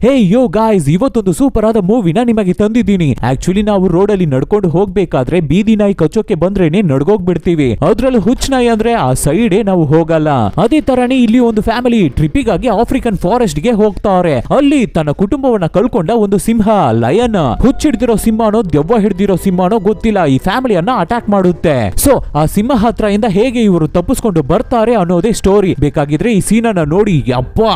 ಹೇ ಯೋ guys, ಇವತ್ತೊಂದು super ಆದ ಮೂವಿನ ನಿಮಗೆ ತಂದಿದ್ದೀನಿ. ಆಕ್ಚುಲಿ ನಾವು ರೋಡ್ ಅಲ್ಲಿ ನಡ್ಕೊಂಡು ಹೋಗ್ಬೇಕಾದ್ರೆ ಬೀದಿ ನಾಯಿ ಕಚ್ಚೋಕೆ ಬಂದ್ರೇನೆ ನಡ್ಗೋಗ್ಬಿಡ್ತೀವಿ. ಅದ್ರಲ್ಲಿ ಹುಚ್ಚ ನಾಯಿ ಅಂದ್ರೆ ಆ ಸೈಡೇ ನಾವು ಹೋಗಲ್ಲ. ಅದೇ ತರಾನೇ ಇಲ್ಲಿ ಒಂದು ಫ್ಯಾಮಿಲಿ ಟ್ರಿಪ್ಪಿಗಾಗಿ ಆಫ್ರಿಕನ್ ಫಾರೆಸ್ಟ್ ಗೆ ಹೋಗ್ತಾರೆ. ಅಲ್ಲಿ ತನ್ನ ಕುಟುಂಬವನ್ನ ಕಳ್ಕೊಂಡ ಒಂದು ಸಿಂಹ, ಲಯನ್, ಹುಚ್ಚಿಡ್ದಿರೋ ಸಿಂಹನೋ ದೆವ್ವ ಹಿಡ್ದಿರೋ ಸಿಂಹನೋ ಗೊತ್ತಿಲ್ಲ, ಈ ಫ್ಯಾಮಿಲಿಯನ್ನ ಅಟ್ಯಾಕ್ ಮಾಡುತ್ತೆ. ಸೊ ಆ ಸಿಂಹ ಹತ್ರ ಇಂದ ಹೇಗೆ ಇವರು ತಪ್ಪಿಸ್ಕೊಂಡು ಬರ್ತಾರೆ ಅನ್ನೋದೇ ಸ್ಟೋರಿ. ಬೇಕಾಗಿದ್ರೆ ಈ ಸೀನನ್ನ ನೋಡಿ. ಯಪ್ಪಾ,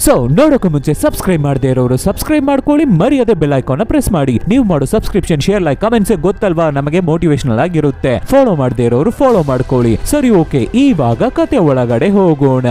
ಸೊ ನೋಡೋಕೆ ಮುಂಚೆ ಸಬ್ಸ್ಕ್ರೈಬ್ ಮಾಡದೇ ಇರೋರು ಸಬ್ಸ್ಕ್ರೈಬ್ ಮಾಡ್ಕೊಳ್ಳಿ, ಮರ್ಯಾದೆ ಬೆಲ್ ಐಕಾನ್ ಪ್ರೆಸ್ ಮಾಡಿ. ನೀವು ಮಾಡೋ ಸಬ್ಸ್ಕ್ರಿಪ್ಷನ್, ಶೇರ್, ಲೈಕ್, ಕಮೆಂಟ್ಸ್ ಗೊತ್ತಲ್ವಾ, ನಮಗೆ ಮೋಟಿವೇಶನಲ್ ಆಗಿರುತ್ತೆ. ಫಾಲೋ ಮಾಡದೇ ಇರೋರು ಫಾಲೋ ಮಾಡ್ಕೊಳ್ಳಿ. ಸರಿ, ಓಕೆ, ಇವಾಗ ಕತೆ ಒಳಗಡೆ ಹೋಗೋಣ.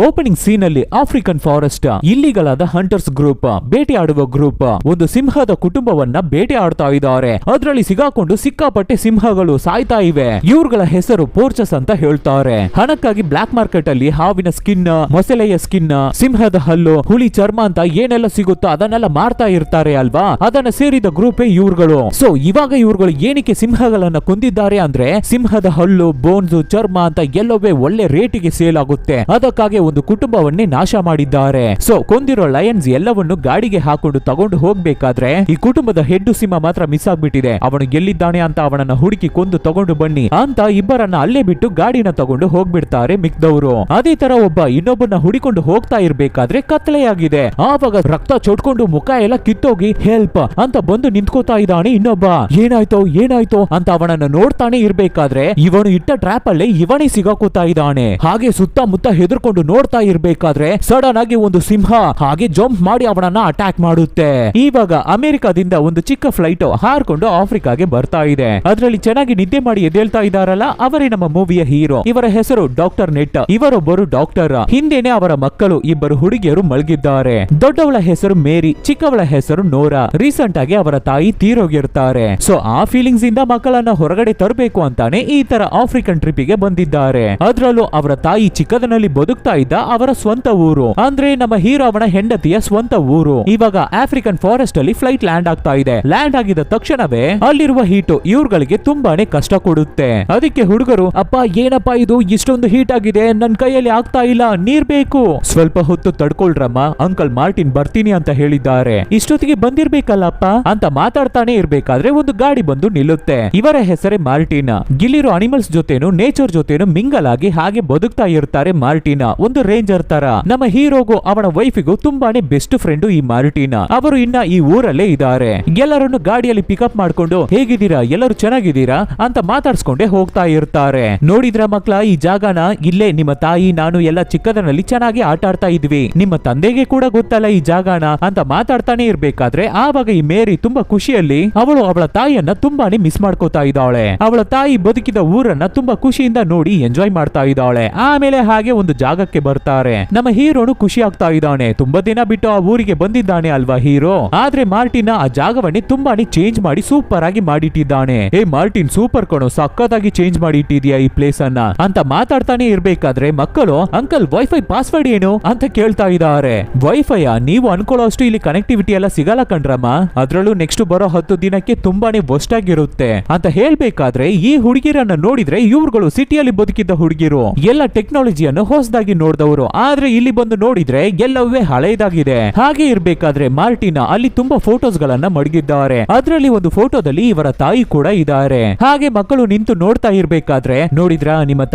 ಓಪನಿಂಗ್ ಸೀನ್ ಅಲ್ಲಿ ಆಫ್ರಿಕನ್ ಫಾರೆಸ್ಟ್ ಇಲ್ಲಿಗಲ್ ಆದ ಹಂಟರ್ಸ್ ಗ್ರೂಪ್, ಬೇಟೆಯಾಡುವ ಗ್ರೂಪ್ ಒಂದು ಸಿಂಹದ ಕುಟುಂಬವನ್ನ ಬೇಟೆ ಆಡ್ತಾ ಇದ್ದಾರೆ. ಅದರಲ್ಲಿ ಸಿಗಾಕೊಂಡು ಸಿಕ್ಕಾಪಟ್ಟೆ ಸಿಂಹಗಳು ಸಾಯ್ತಾ ಇವೆ. ಇವ್ರಗಳ ಹೆಸರು ಪೋರ್ಚಸ್ ಅಂತ ಹೇಳ್ತಾರೆ. ಹಣಕ್ಕಾಗಿ ಬ್ಲಾಕ್ ಮಾರ್ಕೆಟ್ ಅಲ್ಲಿ ಹಾವಿನ ಸ್ಕಿನ್, ಮೊಸಳೆಯ ಸ್ಕಿನ್, ಸಿಂಹದ ಹಲ್ಲು, ಹುಲಿ ಚರ್ಮ ಅಂತ ಏನೆಲ್ಲ ಸಿಗುತ್ತೋ ಅದನ್ನೆಲ್ಲ ಮಾರ್ತಾ ಇರ್ತಾರೆ ಅಲ್ವಾ. ಅದನ್ನ ಸೇರಿದ ಗ್ರೂಪೇ ಇವ್ರುಗಳು. ಸೊ ಇವಾಗ ಇವ್ರುಗಳು ಏನಕ್ಕೆ ಸಿಂಹಗಳನ್ನ ಕೊಂದಿದ್ದಾರೆ ಅಂದ್ರೆ, ಸಿಂಹದ ಹಲ್ಲು, ಬೋನ್ಸ್, ಚರ್ಮ ಅಂತ ಎಲ್ಲವೇ ಒಳ್ಳೆ ರೇಟಿಗೆ ಸೇಲ್ ಆಗುತ್ತೆ. ಅದಕ್ಕಾಗಿ ಒಂದು ಕುಟುಂಬವನ್ನೇ ನಾಶ ಮಾಡಿದ್ದಾರೆ. ಸೊ ಕೊಂದಿರೋ ಲಯನ್ಸ್ ಎಲ್ಲವನ್ನು ಗಾಡಿಗೆ ಹಾಕೊಂಡು ತಗೊಂಡು ಹೋಗ್ಬೇಕಾದ್ರೆ ಈ ಕುಟುಂಬದ ಹೆಡ್ಡು ಸಿಂಹ ಮಾತ್ರ ಮಿಸ್ ಆಗ್ಬಿಟ್ಟಿದೆ. ಅವನು ಎಲ್ಲಿದ್ದಾನೆ ಅಂತ ಅವನನ್ನ ಹುಡುಕಿ ಕೊಂದು ತಗೊಂಡು ಬನ್ನಿ ಅಂತ ಇಬ್ಬರನ್ನ ಅಲ್ಲೇ ಬಿಟ್ಟು ಗಾಡಿನ ತಗೊಂಡು ಹೋಗ್ಬಿಡ್ತಾರೆ ಮಿಕ್ದವರು. ಅದೇ ತರ ಒಬ್ಬ ಇನ್ನೊಬ್ಬನ ಹುಡಿಕೊಂಡು ಹೋಗ್ತಾ ಇರ್ಬೇಕಾದ್ರೆ ಕತ್ಲೆಯಾಗಿದೆ. ಆವಾಗ ರಕ್ತ ಚೊಟ್ಕೊಂಡು ಮುಖ ಎಲ್ಲ ಕಿತ್ತೋಗಿ ಹೆಲ್ಪ್ ಅಂತ ಬಂದು ನಿಂತ್ಕೋತಾ ಇದ್ದಾನೆ ಇನ್ನೊಬ್ಬ. ಏನಾಯ್ತೋ ಅಂತ ಅವನನ್ನ ನೋಡ್ತಾನೆ ಇರ್ಬೇಕಾದ್ರೆ ಇವನು ಇಟ್ಟ ಟ್ರ್ಯಾಪ್ ಅಲ್ಲೇ ಇವನೇ ಸಿಗಾಕೋತಾ ಇದ್ದಾನೆ. ಹಾಗೆ ಸುತ್ತಮುತ್ತ ಹೆದರ್ಕೊಂಡು ನೋಡ್ತಾ ಇರ್ಬೇಕಾದ್ರೆ ಸಡನ್ ಆಗಿ ಒಂದು ಸಿಂಹ ಹಾಗೆ ಜಂಪ್ ಮಾಡಿ ಅವನನ್ನ ಅಟ್ಯಾಕ್ ಮಾಡುತ್ತೆ. ಇವಾಗ ಅಮೆರಿಕಾದಿಂದ ಒಂದು ಚಿಕ್ಕ ಫ್ಲೈಟ್ ಹಾರ್ಕೊಂಡು ಆಫ್ರಿಕಾಗೆ ಬರ್ತಾ ಇದೆ. ಅದರಲ್ಲಿ ಚೆನ್ನಾಗಿ ನಿದ್ದೆ ಮಾಡಿ ಎದ್ದೇಳ್ತಾ ಇದ್ದಾರಲ್ಲ, ಅವರೇ ನಮ್ಮ ಮೂವಿಯ ಹೀರೋ. ಇವರ ಹೆಸರು ಡಾಕ್ಟರ್ ನೆಟ್. ಇವರೊಬ್ಬರು ಡಾಕ್ಟರ್. ಹಿಂದೆನೆ ಅವರ ಮಕ್ಕಳು ಇಬ್ಬರು ಹುಡುಗಿಯರು ಮಲಗಿದ್ದಾರೆ. ದೊಡ್ಡವಳ ಹೆಸರು ಮೇರಿ, ಚಿಕ್ಕವಳ ಹೆಸರು ನೋರಾ. ರೀಸೆಂಟ್ ಆಗಿ ಅವರ ತಾಯಿ ತೀರೋಗಿರ್ತಾರೆ. ಸೊ ಆ ಫೀಲಿಂಗ್ಸ್ ಇಂದ ಮಕ್ಕಳನ್ನ ಹೊರಗಡೆ ತರಬೇಕು ಅಂತಾನೆ ಈ ತರ ಆಫ್ರಿಕನ್ ಟ್ರಿಪ್ಪಿಗೆ ಬಂದಿದ್ದಾರೆ. ಅದರಲ್ಲೂ ಅವರ ತಾಯಿ ಚಿಕ್ಕದನಲ್ಲಿ ಬದುಕ್ತಾ ಇದ್ದ ಅವರ ಸ್ವಂತ ಊರು, ಅಂದ್ರೆ ನಮ್ಮ ಹೀರೋ ಅವನ ಹೆಂಡತಿಯ ಸ್ವಂತ ಊರು. ಇವಾಗ ಆಫ್ರಿಕನ್ ಫಾರೆಸ್ಟ್ ಅಲ್ಲಿ ಫ್ಲೈಟ್ ಲ್ಯಾಂಡ್ ಆಗ್ತಾ ಇದೆ. ಲ್ಯಾಂಡ್ ಆಗಿದ ತಕ್ಷಣವೇ ಅಲ್ಲಿರುವ ಹೀಟು ಇವ್ರುಗಳಿಗೆ ತುಂಬಾನೇ ಕಷ್ಟ ಕೊಡುತ್ತೆ. ಅದಕ್ಕೆ ಹುಡುಗರು, ಅಪ್ಪ ಏನಪ್ಪಾ ಇದು ಇಷ್ಟೊಂದು ಹೀಟ್ ಆಗಿದೆ, ನನ್ ಕೈಯಲ್ಲಿ ಆಗ್ತಾ ಇಲ್ಲ, ನೀರ್ ಬೇಕು, ಸ್ವಲ್ಪ ಹೊತ್ತು ತಡ್ಕೊಳ್ರಮ್ಮ, ಅಂಕಲ್ ಮಾರ್ಟಿನ್ ಬರ್ತೀನಿ ಅಂತ ಹೇಳಿದ್ದಾರೆ. ಇಷ್ಟೊತ್ತಿಗೆ ಬಂದಿರ್ಬೇಕಲ್ಲಪ್ಪ ಅಂತ ಮಾತಾಡ್ತಾನೆ ಇರ್ಬೇಕಾದ್ರೆ ಒಂದು ಗಾಡಿ ಬಂದು ನಿಲ್ಲುತ್ತೆ. ಇವರ ಹೆಸರೇ ಮಾರ್ಟಿನ್. ಗಿಲ್ಲಿರೋ ಅನಿಮಲ್ಸ್ ಜೊತೆನು ನೇಚರ್ ಜೊತೆನು ಮಿಂಗಲ್ ಆಗಿ ಹಾಗೆ ಬದುಕ್ತಾ ಇರ್ತಾರೆ ಮಾರ್ಟಿನ್. ಒಂದು ರೇಂಜರ್ ತರ. ನಮ್ಮ ಹೀರೋಗೂ ಅವನ ವೈಫಿಗೂ ತುಂಬಾನೇ ಬೆಸ್ಟ್ ಫ್ರೆಂಡ್ ಈ ಮಾರ್ಟಿನ್. ಅವರು ಇನ್ನ ಈ ಊರಲ್ಲೇ ಇದ್ದಾರೆ. ಎಲ್ಲರನ್ನು ಗಾಡಿಯಲ್ಲಿ ಪಿಕಪ್ ಮಾಡ್ಕೊಂಡು ಹೇಗಿದ್ದೀರಾ, ಎಲ್ಲರೂ ಚೆನ್ನಾಗಿದ್ದೀರಾ ಅಂತ ಮಾತಾಡ್ಸ್ಕೊಂಡೆ ಹೋಗ್ತಾ ಇರ್ತಾರೆ. ನೋಡಿದ್ರ ಮಕ್ಳ, ಈ ಜಾಗನ ಇಲ್ಲೇ ನಿಮ್ಮ ತಾಯಿ ನಾನು ಎಲ್ಲ ಚಿಕ್ಕದನಲ್ಲಿ ಚೆನ್ನಾಗಿ ಆಟ ಆಡ್ತಾ ಇದ್ವಿ, ನಿಮ್ಮ ತಂದೆಗೆ ಕೂಡ ಗೊತ್ತಲ್ಲ ಈ ಜಾಗನ ಅಂತ ಮಾತಾಡ್ತಾನೆ ಇರ್ಬೇಕಾದ್ರೆ ಆವಾಗ ಈ ಮೇರಿ ತುಂಬಾ ಖುಷಿಯಲ್ಲಿ ಅವಳು ಅವಳ ತಾಯಿಯನ್ನ ತುಂಬಾನೇ ಮಿಸ್ ಮಾಡ್ಕೋತಾ ಇದ್ದಾಳೆ. ಅವಳ ತಾಯಿ ಬದುಕಿದ ಊರನ್ನ ತುಂಬಾ ಖುಷಿಯಿಂದ ನೋಡಿ ಎಂಜಾಯ್ ಮಾಡ್ತಾ ಇದ್ದಾಳೆ. ಆಮೇಲೆ ಹಾಗೆ ಒಂದು ಜಾಗಕ್ಕೆ ಬರ್ತಾರೆ. ನಮ್ಮ ಹೀರೋನು ಖುಷಿ ಆಗ್ತಾ ಇದ್ದಾನೆ. ತುಂಬಾ ದಿನ ಬಿಟ್ಟು ಆ ಊರಿಗೆ ಬಂದಿದ್ದಾನೆ ಅಲ್ವಾ ಹೀರೋ. ಆದ್ರೆ ಮಾರ್ಟಿನ್ ಆ ಜಾಗವನ್ನೇ ತುಂಬಾನೇ ಚೇಂಜ್ ಮಾಡಿ ಸೂಪರ್ ಆಗಿ ಮಾಡಿಟ್ಟಿದ್ದಾನೆ. ಏ ಮಾರ್ಟಿನ್ ಸೂಪರ್ ಕಣೋ, ಸಕ್ಕತ್ತಾಗಿ ಚೇಂಜ್ ಮಾಡಿ ಇಟ್ಟಿದ್ಯಾ ಈ ಪ್ಲೇಸ್ ಅನ್ನ ಅಂತ ಮಾತಾಡ್ತಾನೆ ಇರ್ಬೇಕಾದ್ರೆ ಮಕ್ಕಳು, ಅಂಕಲ್ ವೈಫೈ ಪಾಸ್ವರ್ಡ್ ಏನು ಅಂತ ಕೇಳ್ತಾ ಇದ್ದಾರೆ. ವೈಫೈಯ ನೀವು ಅನ್ಕೊಳ್ಳೋ ಅಷ್ಟು ಇಲ್ಲಿ ಕನೆಕ್ಟಿವಿಟಿ ಎಲ್ಲ ಸಿಗಲ್ಲ ಕಣ್ರಮ್ಮ, ಅದ್ರಲ್ಲೂ ನೆಕ್ಸ್ಟ್ ಬರೋ 10 ದಿನಕ್ಕೆ ತುಂಬಾನೇ ವರ್ಸ್ಟ್ ಆಗಿರುತ್ತೆ ಅಂತ ಹೇಳ್ಬೇಕಾದ್ರೆ ಈ ಹುಡುಗಿರನ್ನ ನೋಡಿದ್ರೆ ಇವ್ರುಗಳು ಸಿಟಿಯಲ್ಲಿ ಬದುಕಿದ್ದ ಹುಡುಗಿರು, ಎಲ್ಲ ಟೆಕ್ನಾಲಜಿಯನ್ನು ಹೊಸದಾಗಿ ನೋಡಿದವರು. ಆದ್ರೆ ಇಲ್ಲಿ ಬಂದು ನೋಡಿದ್ರೆ ಎಲ್ಲವೇ ಹಳೆಯದಾಗಿದೆ. ಹಾಗೆ ಇರ್ಬೇಕಾದ್ರೆ ಮಾರ್ಟಿನ ಅಲ್ಲಿ ತುಂಬಾ ಫೋಟೋಸ್ ಗಳನ್ನ ಮಡಗಿದ್ದಾರೆ. ಅದರಲ್ಲಿ ಒಂದು ಫೋಟೋದಲ್ಲಿ ಇವರ ತಾಯಿ ಕೂಡ ಇದ್ದಾರೆ. ಹಾಗೆ ಮಕ್ಕಳು ನಿಂತು ನೋಡ್ತಾ ಇರ್ಬೇಕಾದ್ರೆ, ನೋಡಿದ್ರ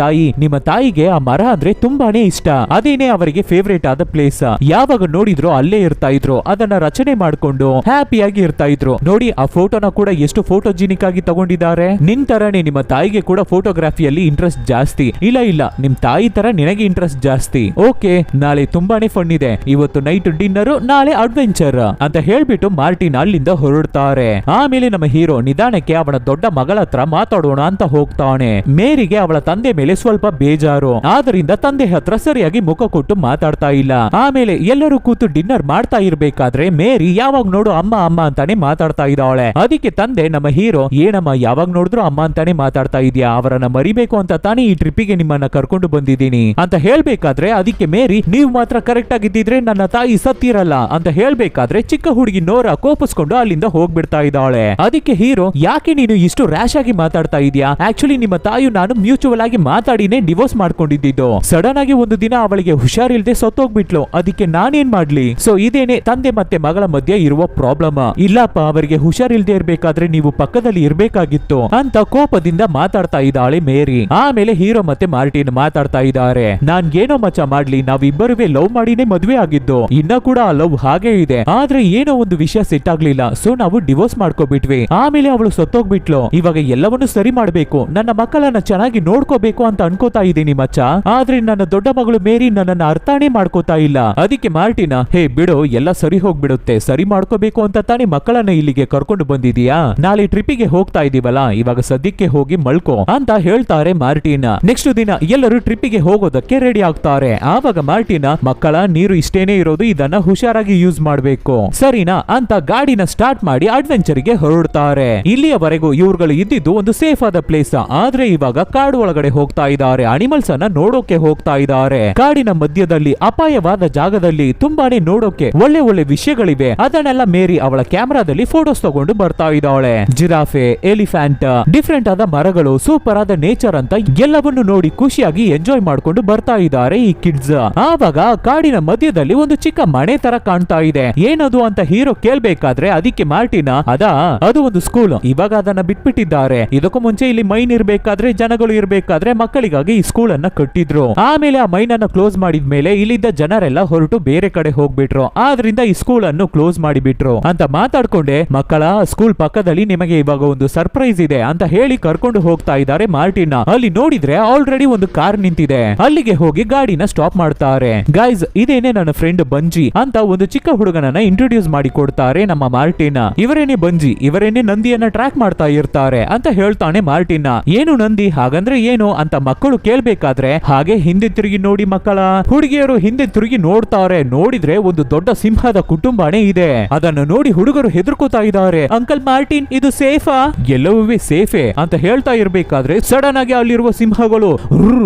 ನಿಮ್ಮ ತಾಯಿಗೆ ಆ ಮರ ಅಂದ್ರೆ ತುಂಬಾನೇ ಇಷ್ಟ, ಅದೇನೆ ಅವರಿಗೆ ಫೇವರೇಟ್ ಆದ ಪ್ಲೇಸ್. ಯಾವಾಗ ನೋಡಿದ್ರು ಅಲ್ಲೇ ಇರ್ತಾ ಇದ್ರು, ಅದನ್ನ ರಚನೆ ಮಾಡ್ಕೊಂಡು ಹ್ಯಾಪಿಯಾಗಿ ಇರ್ತಾ ಇದ್ರು. ನೋಡಿ ಆ ಫೋಟೋನ ಕೂಡ ಎಷ್ಟು ಫೋಟೋಜಿನಿಕ್ ಆಗಿ ತಗೊಂಡಿದ್ದಾರೆ. ನಿನ್ ತರನೇ ನಿಮ್ಮ ತಾಯಿಗೆ ಕೂಡ ಫೋಟೋಗ್ರಫಿಯಲ್ಲಿ ಇಂಟ್ರೆಸ್ಟ್ ಜಾಸ್ತಿ. ಇಲ್ಲ ನಿಮ್ ತಾಯಿ ತರ ನಿನಗೆ ಇಂಟ್ರೆಸ್ಟ್ ಜಾಸ್ತಿ ಜಾಸ್ತಿ. ಓಕೆ, ನಾಳೆ ತುಂಬಾನೇ ಫನ್ ಇದೆ, ಇವತ್ತು ನೈಟ್ ಡಿನ್ನರ್, ನಾಳೆ ಅಡ್ವೆಂಚರ್ ಅಂತ ಹೇಳ್ಬಿಟ್ಟು ಮಾರ್ಟಿನ್ ಅಲ್ಲಿಂದ ಹೊರಡ್ತಾರೆ. ಆಮೇಲೆ ನಮ್ಮ ಹೀರೋ ನಿಧಾನಕ್ಕೆ ಅವನ ದೊಡ್ಡ ಮಗಳ ಹತ್ರ ಮಾತಾಡೋಣ ಅಂತ ಹೋಗ್ತಾನೆ. ಮೇರಿಗೆ ಅವಳ ತಂದೆ ಮೇಲೆ ಸ್ವಲ್ಪ ಬೇಜಾರು, ಆದ್ರಿಂದ ತಂದೆ ಹತ್ರ ಸರಿಯಾಗಿ ಮುಖ ಕೊಟ್ಟು ಮಾತಾಡ್ತಾ ಇಲ್ಲ. ಆಮೇಲೆ ಎಲ್ಲರೂ ಕೂತು ಡಿನ್ನರ್ ಮಾಡ್ತಾ ಇರ್ಬೇಕಾದ್ರೆ ಮೇರಿ ಯಾವಾಗ ನೋಡು ಅಮ್ಮ ಅಮ್ಮ ಅಂತಾನೆ ಮಾತಾಡ್ತಾ ಇದ್ದಾಳೆ. ಅದಕ್ಕೆ ತಂದೆ ನಮ್ಮ ಹೀರೋ, ಏನಮ್ಮ ಯಾವಾಗ ನೋಡಿದ್ರು ಅಮ್ಮ ಅಂತಾನೆ ಮಾತಾಡ್ತಾ ಇದೀಯಾ, ಅವರನ್ನ ಮರಿಬೇಕು ಅಂತ ತಾನೇ ಈ ಟ್ರಿಪ್ಪಿಗೆ ನಿಮ್ಮನ್ನ ಕರ್ಕೊಂಡು ಬಂದಿದ್ದೀನಿ ಅಂತ ಹೇಳ್ಬೇಕಾದ್ರೆ ಅದಕ್ಕೆ ಮೇರಿ, ನೀವು ಮಾತ್ರ ಕರೆಕ್ಟ್ ಆಗಿದ್ದಿದ್ರೆ ನನ್ನ ತಾಯಿ ಸತ್ತಿರಲ್ಲ ಅಂತ ಹೇಳ್ಬೇಕಾದ್ರೆ ಚಿಕ್ಕ ಹುಡುಗಿ ನೋರಾ ಕೋಪಿಸ್ಕೊಂಡು ಅಲ್ಲಿಂದ ಹೋಗ್ಬಿಡ್ತಾ ಇದ್ದಾಳೆ. ಅದಕ್ಕೆ ಹೀರೋ, ಯಾಕೆ ನೀನು ಇಷ್ಟು ರ್ಯಾಶ್ ಆಗಿ ಮಾತಾಡ್ತಾ ಇದೀಯಾ, ಆಕ್ಚುಲಿ ನಿಮ್ಮ ತಾಯಿಯು ನಾನು ಮ್ಯೂಚುವಲ್ ಆಗಿ ಮಾತಾಡಿನೇ ಡಿವೋರ್ಸ್ ಮಾಡ್ಕೊಂಡಿದ್ದು, ಸಡನ್ ಆಗಿ ಒಂದು ದಿನ ಅವಳಿಗೆ ಹುಷಾರಿಲ್ದೆ ಸತ್ತೋಗ್ಬಿಟ್ಲು, ಅದಕ್ಕೆ ನಾನೇನ್ ಮಾಡ್ಲಿ. ಸೊ ಇದೇನೆ ತಂದೆ ಮತ್ತೆ ಮಗಳ ಮಧ್ಯೆ ಇರುವ ಪ್ರಾಬ್ಲಮ್. ಇಲ್ಲಪ್ಪ, ಅವರಿಗೆ ಹುಷಾರಿಲ್ದೆ ಇರ್ಬೇಕಾದ್ರೆ ನೀವು ಪಕ್ಕದಲ್ಲಿ ಇರ್ಬೇಕಾಗಿತ್ತು ಅಂತ ಕೋಪದಿಂದ ಮಾತಾಡ್ತಾ ಇದ್ದಾಳೆ ಮೇರಿ. ಆಮೇಲೆ ಹೀರೋ ಮತ್ತೆ ಮಾರ್ಟಿನ್ ಮಾತಾಡ್ತಾ ಇದ್ದಾರೆ. ನಾನ್ ಏನೋ ಮಚ್ಚ ಮಾಡ್ಲಿ, ನಾವಿಬ್ಬರುವೆ ಲವ್ ಮಾಡಿನೇ ಮದ್ವೆ ಆಗಿದ್ದು, ಇನ್ನ ಕೂಡ ಆ ಲವ್ ಹಾಗೆ ಇದೆ, ಆದ್ರೆ ಏನೋ ಒಂದು ವಿಷಯ ಸೆಟ್ ಆಗ್ಲಿಲ್ಲ, ಸೊ ನಾವು ಡಿವೋರ್ಸ್ ಮಾಡ್ಕೋಬಿಟ್ವಿ. ಆಮೇಲೆ ಅವಳು ಸತ್ತೋಗ್ಬಿಟ್ಲು, ಇವಾಗ ಎಲ್ಲವನ್ನೂ ಸರಿ ಮಾಡ್ಬೇಕು, ನನ್ನ ಮಕ್ಕಳನ್ನ ಚೆನ್ನಾಗಿ ನೋಡ್ಕೋಬೇಕು ಅಂತ ಅನ್ಕೋತಾ ಇದ್ದೀನಿ ಮಚ್ಚ, ಆದ್ರೆ ನನ್ನ ದೊಡ್ಡ ಮಗಳು ಮೇರಿ ನನ್ನನ್ನ ಅರ್ಥಾನೇ ಮಾಡ್ಕೋತಾ ಇಲ್ಲ. ಅದಕ್ಕೆ ಮಾರ್ಟಿನ, ಹೇ ಬಿಡು, ಎಲ್ಲ ಸರಿ ಹೋಗ್ಬಿಡುತ್ತೆ, ಸರಿ ಮಾಡ್ಕೋಬೇಕು ಅಂತ ತಾನೇ ಮಕ್ಕಳನ್ನ ಇಲ್ಲಿಗೆ ಕರ್ಕೊಂಡು ಬಂದಿದೀಯಾ, ನಾಳೆ ಟ್ರಿಪ್ಪಿಗೆ ಹೋಗ್ತಾ ಇದೀವಲ್ಲ, ಇವಾಗ ಸದ್ಯಕ್ಕೆ ಹೋಗಿ ಮಲ್ಕೋ ಅಂತ ಹೇಳ್ತಾರೆ ಮಾರ್ಟಿನ. ನೆಕ್ಸ್ಟ್ ದಿನ ಎಲ್ಲರೂ ಟ್ರಿಪ್ಪಿಗೆ ಹೋಗೋದಕ್ಕೆ ರೆಡಿ ಆಗ್ತಾರೆ. ಆವಾಗ ಮಾರ್ಟಿನ, ಮಕ್ಕಳ ನೀರು ಇಷ್ಟೇನೆ ಇರೋದು, ಇದನ್ನ ಹುಷಾರಾಗಿ ಯೂಸ್ ಮಾಡ್ಬೇಕು ಸರಿನಾ ಅಂತ ಗಾಡಿನ ಸ್ಟಾರ್ಟ್ ಮಾಡಿ ಅಡ್ವೆಂಚರ್ ಗೆ ಹೊರಡ್ತಾರೆ. ಇಲ್ಲಿಯವರೆಗೂ ಇವ್ರುಗಳು ಇದ್ದಿದ್ದು ಒಂದು ಸೇಫ್ ಆದ ಪ್ಲೇಸ್, ಆದ್ರೆ ಇವಾಗ ಕಾಡು ಒಳಗಡೆ ಹೋಗ್ತಾ ಇದ್ದಾರೆ, ಅನಿಮಲ್ಸ್ ಅನ್ನ ನೋಡೋಕೆ ಹೋಗ್ತಾ ಇದ್ದಾರೆ. ಕಾಡಿನ ಮಧ್ಯದಲ್ಲಿ ಅಪಾಯವಾದ ಜಾಗದಲ್ಲಿ ತುಂಬಾನೇ ನೋಡೋಕೆ ಒಳ್ಳೆ ಒಳ್ಳೆ ವಿಷಯಗಳಿವೆ, ಅದನ್ನೆಲ್ಲ ಮೇರಿ ಅವಳ ಕ್ಯಾಮೆರಾದಲ್ಲಿ ಫೋಟೋಸ್ ತಗೊಂಡು ಬರ್ತಾ ಇದ್ದಾಳೆ. ಜಿರಾಫೆ, ಎಲಿಫೆಂಟ್, ಡಿಫ್ರೆಂಟ್ ಆದ ಮರಗಳು, ಸೂಪರ್ ಆದ ನೇಚರ್ ಅಂತ ಎಲ್ಲವನ್ನು ನೋಡಿ ಖುಷಿಯಾಗಿ ಎಂಜಾಯ್ ಮಾಡ್ಕೊಂಡು ಬರ್ತಾ ಇದ್ದಾರೆ ಈ ಕಿಡ್ಸ್. ಆವಾಗ ಕಾಡಿನ ಮಧ್ಯದಲ್ಲಿ ಒಂದು ಚಿಕ್ಕ ಮನೆ ತರ ಕಾಣ್ತಾ ಇದೆ, ಏನದು ಅಂತ ಹೀರೋ ಕೇಳ್ಬೇಕಾದ್ರೆ ಅದಕ್ಕೆ ಮಾರ್ಟಿನ, ಅದು ಒಂದು ಸ್ಕೂಲ್, ಇವಾಗ ಅದನ್ನ ಬಿಟ್ಬಿಟ್ಟಿದ್ದಾರೆ, ಇದಕ್ಕೂ ಮುಂಚೆ ಇಲ್ಲಿ ಮೈನ್ ಇರ್ಬೇಕಾದ್ರೆ ಜನಗಳು ಇರ್ಬೇಕಾದ್ರೆ ಮಕ್ಕಳಿಗಾಗಿ ಈ ಸ್ಕೂಲ್ ಅನ್ನ ಕಟ್ಟಿದ್ರು, ಆಮೇಲೆ ಆ ಮೈನ್ ಅನ್ನ ಕ್ಲೋಸ್ ಮಾಡಿದ್ಮೇಲೆ ಇಲ್ಲಿದ್ದ ಜನರೆಲ್ಲ ಹೊರಟು ಬೇರೆ ಕಡೆ ಹೋಗ್ಬಿಟ್ರು, ಆದ್ರಿಂದ ಈ ಸ್ಕೂಲ್ ಅನ್ನು ಕ್ಲೋಸ್ ಮಾಡಿಬಿಟ್ರು ಅಂತ ಮಾತಾಡ್ಕೊಂಡೆ. ಮಕ್ಕಳ, ಸ್ಕೂಲ್ ಪಕ್ಕದಲ್ಲಿ ನಿಮಗೆ ಇವಾಗ ಒಂದು ಸರ್ಪ್ರೈಸ್ ಇದೆ ಅಂತ ಹೇಳಿ ಕರ್ಕೊಂಡು ಹೋಗ್ತಾ ಇದ್ದಾರೆ ಮಾರ್ಟಿನ. ಅಲ್ಲಿ ನೋಡಿದ್ರೆ ಆಲ್ರೆಡಿ ಒಂದು ಕಾರ್ ನಿಂತಿದೆ, ಅಲ್ಲಿಗೆ ಹೋಗಿ ಗಾಡಿನ ಸ್ಟಾಪ್ ಮಾಡ್ತಾರೆ. ಗೈಸ್, ಇದೇನೆ ನನ್ನ ಫ್ರೆಂಡ್ ಬಂಜಿ ಅಂತ ಒಂದು ಚಿಕ್ಕ ಹುಡುಗನನ್ನ ಇಂಟ್ರೊಡ್ಯೂಸ್ ಮಾಡಿ ಕೊಡ್ತಾರೆ ನಮ್ಮ ಮಾರ್ಟಿನ. ಇವರೇನೆ ಬಂಜಿ, ಇವರೇನೆ ನಂದಿಯನ್ನ ಟ್ರ್ಯಾಕ್ ಮಾಡ್ತಾ ಇರ್ತಾರೆ ಅಂತ ಹೇಳ್ತಾನೆ ಮಾರ್ಟಿನ. ಏನು ನಂದಿ, ಹಾಗಂದ್ರೆ ಏನು ಅಂತ ಮಕ್ಕಳು ಕೇಳ್ಬೇಕಾದ್ರೆ, ಹಾಗೆ ಹಿಂದೆ ತಿರುಗಿ ನೋಡಿ ಮಕ್ಕಳ. ಹುಡುಗಿಯರು ಹಿಂದೆ ತಿರುಗಿ ನೋಡ್ತಾರೆ, ನೋಡಿದ್ರೆ ಒಂದು ದೊಡ್ಡ ಸಿಂಹದ ಕುಟುಂಬನೇ ಇದೆ. ಅದನ್ನು ನೋಡಿ ಹುಡುಗರು ಹೆದರ್ಕೋತಾ ಇದ್ದಾರೆ. ಅಂಕಲ್ ಮಾರ್ಟಿನ್, ಇದು ಸೇಫಾ? ಎಲ್ಲವೂ ಸೇಫೆ ಅಂತ ಹೇಳ್ತಾ ಇರ್ಬೇಕಾದ್ರೆ ಸಡನ್ ಆಗಿ ಅಲ್ಲಿರುವ ಸಿಂಹಗಳು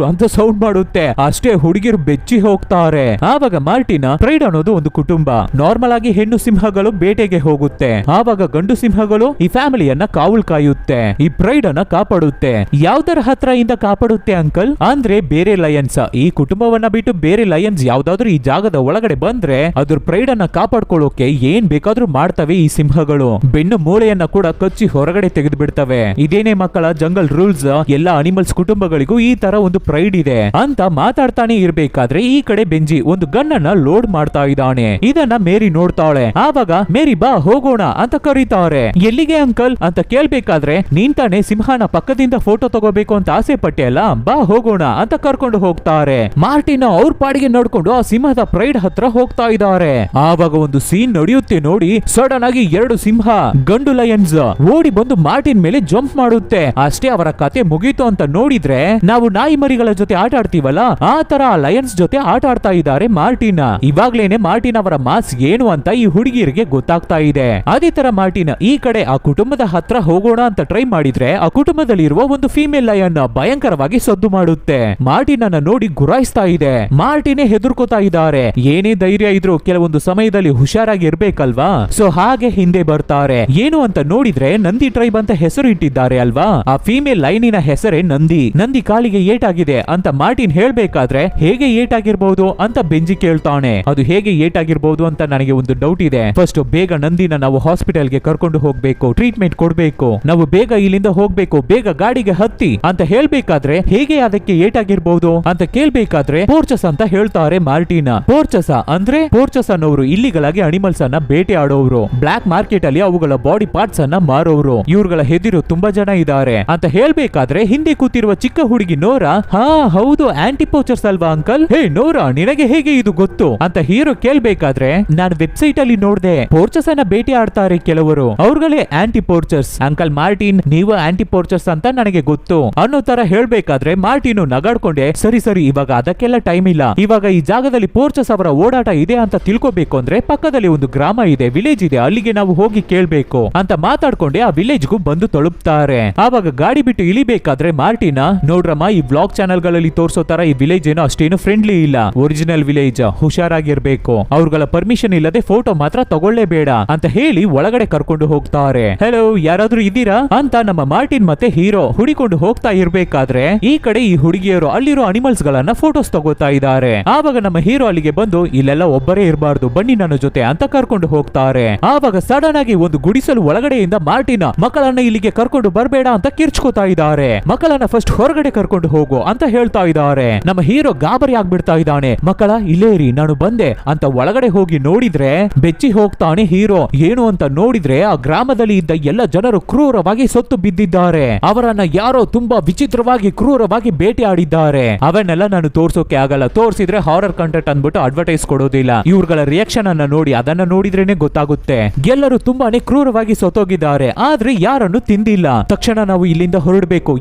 ಅಂತ ಸೌಂಡ್ ಮಾಡುತ್ತೆ, ಅಷ್ಟೇ ಹುಡುಗಿರು ಬೆಚ್ಚಿ ಹೋಗ್ತಾರೆ. ಆವಾಗ ಮಾರ್ಟಿನ, ಪ್ರೈಡ್ ಅನ್ನೋದು ಒಂದು ಕುಟುಂಬ, ನಾರ್ಮಲ್ ಆಗಿ ಹೆಣ್ಣು ಸಿಂಹಗಳು ಬೇಟೆಗೆ ಹೋಗುತ್ತೆ, ಆವಾಗ ಗಂಡು ಸಿಂಹಗಳು ಈ ಫ್ಯಾಮಿಲಿಯನ್ನ ಕಾವಲ್ ಕಾಯುತ್ತೆ, ಈ ಪ್ರೈಡ್ ಅನ್ನ ಕಾಪಾಡುತ್ತೆ. ಯಾವ್ದರ ಹತ್ರ ಇಂದ ಕಾಪಾಡುತ್ತೆ ಅಂಕಲ್ ಅಂದ್ರೆ ಬೇರೆ ಲಯನ್ಸ್, ಈ ಕುಟುಂಬವನ್ನ ಬಿಟ್ಟು ಬೇರೆ ಲಯನ್ಸ್ ಯಾವ್ದಾದ್ರು ಈ ಜಾಗದ ಒಳಗಡೆ ಬಂದ್ರೆ ಅದ್ರ ಪ್ರೈಡ್ ಅನ್ನ ಕಾಪಾಡ್ಕೊಳ್ಳೋಕೆ ಏನ್ ಬೇಕಾದ್ರೂ ಮಾಡ್ತವೆ ಈ ಸಿಂಹಗಳು, ಬೆನ್ನು ಮೂಳೆಯನ್ನ ಕೂಡ ಕಚ್ಚಿ ಹೊರಗಡೆ ತೆಗೆದು ಬಿಡ್ತವೆ. ಇದೇನೆ ಮಕ್ಕಳ ಜಂಗಲ್ ರೂಲ್ಸ್, ಎಲ್ಲ ಅನಿಮಲ್ಸ್ ಕುಟುಂಬಗಳಿಗೂ ಈ ತರ ಒಂದು ಪ್ರೈಡ್ ಇದೆ ಅಂತ ಮಾತಾಡ್ತಾನೆ ಇರ್ಬೇಕಾದ್ರೆ ಈ ಕಡೆ ಬೆಂಜಿ ಒಂದು ಗನ್ ಅನ್ನ ಲೋಡ್ ಮಾಡ್ತಾ ಇದ್ದಾನೆ. ಇದನ್ನ ಮೇರಿ ನೋಡ್ತಾಳೆ. ಆವಾಗ ಮೇರಿ, ಬಾ ಹೋಗೋಣ ಅಂತ ಕರೀತಾರೆ. ಎಲ್ಲಿಗೆ ಅಂಕಲ್ ಅಂತ ಕೇಳ್ಬೇಕಾದ್ರೆ, ನೀನ್ ತಾನೆ ಸಿಂಹನ ಪಕ್ಕದಿಂದ ಫೋಟೋ ತಗೋಬೇಕು ಅಂತ ಆಸೆ ಪಟ್ಟೆ ಅಲ್ಲ, ಬಾ ಹೋಗೋಣ ಅಂತ ಕರ್ಕೊಂಡು ಹೋಗ್ತಾರೆ. ಮಾರ್ಟಿನ ಅವ್ರ ಪಾಡಿಗೆ ನೋಡ್ಕೊಂಡು ಆ ಸಿಂಹದ ಪ್ರೈಡ್ ಹತ್ರ ಹೋಗ್ತಾ ಇದ್ದಾರೆ. ಆವಾಗ ಒಂದು ಸೀನ್ ನಡೆಯುತ್ತೆ ನೋಡಿ, ಸಡನ್ ಆಗಿ ಎರಡು ಸಿಂಹ ಗಂಡು ಲಯನ್ಸ್ ಓಡಿ ಬಂದು ಮಾರ್ಟಿನ್ ಮೇಲೆ ಜಂಪ್ ಮಾಡುತ್ತೆ. ಅಷ್ಟೇ, ಅವರ ಕತೆ ಮುಗೀತು ಅಂತ ನೋಡಿದ್ರೆ ನಾವು ನಾಯಿ ಮರಿಗಳ ಜೊತೆ ಆಟ ಆಡ್ತೀವಲ್ಲ ಆ ತರ ಲಯನ್ಸ್ ಜೊತೆ ಆಟ ಆಡ್ತಾ ಇದ್ದಾರೆ ಮಾರ್ಟಿನ. ಇವಾಗ್ಲೇನೆ ಮಾರ್ಟಿನ್ ಅವರ ಮಾಸ್ ಏನು ಅಂತ ಈ ಹುಡುಗಿಯರಿಗೆ ಗೊತ್ತಾಗ್ತಾ ಇದೆ. ಅದೇ ತರ ಮಾರ್ಟಿನ್ ಈ ಕಡೆ ಆ ಕುಟುಂಬದ ಹತ್ರ ಹೋಗೋಣ ಅಂತ ಟ್ರೈ ಮಾಡಿದ್ರೆ ಆ ಕುಟುಂಬದಲ್ಲಿ ಇರುವ ಒಂದು ಫೀಮೇಲ್ ಲಯನ್ ಭಯಂಕರವಾಗಿ ಸದ್ದು ಮಾಡುತ್ತೆ. ಮಾರ್ಟಿನ್ ಅನ್ನ ನೋಡಿ ಗುರಾಯಿಸ್ತಾ ಇದೆ. ಮಾರ್ಟಿನೇ ಹೆದರ್ಕೋತಾ ಇದ್ದಾರೆ. ಏನೇ ಧೈರ್ಯ ಇದ್ರು ಕೆಲವೊಂದು ಸಮಯದಲ್ಲಿ ಹುಷಾರಾಗಿ ಇರ್ಬೇಕಲ್ವಾ, ಸೊ ಹಾಗೆ ಹಿಂದೆ ಬರ್ತಾರೆ. ಏನು ಅಂತ ನೋಡಿದ್ರೆ ನಂದಿ ಟ್ರೈಬ್ ಅಂತ ಹೆಸರು ಇಟ್ಟಿದ್ದಾರೆ ಅಲ್ವಾ, ಆ ಫೀಮೇಲ್ ಲೈನಿನ ಹೆಸರೇ ನಂದಿ. ನಂದಿ ಕಾಲಿಗೆ ಏಟಾಗಿದೆ ಅಂತ ಮಾರ್ಟಿನ್ ಹೇಳ್ಬೇಕಾದ್ರೆ, ಹೇಗೆ ಏಟಾಗಿರ್ಬಹುದು ಅಂತ ಬೆಂಜಿ ಕೇಳ್ತಾನೆ. ಅದು ಹೇಗೆ ಏಟಾಗಿರ್ಬಹುದು ಅಂತ ನನಗೆ ಒಂದು ಡೌಟ್ ಇದೆ. ಫಸ್ಟ್ ಬೇಗ ನಂದಿನ ನಾವು ಹಾಸ್ಪಿಟಲ್ಗೆ ಕರ್ಕೊಂಡು ಹೋಗ್ಬೇಕು, ಟ್ರೀಟ್ಮೆಂಟ್ ಕೊಡ್ಬೇಕು, ನಾವು ಬೇಗ ಇಲ್ಲಿಂದ ಹೋಗ್ಬೇಕು, ಬೇಗ ಗಾಡಿಗೆ ಹತ್ತಿ ಅಂತ ಹೇಳ್ಬೇಕಾದ್ರೆ, ಹೇಗೆ ಅದಕ್ಕೆ ಏಟಾಗಿರ್ಬಹುದು ಅಂತ ಕೇಳ್ಬೇಕಾದ್ರೆ ಪೋರ್ಚಸ್ ಅಂತ ಹೇಳ್ತಾರೆ ಮಾರ್ಟಿನ. ಪೋರ್ಚಸ ಅಂದ್ರೆ ಪೋರ್ಚಸ್ ಅನ್ನೋರು ಇಲ್ಲಿಗಳಾಗಿ ಅನಿಮಲ್ಸ್ ಅನ್ನ ಬೇಟೆ ಆಡೋರು, ಬ್ಲಾಕ್ ಮಾರ್ಕೆಟ್ ಅಲ್ಲಿ ಅವುಗಳ ಬಾಡಿ ಪಾರ್ಟ್ಸ್ ಅನ್ನ ಮಾರೋರು. ಇವ್ರುಗಳ ಹೆದಿರು ತುಂಬಾ ಜನ ಇದ್ದಾರೆ ಅಂತ ಹೇಳ್ಬೇಕಾದ್ರೆ ಹಿಂದೆ ಕೂತಿರುವ ಚಿಕ್ಕ ಹುಡುಗಿ ನೋರಾ, ಹಾ ಹೌದು ಆಂಟಿ ಪೋಚರ್ಸ್ ಅಲ್ವಾ ಅಲ್ವಾ ಅಂಕಲ್? ಹೇ ನೋರಾ, ನಿನಗೆ ಹೇಗೆ ಇದು ಗೊತ್ತು ಅಂತ ಹೀರೋ ಕೇಳ್ಬೇಕಾದ್ರೆ, ನಾನು ವೆಬ್ಸೈಟ್ ಅಲ್ಲಿ ನೋಡ್ದೆ, ಪೋರ್ಚರ್ಸ್ ಅನ್ನ ಭೇಟಿ ಆಡ್ತಾರೆ ಕೆಲವರು, ಅವ್ರುಗಳೇ ಆಂಟಿ ಪೋರ್ಚರ್ಸ್. ಅಂಕಲ್ ಮಾರ್ಟಿನ್, ನೀವು ಆಂಟಿ ಪೋರ್ಚರ್ಸ್ ಅಂತ ನನಗೆ ಗೊತ್ತು ಅನ್ನೋ ತರ ಹೇಳ್ಬೇಕಾದ್ರೆ ಮಾರ್ಟಿನ್ ನಗಾಡ್ಕೊಂಡೆ, ಸರಿ ಸರಿ, ಇವಾಗ ಅದಕ್ಕೆಲ್ಲ ಟೈಮ್ ಇಲ್ಲ. ಇವಾಗ ಈ ಜಾಗದಲ್ಲಿ ಪೋರ್ಚರ್ಸ್ ಅವರ ಓಡಾಟ ಇದೆ ಅಂತ ತಿಳ್ಕೊಬೇಕು ಅಂದ್ರೆ ಪಕ್ಕದಲ್ಲಿ ಒಂದು ಗ್ರಾಮ ಇದೆ, ವಿಲೇಜ್ ಇದೆ, ಅಲ್ಲಿಗೆ ನಾವು ಹೋಗಿ ಕೇಳ್ಬೇಕು ಅಂತ ಮಾತಾಡ್ಕೊಂಡೆ ಆ ವಿಲೇಜ್ ಗೂ ಬಂದು ತಲುಪ್ತಾರೆ. ಆವಾಗ ಗಾಡಿ ಬಿಟ್ಟು ಇಳಿಬೇಕಾದ್ರೆ ಮಾರ್ಟಿನ, ನೋಡ್ರಮ್ಮ, ಈ ಬ್ಲಾಗ್ ಚಾನೆಲ್ ಗಳಲ್ಲಿ ತೋರ್ಸೋ ತರ ಈ ವಿಲೇಜ್ ಏನೋ ಅಷ್ಟೇನು ಫ್ರೆಂಡ್ಲಿ ಇಲ್ಲ, ಒರಿಜಿನಲ್ ವಿಲೇಜ್, ಹುಷಾರಾಗಿರ್ಬೇಕು, ಅವ್ರಗಳ ಪರ್ಮಿಷನ್ ಇಲ್ಲದೆ ಫೋಟೋ ಮಾತ್ರ ತಗೊಳ್ಳೇಬೇಡ ಅಂತ ಹೇಳಿ ಒಳಗಡೆ ಕರ್ಕೊಂಡು ಹೋಗ್ತಾರೆ. ಹೆಲೋ, ಯಾರಾದ್ರೂ ಇದ್ದೀರಾ ಅಂತ ನಮ್ಮ ಮಾರ್ಟಿನ್ ಮತ್ತೆ ಹೀರೋ ಹುಡಿಕೊಂಡು ಹೋಗ್ತಾ ಇರ್ಬೇಕಾದ್ರೆ ಈ ಕಡೆ ಈ ಹುಡುಗಿಯರು ಅಲ್ಲಿರೋ ಅನಿಮಲ್ಸ್ ಗಳನ್ನ ಫೋಟೋಸ್ ತಗೋತಾ ಇದ್ದಾರೆ. ಆವಾಗ ನಮ್ಮ ಹೀರೋ ಅಲ್ಲಿಗೆ ಬಂದು, ಇಲ್ಲೆಲ್ಲ ಒಬ್ಬರೇ ಇರಬಾರ್ದು, ಬನ್ನಿ ನನ್ನ ಜೊತೆ ಅಂತ ಕರ್ಕೊಂಡು ಹೋಗ್ತಾರೆ. ಆವಾಗ ಸಡನ್ ಆಗಿ ಒಂದು ಗುಡಿಸಲು ಒಳಗಡೆಯಿಂದ ಮಾರ್ಟಿನ ಮಕ್ಕಳನ್ನ ಇಲ್ಲಿಗೆ ಕರ್ಕೊಂಡು ಬರ್ಬೇಡ ಅಂತ ಕಿರ್ಚ್ಕೋತಾ ಇದ್ದಾರೆ. ಮಕ್ಕಳನ್ನ ಫಸ್ಟ್ ಹೊರಗಡೆ ಕರ್ಕೊಂಡು ಹೋಗು ಅಂತ ಹೇಳ್ತಾ ಇದ್ದಾರೆ. ನಮ್ಮ ಹೀರೋ ಗಾಬರಿ ಆಗ್ಬಿಡ್ತಾ ಇದ್ದಾನೆ, ಮಕ್ಕಳ ಇಲ್ಲೇ ಇರಿ, ನಾನು ಬಂದೆ ಅಂತ ಒಳಗಡೆ ಹೋಗಿ ನೋಡಿದ್ರೆ ಬೆಚ್ಚಿ ಹೋಗ್ತಾನೆ ಹೀರೋ. ಏನು ಅಂತ ನೋಡಿದ್ರೆ ಆ ಗ್ರಾಮದಲ್ಲಿ ಇದ್ದ ಎಲ್ಲ ಜನರು ಕ್ರೂರವಾಗಿ ಸತ್ತು ಬಿದ್ದಿದ್ದಾರೆ. ಅವರನ್ನ ಯಾರೋ ತುಂಬಾ ವಿಚಿತ್ರವಾಗಿ ಕ್ರೂರವಾಗಿ ಬೇಟೆ ಆಡಿದ್ದಾರೆ. ಅವನ್ನೆಲ್ಲ ನಾನು ತೋರ್ಸೋಕೆ ಆಗಲ್ಲ, ತೋರಿಸಿದ್ರೆ ಹಾರರ್ ಕಂಟೆಂಟ್ ಅಂದ್ಬಿಟ್ಟು ಅಡ್ವರ್ಟೈಸ್ ಕೊಡೋದಿಲ್ಲ. ಇವ್ರಗಳ ರಿಯಾಕ್ಷನ್ ಅನ್ನ ನೋಡಿ ಅದನ್ನ ನೋಡಿದ್ರೇನೆ ಗೊತ್ತಾಗುತ್ತೆ. ಎಲ್ಲರೂ ತುಂಬಾನೇ ಕ್ರೂರವಾಗಿ ಸತ್ತೋಗಿದ್ದಾರೆ, ಆದ್ರೆ ಯಾರನ್ನು ತಿಂದಿಲ್ಲ. ತಕ್ಷಣ ನಾವು ಇಲ್ಲಿಂದ ಹೊರಡಬೇಕು.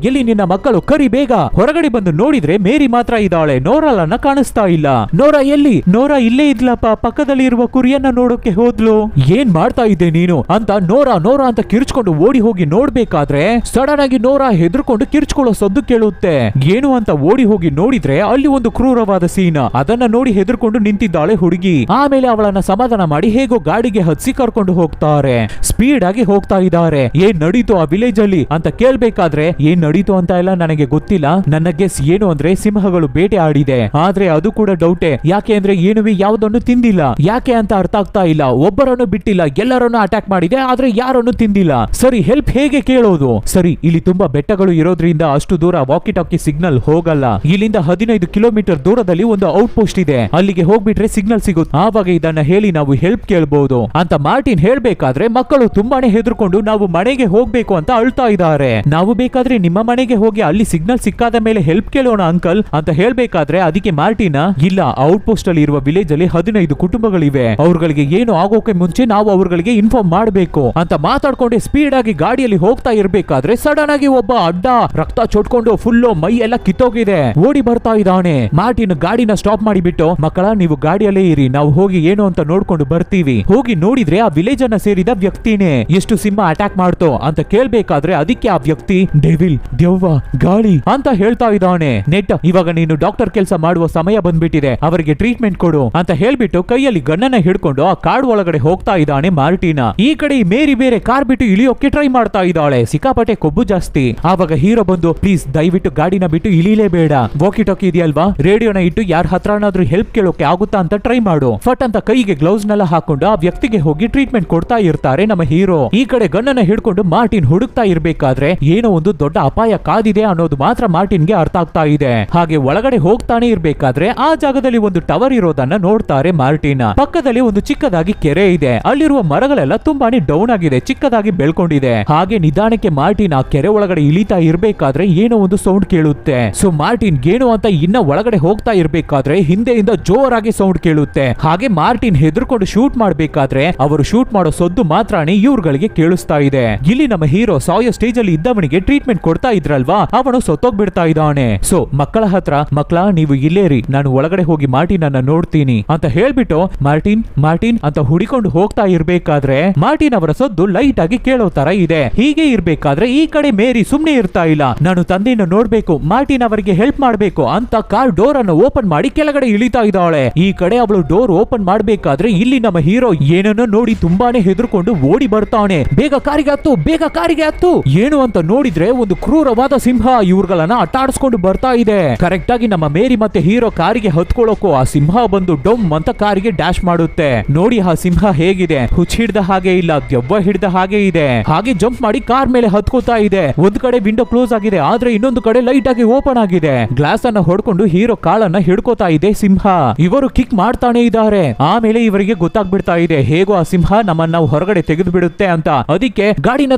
ಎಲ್ಲಿ ನಿನ್ನ ಮಕ್ಕಳು? ಕರಿ ಬೇಗ. ಹೊರಗಡೆ ಬಂದು ನೋಡಿದ್ರೆ ಮೇರಿ ಮಾತ್ರ ಇದ್ದಾಳೆ, ನೋರಾಲನ್ನ ಕಾಣಿಸ್ತಾ ಇಲ್ಲ. ನೋರಾ ಎಲ್ಲಿ? ನೋರಾ ಇಲ್ಲೇ ಇದ್ಲಪ್ಪ, ಪಕ್ಕದಲ್ಲಿ ಇರುವ ಕುರಿಯನ್ನ ನೋಡೋಕೆ ಹೋದ್ಲು. ಏನ್ ಮಾಡ್ತಾ ಇದ್ದೆ ನೀನು ಅಂತ ನೋರಾ ನೋರಾ ಅಂತ ಕಿರ್ಚ್ಕೊಂಡು ಓಡಿ ಹೋಗಿ ನೋಡ್ಬೇಕಾದ್ರೆ ಸಡನ್ ಆಗಿ ನೋರಾ ಹೆದರ್ಕೊಂಡು ಕಿರ್ಚ್ಕೊಳ್ಳೋ ಸದ್ದು ಕೇಳುತ್ತೆ. ಏನು ಅಂತ ಓಡಿ ಹೋಗಿ ನೋಡಿದ್ರೆ ಅಲ್ಲಿ ಒಂದು ಕ್ರೂರವಾದ ಸೀನ್. ಅದನ್ನ ನೋಡಿ ಹೆದರ್ಕೊಂಡು ನಿಂತಿದ್ದಾಳೆ ಹುಡುಗಿ. ಆಮೇಲೆ ಅವಳನ್ನ ಸಮಾಧಾನ ಮಾಡಿ ಹೇಗೋ ಗಾಡಿಗೆ ಹತ್ಸಿ ಕರ್ಕೊಂಡು ಹೋಗ್ತಾರೆ. ಸ್ಪೀಡ್ ಆಗಿ ಹೋಗ್ತಾ ಇದ್ದಾರೆ. ಏನ್ ನಡೀತು ಆ ವಿಲೇಜ್ ಅಲ್ಲಿ ಅಂತ ಕೇಳ್ಬೇಕಾದ್ರೆ, ಏನ್ ನಡೀತು ಅಂತ ಎಲ್ಲ ನನಗೆ ಗೊತ್ತಿಲ್ಲ, ನನ್ನ ಗೆಸ್ ಏನು ಅಂದ್ರೆ ಸಿಂಹಗಳು ಬೇಟೆ ಆಡಿದೆ, ಆದ್ರೆ ಅದು ಕೂಡ ಡೌಟೆ. ಯಾಕೆ ಅಂದ್ರೆ ಏನುವೆ ಯಾವುದನ್ನು ತಿಂದಿಲ್ಲ. ಯಾಕೆ ಅಂತ ಅರ್ಥ ಆಗ್ತಾ ಇಲ್ಲ. ಒಬ್ಬರನ್ನು ಬಿಟ್ಟಿಲ್ಲ, ಎಲ್ಲರನ್ನು ಅಟ್ಯಾಕ್ ಮಾಡಿದೆ, ಆದ್ರೆ ಯಾರನ್ನು ತಿಂದಿಲ್ಲ. ಸರಿ, ಹೆಲ್ಪ್ ಹೇಗೆ ಕೇಳೋದು? ಸರಿ, ಇಲ್ಲಿ ತುಂಬಾ ಬೆಟ್ಟಗಳು ಇರೋದ್ರಿಂದ ಅಷ್ಟು ದೂರ ವಾಕಿ ಟಾಕಿ ಸಿಗ್ನಲ್ ಹೋಗಲ್ಲ. ಇಲ್ಲಿಂದ 15 ಕಿಲೋಮೀಟರ್ ದೂರದಲ್ಲಿ ಒಂದು ಔಟ್ ಪೋಸ್ಟ್ ಇದೆ, ಅಲ್ಲಿಗೆ ಹೋಗ್ಬಿಟ್ರೆ ಸಿಗ್ನಲ್ ಸಿಗುತ್ತೆ. ಆವಾಗ ಇದನ್ನ ಹೇಳಿ ನಾವು ಹೆಲ್ಪ್ ಕೇಳಬಹುದು ಅಂತ ಮಾರ್ಟಿನ್ ಹೇಳ್ಬೇಕಾದ್ರೆ ಮಕ್ಕಳು ತುಂಬಾನೇ ಹೆದರ್ಕೊಂಡು ನಾವು ಮನೆಗೆ ಹೋಗ್ಬೇಕು ಅಂತ ಅಳ್ತಾ ಇದ್ದಾರೆ. ನಾವು ಬೇಕಾದ್ರೆ ನಿಮ್ಮ ಮನೆಗೆ ಹೋಗಿ ಅಲ್ಲಿ ಸಿಗ್ನಲ್ ಸಿಕ್ಕಾದ ಮೇಲೆ ಹೆಲ್ಪ್ ಕೇಳೋಣ ಅಂಕಲ್ ಅಂತ ಹೇಳ್ಬೇಕಾದ್ರೆ ಅದಕ್ಕೆ ಮಾರ್ಟಿನ, ಇಲ್ಲ, ಔಟ್ ಪೋಸ್ಟ್ ಅಲ್ಲಿ ಇರುವ ವಿಲೇಜ್ ಅಲ್ಲಿ 15 ಕುಟುಂಬಗಳಿವೆ, ಅವ್ರಗಳಿಗೆ ಏನು ಆಗೋಕೆ ಮುಂಚೆ ನಾವು ಅವ್ರಗಳಿಗೆ ಇನ್ಫಾರ್ಮ್ ಮಾಡಬೇಕು ಅಂತ ಮಾತಾಡ್ಕೊಂಡೆ ಸ್ಪೀಡ್ ಆಗಿ ಗಾಡಿಯಲ್ಲಿ ಹೋಗ್ತಾ ಇರ್ಬೇಕಾದ್ರೆ ಸಡನ್ ಆಗಿ ಒಬ್ಬ ಅಡ್ಡ ರಕ್ತ ಚೊಟ್ಕೊಂಡು ಫುಲ್ಲು ಮೈ ಎಲ್ಲ ಕಿತ್ತೋಗಿದೆ ಓಡಿ ಬರ್ತಾ ಇದ್ದಾನೆ. ಮಾರ್ಟಿನ್ ಗಾಡಿನ ಸ್ಟಾಪ್ ಮಾಡಿಬಿಟ್ಟು, ಮಕ್ಕಳ ನೀವು ಗಾಡಿಯಲ್ಲೇ ಇರಿ, ನಾವು ಹೋಗಿ ಏನು ಅಂತ ನೋಡ್ಕೊಂಡು ಬರ್ತೀವಿ. ಹೋಗಿ ನೋಡಿದ್ರೆ ಆ ವಿಲೇಜ್ ಅನ್ನ ಸೇರಿದ ವ್ಯಕ್ತಿನೇ. ಎಷ್ಟು ಸಿಂಹ ಅಟ್ಯಾಕ್ ಮಾಡ್ತೋ ಅಂತ ಕೇಳ್ಬೇಕಾದ್ರೆ ಅದಕ್ಕೆ ಆ ವ್ಯಕ್ತಿ ಡೆವಿಲ್, ದೆವ್ವ, ಗಾಳಿ ಅಂತ ಹೇಳ್ತಾ ಇದ್ದಾನೆ. ನೆಟ್, ಇವಾಗ ನೀನು ಡಾಕ್ಟರ್ ಕೆಲಸ ಮಾಡುವ ಸಮಯ ಬಂದ್ಬಿಟ್ಟಿದೆ, ಅವರಿಗೆ ಟ್ರೀಟ್ಮೆಂಟ್ ಕೊಡು ಅಂತ ಹೇಳ್ಬಿಟ್ಟು ಕೈಯಲ್ಲಿ ಗನ್ನನ್ನ ಹಿಡ್ಕೊಂಡು ಆ ಕಾಡ್ ಒಳಗಡೆ ಹೋಗ್ತಾ ಇದ್ದಾನೆ ಮಾರ್ಟಿನ. ಈ ಕಡೆ ಮೇರಿ ಬೇರೆ ಕಾರ್ ಬಿಟ್ಟು ಇಳಿಯೋಕೆ ಟ್ರೈ ಮಾಡ್ತಾ ಇದ್ದಾಳೆ, ಸಿಕ್ಕಾಪಟ್ಟೆ ಕೊಬ್ಬು ಜಾಸ್ತಿ. ಆವಾಗ ಹೀರೋ ಬಂದು, ಪ್ಲೀಸ್ ದಯವಿಟ್ಟು ಗಾಡಿನ ಬಿಟ್ಟು ಇಳಿಲೇಬೇಡ, ವಾಕಿ ಟಾಕಿ ಇದೆಯಲ್ವಾ, ರೇಡಿಯೋನ ಇಟ್ಟು ಯಾರ ಹತ್ರನಾದ್ರೂ ಹೆಲ್ಪ್ ಕೇಳೋಕೆ ಆಗುತ್ತಾ ಅಂತ ಟ್ರೈ ಮಾಡು. ಫಟ್ ಅಂತ ಕೈಗೆ ಗ್ಲೌಸ್ ನೆಲ್ಲ ಹಾಕೊಂಡು ಆ ವ್ಯಕ್ತಿಗೆ ಹೋಗಿ ಟ್ರೀಟ್ಮೆಂಟ್ ಕೊಡ್ತಾ ಇರ್ತಾರೆ ನಮ್ಮ ಹೀರೋ. ಈ ಕಡೆ ಗನ್ನನ್ನ ಹಿಡ್ಕೊಂಡು ಮಾರ್ಟಿನ್ ಹುಡುಕ್ತಾ ಇರ್ಬೇಕಾದ್ರೆ ಏನೋ ಒಂದು ದೊಡ್ಡ ಅಪಾಯ ಕಾದಿದೆ ಅನ್ನೋದು ಮಾತ್ರ ಮಾರ್ಟಿನ್ಗೆ ಅರ್ಥ ಆಗ್ತಾ ಇದೆ. ಹಾಗೆ ಒಳಗಡೆ ಹೋಗ್ತಾನೆ ಇರ್ಬೇಕಾದ್ರೆ ಆ ಜಾಗದಲ್ಲಿ ಒಂದು ಟವರ್ ಇರೋದನ್ನ ನೋಡ್ತಾರೆ ಮಾರ್ಟಿನ್. ಪಕ್ಕದಲ್ಲಿ ಒಂದು ಚಿಕ್ಕದಾಗಿ ಕೆರೆ ಇದೆ, ಅಲ್ಲಿರುವ ಮರಗಳೆಲ್ಲ ತುಂಬಾನೇ ಡೌನ್ ಆಗಿದೆ, ಚಿಕ್ಕದಾಗಿ ಬೆಳ್ಕೊಂಡಿದೆ. ಹಾಗೆ ನಿಧಾನಕ್ಕೆ ಮಾರ್ಟಿನ್ ಆ ಕೆರೆ ಒಳಗಡೆ ಇಳಿತಾ ಇರ್ಬೇಕಾದ್ರೆ ಏನೋ ಒಂದು ಸೌಂಡ್ ಕೇಳುತ್ತೆ. ಸೊ ಮಾರ್ಟಿನ್ ಏನು ಅಂತ ಇನ್ನ ಒಳಗಡೆ ಹೋಗ್ತಾ ಇರ್ಬೇಕಾದ್ರೆ ಹಿಂದೆಯಿಂದ ಜೋರಾಗಿ ಸೌಂಡ್ ಕೇಳುತ್ತೆ. ಹಾಗೆ ಮಾರ್ಟಿನ್ ಹೆದರ್ಕೊಂಡು ಶೂಟ್ ಮಾಡ್ಬೇಕಾದ್ರೆ ಅವರು ಶೂಟ್ ಮಾಡೋ ಸದ್ದು ಮಾತ್ರನೇ ಇವ್ರುಗಳಿಗೆ ಕೇಳಿಸ್ತಾ ಇದೆ. ಇಲ್ಲಿ ನಮ್ಮ ಹೀರೋ ಸಾಯೋ ಸ್ಟೇಜ್ ಅಲ್ಲಿ ಇದ್ದವನಿಗೆ ಟ್ರೀಟ್ಮೆಂಟ್ ಕೊಡ್ತಾ ಇದ್ರಲ್ವಾ, ಅವನು ಸತ್ತೋಗ್ಬಿಡ್ತಾ ಇದ್ದಾನೆ. ಸೊ ಮಕ್ಕಳ ಹತ್ರ, ಮಕ್ಕಳ ನೀವು ಇಲ್ಲೇರಿ, ನಾನು ಒಳಗಡೆ ಹೋಗಿ ಮಾರ್ಟಿನ್ ಅನ್ನ ನೋಡ್ತೀನಿ ಅಂತ ಹೇಳ್ಬಿಟ್ಟು ಮಾರ್ಟಿನ್ ಮಾರ್ಟಿನ್ ಅಂತ ಹುಡಿಕೊಂಡು ಹೋಗ್ತಾ ಇರ್ಬೇಕಾದ್ರೆ ಮಾರ್ಟಿನ್ ಅವರ ಸದ್ದು ಲೈಟ್ ಆಗಿ ಕೇಳೋ ತರ ಇದೆ. ಹೀಗೆ ಇರ್ಬೇಕಾದ್ರೆ ಈ ಕಡೆ ಮೇರಿ ಸುಮ್ನೆ ಇರ್ತಾ ಇಲ್ಲ, ನಾನು ತಂದೆಯನ್ನು ನೋಡ್ಬೇಕು, ಮಾರ್ಟಿನ್ ಅವರಿಗೆ ಹೆಲ್ಪ್ ಮಾಡ್ಬೇಕು ಅಂತ ಕಾರ್ ಡೋರ್ ಅನ್ನು ಓಪನ್ ಮಾಡಿ ಕೆಳಗಡೆ ಇಳಿತಾ ಇದ್ದಾಳೆ. ಈ ಕಡೆ ಅವಳು ಡೋರ್ ಓಪನ್ ಮಾಡ್ಬೇಕಾದ್ರೆ ಇಲ್ಲಿ ನಮ್ಮ ಹೀರೋ ಏನನ್ನು ನೋಡಿ ತುಂಬಾನೇ ಹೆದರ್ಕೊಂಡು ಓಡಿ ಬರ್ತಾನೆ. ಬೇಗ ಕಾರಿಗೆ ಹತ್ತು, ಬೇಗ ಕಾರಿಗೆ ಹತ್ತು. ಏನು ಅಂತ ನೋಡಿದ್ರೆ ಒಂದು ಕ್ರೂರವಾದ ಸಿಂಹ ಇವ್ರುಗಳನ್ನ ಅಟ್ಟಾಡಿಸ್ಕೊಂಡು ಬರ್ತಾ ಇದೆ. ಕರೆಕ್ಟ್ ಆಗಿ ನಮ್ಮ ಮೇರಿ ಮತ್ತೆ ಹೀರೋ ಕಾರಿಗೆ ಹತ್ಕೊಳ್ಳೋಕು ಆ ಸಿಂಹ ಬಂದು ಡೊಮ್ ಅಂತ ಕಾರಿಗೆ ಡ್ಯಾಶ್ ಮಾಡುತ್ತೆ. ನೋಡಿ ಆ ಸಿಂಹ ಹೇಗಿದೆ, ಹುಚ್ಚ ಹಿಡ್ದ ಹಾಗೆ ಇಲ್ಲ, ದೆವ್ವ ಹಿಡ್ದ ಹಾಗೆ ಇದೆ. ಹಾಗೆ ಜಂಪ್ ಮಾಡಿ ಕಾರ್ ಮೇಲೆ ಹತ್ಕೋತಾ ಇದೆ. ಒಂದ್ ಕಡೆ ವಿಂಡೋ ಕ್ಲೋಸ್ ಆಗಿದೆ, ಆದ್ರೆ ಇನ್ನೊಂದು ಕಡೆ ಲೈಟ್ ಆಗಿ ಓಪನ್ ಆಗಿದೆ. ಗ್ಲಾಸ್ ಅನ್ನ ಹೊಡ್ಕೊಂಡು ಹೀರೋ ಕಾಲನ್ನ ಹಿಡ್ಕೋತಾ ಇದೆ ಸಿಂಹ. ಇವರು ಕಿಕ್ ಮಾಡ್ತಾನೆ ಇದ್ದಾರೆ. ಆಮೇಲೆ ಇವರಿಗೆ ಗೊತ್ತಾಗ್ಬಿಡ್ತಾ ಇದೆ ಹೇಗೋ ಆ ಸಿಂಹ ನಮ್ಮನ್ನ ಹೊರಗಡೆ ತೆಗೆದು ಬಿಡುತ್ತೆ ಅಂತ. ಅದಕ್ಕೆ ಗಾಡಿನ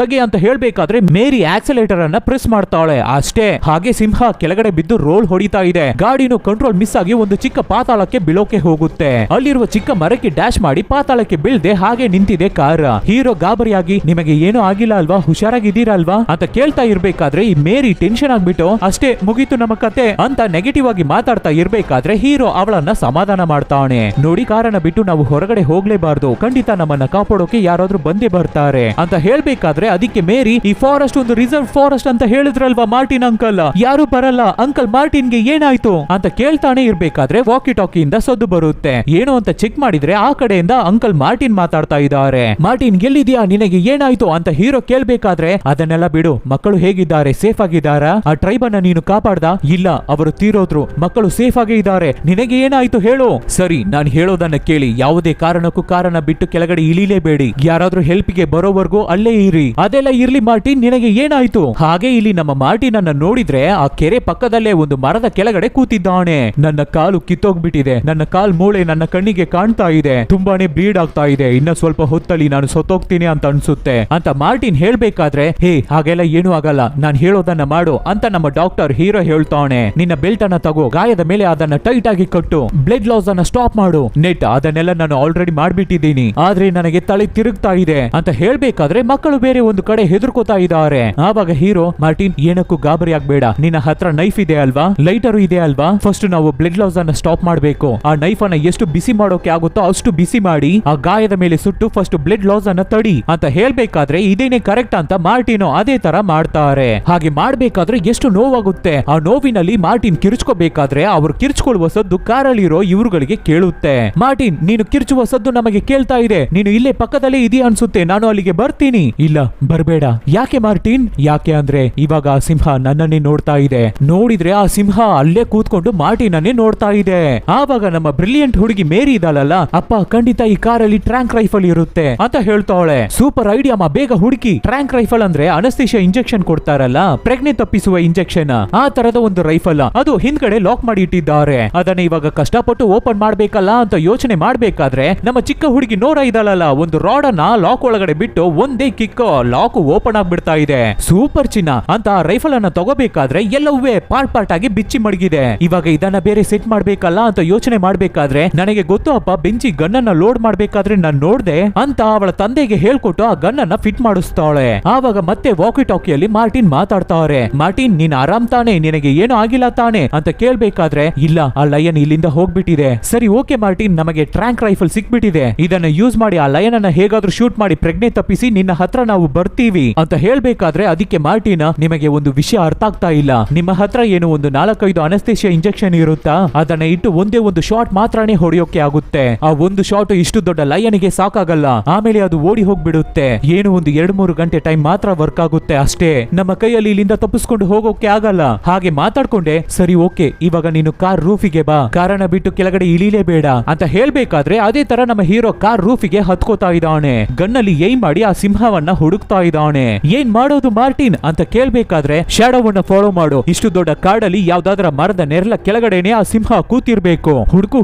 ತಗಿ ಅಂತ ಹೇಳ್ಬೇಕಾದ್ರೆ ಮೇರಿ ಆಕ್ಸಲೇಟರ್ ಅನ್ನ ಪ್ರೆಸ್ ಮಾಡ್ತಾಳೆ ಅಷ್ಟೇ. ಹಾಗೆ ಸಿಂಹ ಕೆಳಗಡೆ ಬಿದ್ದು ರೋಲ್ ಹೊಡಿ ಹೊಡಿತಾ ಇದೆ. ಗಾಡಿನೂ ಕಂಟ್ರೋಲ್ ಮಿಸ್ ಆಗಿ ಒಂದು ಚಿಕ್ಕ ಪಾತಾಳಕ್ಕೆ ಬೀಳೋಕೆ ಹೋಗುತ್ತೆ. ಅಲ್ಲಿರುವ ಚಿಕ್ಕ ಮರಕ್ಕೆ ಡ್ಯಾಶ್ ಮಾಡಿ ಪಾತಾಳಕ್ಕೆ ಬೀಳ್ದೆ ಹಾಗೆ ನಿಂತಿದೆ ಕಾರ್. ಹೀರೋ ಗಾಬರಿಯಾಗಿ ನಿಮಗೆ ಏನೂ ಆಗಿಲ್ಲ ಅಲ್ವಾ, ಹುಷಾರಾಗಿದ್ದೀರಾ ಅಲ್ವಾ ಅಂತ ಕೇಳ್ತಾ ಇರ್ಬೇಕಾದ್ರೆ ಈ ಮೇರಿ ಟೆನ್ಷನ್ ಆಗ್ಬಿಟ್ಟು ಅಷ್ಟೇ ಮುಗೀತು ನಮ್ಮ ಕತೆ ಅಂತ ನೆಗೆಟಿವ್ ಆಗಿ ಮಾತಾಡ್ತಾ ಇರ್ಬೇಕಾದ್ರೆ ಹೀರೋ ಅವಳನ್ನ ಸಮಾಧಾನ ಮಾಡ್ತಾನೆ. ನೋಡಿ ಕಾರನ್ನ ಬಿಟ್ಟು ನಾವು ಹೊರಗಡೆ ಹೋಗ್ಲೇಬಾರ್ದು, ಖಂಡಿತ ನಮ್ಮನ್ನ ಕಾಪಾಡೋಕೆ ಯಾರಾದ್ರೂ ಬಂದೇ ಬರ್ತಾರೆ ಅಂತ ಹೇಳ್ಬೇಕಾದ್ರೆ ಅದಕ್ಕೆ ಮೇರಿ ಈ ಫಾರೆಸ್ಟ್ ಒಂದು ರಿಸರ್ವ್ ಫಾರೆಸ್ಟ್ ಅಂತ ಹೇಳಿದ್ರಲ್ವಾ ಮಾರ್ಟಿನ್ ಅಂಕಲ್, ಯಾರು ಬರಲ್ಲ ಅಂಕಲ್, ಮಾರ್ಟಿನ್ಗೆ ಏನಾಯ್ತು ಅಂತ ಕೇಳ್ತಾನೆ ಇರ್ಬೇಕಾದ್ರೆ ವಾಕಿ ಟಾಕಿಯಿಂದ ಸದ್ದು ಬರುತ್ತೆ. ಏನು ಅಂತ ಚೆಕ್ ಮಾಡಿದ್ರೆ ಆ ಕಡೆಯಿಂದ ಅಂಕಲ್ ಮಾರ್ಟಿನ್ ಮಾತಾಡ್ತಾ ಇದ್ದಾರೆ. ಮಾರ್ಟಿನ್ ಎಲ್ಲಿದ್ಯಾ, ನಿನಗೆ ಏನಾಯ್ತು ಅಂತ ಹೀರೋ ಕೇಳ್ಬೇಕಾದ್ರೆ ಅದನ್ನೆಲ್ಲ ಬಿಡು, ಮಕ್ಕಳು ಹೇಗಿದ್ದಾರೆ, ಸೇಫ್ ಆಗಿದ್ದಾರಾ, ಆ ಟ್ರೈಬ್ ಅನ್ನ ನೀನು ಕಾಪಾಡ್ದ, ಇಲ್ಲ ಅವರು ತೀರೋದ್ರು, ಮಕ್ಕಳು ಸೇಫ್ ಆಗೇ ಇದ್ದಾರೆ, ನಿನಗೆ ಏನಾಯ್ತು ಹೇಳು. ಸರಿ ನಾನು ಹೇಳೋದನ್ನ ಕೇಳಿ, ಯಾವುದೇ ಕಾರಣಕ್ಕೂ ಕಾರನ್ನ ಬಿಟ್ಟು ಕೆಳಗಡೆ ಇಳಿಲೇಬೇಡಿ, ಯಾರಾದ್ರೂ ಹೆಲ್ಪ್ಗೆ ಬರೋವರೆಗೂ ಅಲ್ಲೇ ಇರಿ. ಅದೆಲ್ಲ ಇರ್ಲಿ ಮಾರ್ಟಿನ್, ನಿನಗೆ ಏನಾಯ್ತು. ಹಾಗೆ ಇಲ್ಲಿ ನಮ್ಮ ಮಾರ್ಟಿನ್ ಅನ್ನ ನೋಡಿದ್ರೆ ಆ ಕೆರೆ ಪಕ್ಕದಲ್ಲೇ ಒಂದು ಮರದ ಕೆಳಗಡೆ ಕೂತಿದ್ದಾನೆ. ನನ್ನ ಕಾಲು ಕಿತ್ತೋಗ್ಬಿಟ್ಟಿದೆ, ನನ್ನ ಕಾಲ್ ಮೂಳೆ ನನ್ನ ಕಣ್ಣಿಗೆ ಕಾಣ್ತಾ ಇದೆ, ತುಂಬಾನೇ ಬ್ಲೀಡ್ ಆಗ್ತಾ ಇದೆ, ಇನ್ನ ಸ್ವಲ್ಪ ಹೊತ್ತಲ್ಲಿ ನಾನು ಸತ್ತೋಗ್ತೀನಿ ಅಂತ ಅನ್ಸುತ್ತೆ ಅಂತ ಮಾರ್ಟಿನ್ ಹೇಳ್ಬೇಕಾದ್ರೆ ಹೇ ಹಾಗೆಲ್ಲ ಏನು ಆಗಲ್ಲ, ನಾನು ಹೇಳೋದನ್ನ ಮಾಡು ಅಂತ ನಮ್ಮ ಡಾಕ್ಟರ್ ಹೀರೋ ಹೇಳ್ತಾನೆ. ನಿನ್ನ ಬೆಲ್ಟ್ ಅನ್ನ ತಗೋ, ಗಾಯದ ಮೇಲೆ ಅದನ್ನ ಟೈಟ್ ಆಗಿ ಕಟ್ಟು, ಬ್ಲಡ್ ಲಾಸ್ ಅನ್ನ ಸ್ಟಾಪ್ ಮಾಡು. ನೆಟ್ ಅದನ್ನೆಲ್ಲ ನಾನು ಆಲ್ರೆಡಿ ಮಾಡ್ಬಿಟ್ಟಿದ್ದೀನಿ, ಆದ್ರೆ ನನಗೆ ತಲೆ ತಿರುಗ್ತಾ ಇದೆ ಅಂತ ಹೇಳ್ಬೇಕಾದ್ರೆ ಮಕ್ಕಳು ಬೇರೆ ಒಂದು ಕಡೆ ಹೆದರ್ಕೋತಾ ಇದ್ದಾರೆ. ಆವಾಗ ಹೀರೋ ಮಾರ್ಟಿನ್ ಏನಕ್ಕೂ ಗಾಬರಿ ಆಗ್ಬೇಡ, ನಿನ್ನ ಹತ್ರ ನೈಫ್ ಇದೆ ಅಲ್ವಾ, ಲೈಟರು ಇದೆ ಅಲ್ವಾ, ಫಸ್ಟ್ ನಾವು ಬ್ಲಡ್ ಲಾಸ್ ಅನ್ನ ಸ್ಟಾಪ್ ಮಾಡ್ಬೇಕು. ಆ ನೈಫ್ ಅನ್ನ ಎಷ್ಟು ಬಿಸಿ ಮಾಡೋಕೆ ಆಗುತ್ತೋ ಅಷ್ಟು ಬಿಸಿ ಮಾಡಿ ಆ ಗಾಯದ ಮೇಲೆ ಸುಟ್ಟು ಫಸ್ಟ್ ಬ್ಲಡ್ ಲಾಸ್ ಅನ್ನ ತಡಿ ಅಂತ ಹೇಳ್ಬೇಕಾದ್ರೆ ಇದೇನೆ ಕರೆಕ್ಟ್ ಅಂತ ಮಾರ್ಟಿನೋ ಅದೇ ತರ ಮಾಡ್ತಾರೆ. ಹಾಗೆ ಮಾಡ್ಬೇಕಾದ್ರೆ ಎಷ್ಟು ನೋವಾಗುತ್ತೆ, ಆ ನೋವಿನಲ್ಲಿ ಮಾರ್ಟಿನ್ ಕಿರ್ಚ್ಕೋಬೇಕಾದ್ರೆ ಅವ್ರು ಕಿರ್ಚ್ಕೊಳ್ಳುವ ಸದ್ದು ಕಾರಲ್ಲಿರೋ ಇವ್ರುಗಳಿಗೆ ಕೇಳುತ್ತೆ. ಮಾರ್ಟಿನ್ ನೀನು ಕಿರ್ಚುವ ಸದ್ದು ನಮಗೆ ಕೇಳ್ತಾ ಇದೆ, ನೀನು ಇಲ್ಲೇ ಪಕ್ಕದಲ್ಲೇ ಇದೆಯಾ ಅನ್ಸುತ್ತೆ, ನಾನು ಅಲ್ಲಿಗೆ ಬರ್ತೀನಿ. ಇಲ್ಲ ಬರ್ಬೇಡ. ಯಾಕೆ ಮಾರ್ಟಿನ್? ಯಾಕೆ ಅಂದ್ರೆ ಇವಾಗ ಆ ಸಿಂಹ ನನ್ನನ್ನೇ ನೋಡ್ತಾ ಇದೆ, ನೋಡಿದ್ರೆ ಆ ಸಿಂಹ ಅಲ್ಲೇ ಕೂತ್ಕೊಂಡು ಮಾರ್ಟಿನ್ ಅನ್ನೇ ನೋಡ್ತಾ ಇದೆ. ಆವಾಗ ನಮ್ಮ ಬ್ರಿಲಿಯಂಟ್ ಹುಡುಗಿ ಮೇರಿ ಇದಾಳಲ್ಲ, ಅಪ್ಪ ಖಂಡಿತ ಈ ಕಾರಲ್ಲಿ ಟ್ರ್ಯಾಂಕ್ ರೈಫಲ್ ಇರುತ್ತೆ ಅಂತ ಹೇಳ್ತಾವಳೆ. ಸೂಪರ್ ಐಡಿಯಾ ಮಾ, ಬೇಗ ಹುಡುಕಿ. ಟ್ರ್ಯಾಂಕ್ ರೈಫಲ್ ಅಂದ್ರೆ ಅನಸ್ತೇಶಿಯಾ ಇಂಜೆಕ್ಷನ್ ಕೊಡ್ತಾರಲ್ಲ, ಪ್ರಜ್ಞೆ ತಪ್ಪಿಸುವ ಇಂಜೆಕ್ಷನ್, ಆ ತರದ ಒಂದು ರೈಫಲ್, ಅದು ಹಿಂದ್ಗಡೆ ಲಾಕ್ ಮಾಡಿ ಇಟ್ಟಿದ್ದಾರೆ. ಅದನ್ನ ಇವಾಗ ಕಷ್ಟಪಟ್ಟು ಓಪನ್ ಮಾಡ್ಬೇಕಲ್ಲ ಅಂತ ಯೋಚನೆ ಮಾಡ್ಬೇಕಾದ್ರೆ ನಮ್ಮ ಚಿಕ್ಕ ಹುಡುಗಿ ನೋರ ಇದಾಳಲ್ಲ, ಒಂದು ರಾಡ್ ಅನ್ನ ಲಾಕ್ ಒಳಗಡೆ ಬಿಟ್ಟು ಒಂದೇ ಕಿಕ್ ಲಾಕ್ ಓಪನ್ ಆಗ್ಬಿಡ್ತಾ ಇದೆ. ಸೂಪರ್ ಚಿನ್ನ ಅಂತ ರೈಫಲ್ ಅನ್ನ ತಗೋಬೇಕಾದ್ರೆ ಎಲ್ಲವೂ ಪಾರ್ಟ್ ಪಾರ್ಟ್ ಆಗಿ ಬಿಚ್ಚಿ ಮಡಗಿದೆ. ಇವಾಗ ಇದನ್ನ ಬೇರೆ ಸೆಟ್ ಮಾಡ್ಬೇಕಲ್ಲ ಅಂತ ಯೋಚನೆ ಮಾಡ್ಬೇಕಾದ್ರೆ ನನಗೆ ಗೊತ್ತು ಅಪ್ಪ, ಬೆಂಚಿ ಗನ್ ಅನ್ನ ಲೋಡ್ ಮಾಡ್ಬೇಕಾದ್ರೆ ನಾನು ನೋಡ್ದೆ ಅಂತ ಅವಳ ತಂದೆಗೆ ಹೇಳ್ಕೊಟ್ಟು ಆ ಗನ್ ಅನ್ನ ಫಿಟ್ ಮಾಡಿಸ್ತಾಳೆ. ಆವಾಗ ಮತ್ತೆ ವಾಕಿ ಟಾಕಿಯಲ್ಲಿ ಮಾರ್ಟಿನ್ ಮಾತಾಡ್ತಾವ್ರೆ. ಮಾರ್ಟಿನ್ ನೀನ್ ಆರಾಮ್ ತಾನೆ, ನಿನಗೆ ಏನು ಆಗಿಲ್ಲ ತಾನೆ ಅಂತ ಕೇಳ್ಬೇಕಾದ್ರೆ ಇಲ್ಲ, ಆ ಲಯನ್ ಇಲ್ಲಿಂದ ಹೋಗ್ಬಿಟ್ಟಿದೆ. ಸರಿ ಓಕೆ ಮಾರ್ಟಿನ್, ನಮಗೆ ಟ್ರ್ಯಾಂಕ್ ರೈಫಲ್ ಸಿಕ್ಬಿಟ್ಟಿದೆ, ಇದನ್ನ ಯೂಸ್ ಮಾಡಿ ಆ ಲಯನ್ ಅನ್ನ ಹೇಗಾದ್ರೂ ಶೂಟ್ ಮಾಡಿ ಪ್ರಜ್ಞೆ ತಪ್ಪಿಸಿ ನಿನ್ನ ಹತ್ರ ನಾವು ಬರ್ತೀವಿ ಅಂತ ಹೇಳ್ಬೇಕಾದ್ರೆ ಅದಕ್ಕೆ ಮಾರ್ಟಿನ್ ನಿಮಗೆ ಒಂದು ವಿಷಯ ಅರ್ಥ ಆಗ್ತಾ ಇಲ್ಲ, ನಿಮ್ಮ ಹತ್ರ ಏನು ಒಂದು 4-5 ಅನಸ್ತೇಶಿಯಾ ಇಂಜೆಕ್ಷನ್ ಇರುತ್ತಾ, ಅದನ್ನ ಇಟ್ಟು ಒಂದೇ ಒಂದು ಶಾಟ್ ಮಾತ್ರನೇ ಹೊಡೆಯೋಕೆ ಆಗುತ್ತೆ. ಆ ಒಂದು ಶಾಟ್ ಇಷ್ಟು ದೊಡ್ಡ ಲಯನಿಗೆ ಸಾಕಾಗಲ್ಲ, ಆಮೇಲೆ ಅದು ಓಡಿ ಹೋಗ್ಬಿಡುತ್ತೆ. ಏನು ಒಂದು 2-3 ಗಂಟೆ ಟೈಮ್ ಮಾತ್ರ ವರ್ಕ್ ಆಗುತ್ತೆ ಅಷ್ಟೇ, ನಮ್ಮ ಕೈಯಲ್ಲಿ ಇಲ್ಲಿಂದ ತಪ್ಪಿಸ್ಕೊಂಡು ಹೋಗೋಕೆ ಆಗಲ್ಲ. ಹಾಗೆ ಮಾತಾಡ್ಕೊಂಡೆ ಸರಿ ಓಕೆ, ಇವಾಗ ನೀನು ಕಾರ್ ರೂಫಿಗೆ ಬಾ, ಕಾರನ್ನ ಬಿಟ್ಟು ಕೆಳಗಡೆ ಇಳಿಲೇಬೇಡ ಅಂತ ಹೇಳ್ಬೇಕಾದ್ರೆ ಅದೇ ತರ ನಮ್ಮ ಹೀರೋ ಕಾರ್ ರೂಫಿಗೆ ಹತ್ಕೋತಾ ಇದ್ದಾನೆ. ಗನ್ನಲ್ಲಿ ಏನ್ ಮಾಡಿ ಆ ಸಿಂಹವನ್ನ ಹುಡುಕ್ತಾ ಇದ್ದಾನೆ. ಏನ್ ಮಾಡೋದು ಮಾರ್ಟಿನ್ ಅಂತ ಕೇಳ್ಬೇಕಾದ್ರೆ ಶಾಡೋವನ್ನ ಫಾಲೋ ಮಾಡು, ಇಷ್ಟು ದೊಡ್ಡ ಕಾಡಲ್ಲಿ ಯಾವ್ದಾದ್ರ ಮರದ ನೆರಳ ಕೆಳಗಡೆನೆ ಆ ಸಿಂಹ ಕೂತಿರ್ಬೇಕು,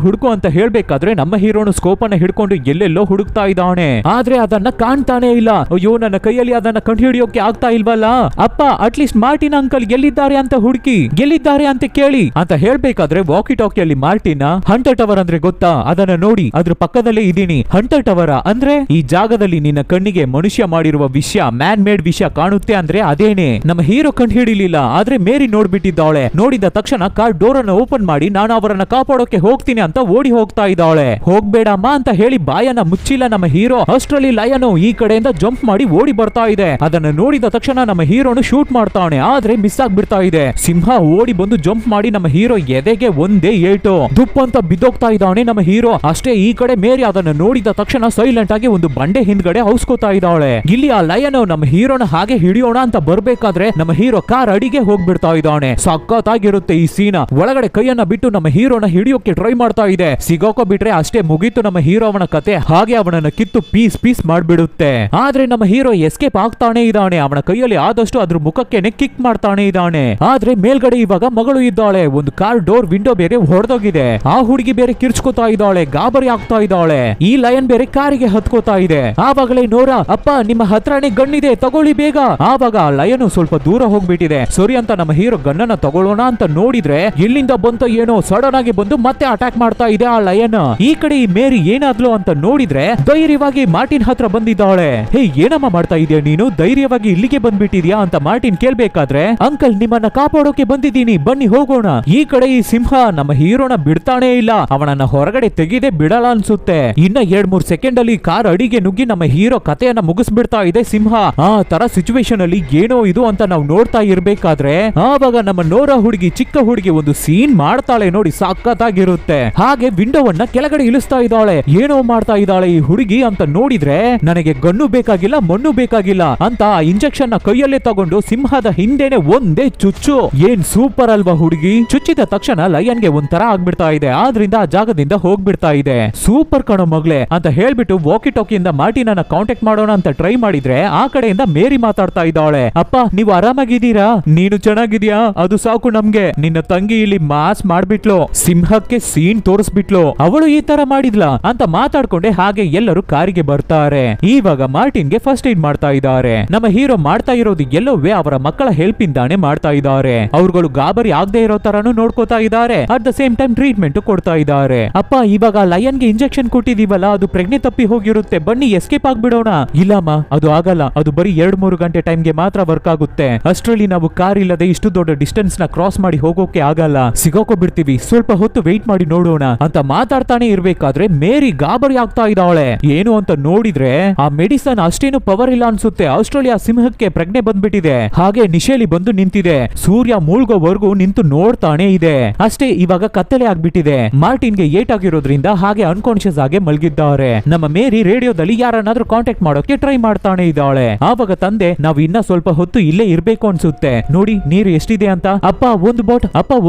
ಹುಡುಕು ಅಂತ ಹೇಳ್ಬೇಕಾದ್ರೆ ನಮ್ಮ ಹೀರೋನು ಸ್ಕೋಪ್ ಅನ್ನ ಹಿಡ್ಕೊಂಡು ಎಲ್ಲೆಲ್ಲೋ ಹುಡುಕ್ತಾ ಇದ್ದಾನೆ, ಆದ್ರೆ ಅದನ್ನ ಕಾಣ್ತಾನೆ ಇಲ್ಲ. ಅಯ್ಯೋ ನನ್ನ ಕೈಯಲ್ಲಿ ಅದನ್ನ ಕಂಡು ಹಿಡಿಯೋಕೆ ಆಗ್ತಾ ಇಲ್ವಲ್ಲ, ಅಪ್ಪ ಅಟ್ಲೀಸ್ಟ್ ಮಾರ್ಟಿನ್ ಅಂಕಲ್ ಎಲ್ಲಿದ್ದಾರೆ ಅಂತ ಹುಡುಕಿ, ಎಲ್ಲಿದ್ದಾರೆ ಅಂತ ಕೇಳಿ ಅಂತ ಹೇಳ್ಬೇಕಾದ್ರೆ ವಾಕಿ ಟಾಕಿಯಲ್ಲಿ ಮಾರ್ಟಿನ್ ಹಂಟರ್ ಟವರ್ ಅಂದ್ರೆ ಗೊತ್ತಾ, ಅದನ್ನ ನೋಡಿ ಅದ್ರ ಪಕ್ಕದಲ್ಲೇ ಇದೀನಿ. ಹಂಟರ್ ಟವರ್ ಅಂದ್ರೆ ಈ ಜಾಗದಲ್ಲಿ ನಿನ್ನ ಕಣ್ಣಿಗೆ ಮನುಷ್ಯ ಮಾಡಿರುವ ವಿಷಯ, ಮ್ಯಾನ್ ಮೇಡ್ ವಿಷಯ ಕಾಣುತ್ತೆ ಅಂದ್ರೆ ಅದೇನೆ. ನಮ್ಮ ಹೀರೋ ಕಂಡು ಹಿಡಿಲಿಲ್ಲ, ಆದ್ರೆ ಮೇರಿ ನೋಡ್ಬಿಟ್ಟಿದ್ದಾಳೆ. ನೋಡಿದ ತಕ್ಷಣ ಕಾರ್ ಡೋರ್ ಅನ್ನು ಓಪನ್ ಮಾಡಿ ನಾನು ಅವರನ್ನ ಕಾಪಾಡೋಕೆ ಹೋಗ್ತೀನಿ ಅಂತ ಓಡಿ ಹೋಗ್ತಾ ಇದ್ದಾಳೆ. ಹೋಗ್ಬೇಡಮ್ಮ ಅಂತ ಹೇಳಿ ಬಾಯನ್ನ ಮುಚ್ಚಿಲ್ಲ ನಮ್ಮ ಹೀರೋ. ಅಷ್ಟರಲ್ಲಿ ಲಯನು ಈ ಕಡೆಯಿಂದ ಜಂಪ್ ಮಾಡಿ ಓಡಿ ಬರ್ತಾ ಇದೆ. ಅದನ್ನ ನೋಡಿದ ತಕ್ಷಣ ನಮ್ಮ ಹೀರೋನು ಶೂಟ್ ಮಾಡ್ತಾನೆ, ಆದ್ರೆ ಮಿಸ್ ಆಗ್ಬಿಡ್ತಾ ಇದೆ. ಸಿಂಹ ಓಡಿ ಬಂದು ಜಂಪ್ ಮಾಡಿ ನಮ್ಮ ಹೀರೋ ಎದೆಗೆ ಒಂದೇ ಏಟು, ದುಪ್ಪ ಅಂತ ಬಿದ್ದೋಗ್ತಾ ಇದ್ದಾನೆ ನಮ್ಮ ಹೀರೋ. ಅಷ್ಟೇ ಈ ಕಡೆ ಮೇರಿ ಅದನ್ನ ನೋಡಿದ ತಕ್ಷಣ ಸೈಲೆಂಟ್ ಆಗಿ ಒಂದು ಬಂಡೆ ಹಿಂದ್ಗಡೆ ಹೌಸ್ಕೋತಾ ಇದ್ದಾಳೆ. ಇಲ್ಲಿ ಆ ಲಯನು ನಮ್ಮ ಹೀರೋನ ಹಾಗೆ ಹಿಡಿಯೋಣ ಅಂತ ಬರ್ಬೇಕಾದ್ರೆ ನಮ್ಮ ಹೀರೋ ಕಾರ್ ಅಡಿಗೆ ಹೋಗ್ಬಿಡ್ತಾ ಇದ್ದಾನೆ. ಸಖತ್ತಾಗಿರುತ್ತೆ ಈ ಸೀನ. ಒಳಗಡೆ ಕೈಯನ್ನ ಬಿಟ್ಟು ನಮ್ಮ ಹೀರೋನ ಹಿಡಿಯೋಕೆ ಟ್ರೈ ಮಾಡ್ತಾ ಇದೆ, ಸಿಗೋಕೋ ಬಿಟ್ರೆ ಅಷ್ಟೇ ಮುಗೀತು ನಮ್ಮ ಹೀರೋ ಅವನ ಕತೆ. ಹಾಗೆ ಅವನನ್ನ ಕಿತ್ತು ಪೀಸ್ ಪೀಸ್ ಮಾಡ್ಬಿಡುತ್ತೆ. ಆದ್ರೆ ನಮ್ಮ ಹೀರೋ ಎಸ್ಕೇಪ್ ಆಗ್ತಾನೆ ಇದ್ದಾನೆ, ಅವನ ಕೈಯಲ್ಲಿ ಆದಷ್ಟು ಅದ್ರ ಮುಖಕ್ಕೇನೆ ಕಿಕ್ ಮಾಡ್ತಾನೆ ಇದ್ದಾನೆ. ಆದ್ರೆ ಮೇಲ್ಗಡೆ ಇವಾಗ ಮಗಳು ಇದ್ದಾಳೆ, ಒಂದು ಕಾರ್ ಡೋರ್ ವಿಂಡೋ ಬೇರೆ ಹೊಡೆದೋಗಿದೆ. ಆ ಹುಡುಗಿ ಬೇರೆ ಕಿರ್ಚ್ಕೋತಾ ಇದ್ದಾಳೆ, ಗಾಬರಿ ಆಗ್ತಾ ಇದ್ದಾಳೆ. ಈ ಲಯನ್ ಬೇರೆ ಕಾರಿಗೆ ಹತ್ಕೋತಾ ಇದೆ. ಆವಾಗಲೇ ನೋರಾ, ಅಪ್ಪ ನಿಮ್ಮ ಹತ್ರನೇ ಗಣ್ಣಿದೆ ತಗೊಳ್ಳಿ ಬೇಗ. ಆವಾಗ ಲಯನು ಸ್ವಲ್ಪ ದೂರ ಹೋಗ್ಬಿಟ್ಟಿದೆ. ಸರಿ ಅಂತ ನಮ್ಮ ಹೀರೋ ಗನ್ನನ್ನ ತಗೊಳ್ಳೋಣ ಅಂತ ನೋಡಿದ್ರೆ ಇಲ್ಲಿಂದ ಬಂತ ಏನೋ ಸಡನ್ ಆಗಿ ಬಂದು ಮತ್ತೆ ಅಟ್ಯಾಕ್ ಮಾಡ್ತಾ ಇದೆ ಆ ಲಯನ್. ಈ ಕಡೆ ಈ ಮೇರಿ ಏನಾದ್ಲು ಅಂತ ನೋಡಿದ್ರೆ ಧೈರ್ಯವಾಗಿ ಮಾರ್ಟಿನ್ ಹತ್ರ ಬಂದಿದ್ದಾಳೆ. ಹೇ ಏನಮ್ಮ ಮಾಡ್ತಾ ಇದೀಯ ನೀನು, ಧೈರ್ಯವಾಗಿ ಇಲ್ಲಿಗೆ ಬಂದ್ಬಿಟ್ಟಿದ್ಯಾ ಅಂತ ಮಾರ್ಟಿನ್ ಕೇಳ್ಬೇಕಾದ್ರೆ, ಅಂಕಲ್ ನಿಮ್ಮನ್ನ ಕಾಪಾಡೋಕೆ ಬಂದಿದ್ದೀನಿ, ಬನ್ನಿ ಹೋಗೋಣ. ಈ ಕಡೆ ಈ ಸಿಂಹ ನಮ್ಮ ಹೀರೋನ ಬಿಡ್ತಾನೆ ಇಲ್ಲ, ಅವನನ್ನ ಹೊರಗಡೆ ತೆಗೆದೇ ಬಿಡಲ್ಲ ಅನ್ಸುತ್ತೆ. ಇನ್ನ 2-3 ಸೆಕೆಂಡ್ ಅಲ್ಲಿ ಕಾರ್ ಅಡಿಗೆ ನುಗ್ಗಿ ನಮ್ಮ ಹೀರೋ ಕಥೆಯನ್ನ ಮುಗಿಸ್ಬಿಡ್ತಾ ಇದೆ ಸಿಂಹ. ಆ ತರ ಸಿಚುವೇಶನ್ ಅಲ್ಲಿ ಏನೋ ಇದು ಅಂತ ನಾವು ನೋಡ್ತಾ ಇರ್ಬೇಕಾದ್ರೆ ಆವಾಗ ನಮ್ಮ ನೋರಾ ಹುಡುಗಿ, ಚಿಕ್ಕ ಹುಡುಗಿ ಒಂದು ಸೀನ್ ಮಾಡ್ತಾಳೆ ನೋಡಿ, ಸಖತ್ತಾಗಿರುತ್ತೆ. ಹಾಗೆ ವಿಂಡೋವನ್ನ ಕೆಳಗಡೆ ಇಳಿಸ್ತಾ ಇದ್ದಾಳೆ. ಏನೋ ಮಾಡ್ತಾ ಇದ್ದಾಳೆ ಈ ಹುಡುಗಿ ಅಂತ ನೋಡಿದ್ರೆ, ನನಗೆ ಗನ್ನು ಬೇಕಾಗಿಲ್ಲ, ಮಣ್ಣು ಬೇಕಾಗಿಲ್ಲ ಅಂತ ಆ ಇಂಜೆಕ್ಷನ್ ನ ಕೈಯಲ್ಲೇ ತಗೊಂಡು ಸಿಂಹದ ಹಿಂದೆನೆ ಒಂದೇ ಚುಚ್ಚು. ಏನ್ ಸೂಪರ್ ಅಲ್ವಾ ಹುಡುಗಿ. ಚುಚ್ಚಿದ ತಕ್ಷಣ ಲಯನ್ಗೆ ಒಂಥರ ಆಗ್ಬಿಡ್ತಾ ಇದೆ, ಆದ್ರಿಂದ ಆ ಜಾಗದಿಂದ ಹೋಗ್ಬಿಡ್ತಾ ಇದೆ. ಸೂಪರ್ ಕಣೋ ಮಗ್ಲೆ ಅಂತ ಹೇಳ್ಬಿಟ್ಟು ವಾಕಿ ಟಾಕಿಯಿಂದ ಮಾರ್ಟಿನನ್ನ ಕಾಂಟ್ಯಾಕ್ಟ್ ಮಾಡೋಣ ಅಂತ ಟ್ರೈ ಮಾಡಿದ್ರೆ ಆ ಕಡೆಯಿಂದ ಮೇರಿ ಮಾತಾಡ್ತಾ ಇದ್ದಾಳೆ. ಅಪ್ಪ ನೀವು ಆರಾಮಾಗಿದ್ದೀರಾ, ನೀನು ಚೆನ್ನಾಗಿದ್ಯಾ, ಅದು ಸಾಕು ನಮ್ಗೆ. ನಿನ್ನ ತಂಗಿ ಇಲ್ಲಿ ಮಾಸ್ ಮಾಡ್ಬಿಟ್ಲು, ಸಿಂಹಕ್ಕೆ ಸೀನ್ ತೋರಿಸ್ಬಿಟ್ಲು, ಅವಳು ಈ ತರ ಮಾಡಿದ್ಲ ಅಂತ ಮಾತಾಡ್ಕೊಂಡೆ ಹಾಗೆ ಎಲ್ಲರೂ ಕಾರಿಗೆ ಬರ್ತಾರೆ. ಇವಾಗ ಮಾರ್ಟಿನ್ಗೆ ಫಸ್ಟ್ ಏಡ್ ಮಾಡ್ತಾ ಇದ್ದಾರೆ. ನಮ್ಮ ಹೀರೋ ಮಾಡ್ತಾ ಇರೋದು ಎಲ್ಲವೇ ಅವರ ಮಕ್ಕಳ ಹೆಲ್ಪ್ ಇಂದಾನೆ ಮಾಡ್ತಾ ಇದ್ದಾರೆ. ಅವ್ರುಗಳು ಗಾಬರಿ ಆಗದೆ ಇರೋ ತರಾನು ನೋಡ್ಕೋತಾ ಇದ್ದಾರೆ. At the same time treatment ಕೊಡ್ತಾ ಇದ್ದಾರೆ. ಅಪ್ಪ ಇವಾಗ ಲಯನ್ಗೆ ಇಂಜೆಕ್ಷನ್ ಕೊಟ್ಟಿದೀವಲ್ಲ, ಅದು ಪ್ರಜ್ಞೆ ತಪ್ಪಿ ಹೋಗಿರುತ್ತೆ, ಬನ್ನಿ ಎಸ್ಕೇಪ್ ಆಗ್ಬಿಡೋಣ. ಇಲ್ಲಮ್ಮ ಅದು ಆಗಲ್ಲ, ಅದು ಬರೀ 2-3 ಗಂಟೆ ಟೈಮ್ಗೆ ಮಾತ್ರ ವರ್ಕ್ ಆಗುತ್ತೆ. ಅಷ್ಟರಲ್ಲಿ ನಾವು ಕಾರ್ ಇಲ್ಲದೆ ಇಷ್ಟು ದೊಡ್ಡ ಡಿಸ್ಟೆನ್ಸ್ ನ ಕ್ರಾಸ್ ಮಾಡಿ ಹೋಗೋಕೆ ಆಗಲ್ಲ, ಸಿಗೋಕೋ ಬಿಡ್ತೀವಿ, ಸ್ವಲ್ಪ ಹೊತ್ತು ವೆಯ್ಟ್ ಮಾಡಿ ನೋಡೋಣ ಅಂತ ಮಾತಾಡ್ತಾನೆ ಇರ್ಬೇಕಾದ್ರೆ ಮೇರಿ ಗಾಬರಿ ಆಗ್ತಾ ಇದ್ದಾಳೆ. ಏನು ಅಂತ ನೋಡಿದ್ರೆ ಆ ಮೆಡಿಸನ್ ಅಷ್ಟೇನು ಪವರ್ ಇಲ್ಲ ಅನ್ಸುತ್ತೆ. ಆಸ್ಟ್ರೇಲಿಯಾ ಸಿಂಹಕ್ಕೆ ಪ್ರಜ್ಞೆ ಬಂದ್ಬಿಟ್ಟಿದೆ. ಹಾಗೆ ನಿಶೇಲಿ ಬಂದು ನಿಂತಿದೆ, ಸೂರ್ಯ ಮುಳುಗೋವರೆಗೂ ನಿಂತು ನೋಡ್ತಾನೆ ಇದೆ. ಅಷ್ಟೇ ಇವಾಗ ಕತ್ತಲೆ ಆಗ್ಬಿಟ್ಟಿದೆ. ಮಾರ್ಟಿನ್ಗೆ ಏಟ್ ಆಗಿರೋದ್ರಿಂದ ಹಾಗೆ ಅನ್ಕಾನ್ಶಿಯಸ್ ಆಗಿ ಮಲಗಿದ್ದಾರೆ. ನಮ್ಮ ಮೇರಿ ರೇಡಿಯೋದಲ್ಲಿ ಯಾರನ್ನಾದ್ರೂ ಕಾಂಟ್ಯಾಕ್ಟ್ ಮಾಡೋಕೆ ಟ್ರೈ ಮಾಡ್ತಾನೆ ಇದ್ದಾಳೆ. ಆವಾಗ ತಂದೆ, ನಾವು ಇನ್ನ ಸ್ವಲ್ಪ ಹೊತ್ತು ಇಲ್ಲೇ ಇರ್ಬೇಕು ಅನ್ಸುತ್ತೆ, ನೋಡಿ ನೀರು ಎಷ್ಟಿದೆ ಅಂತ. ಅಪ್ಪ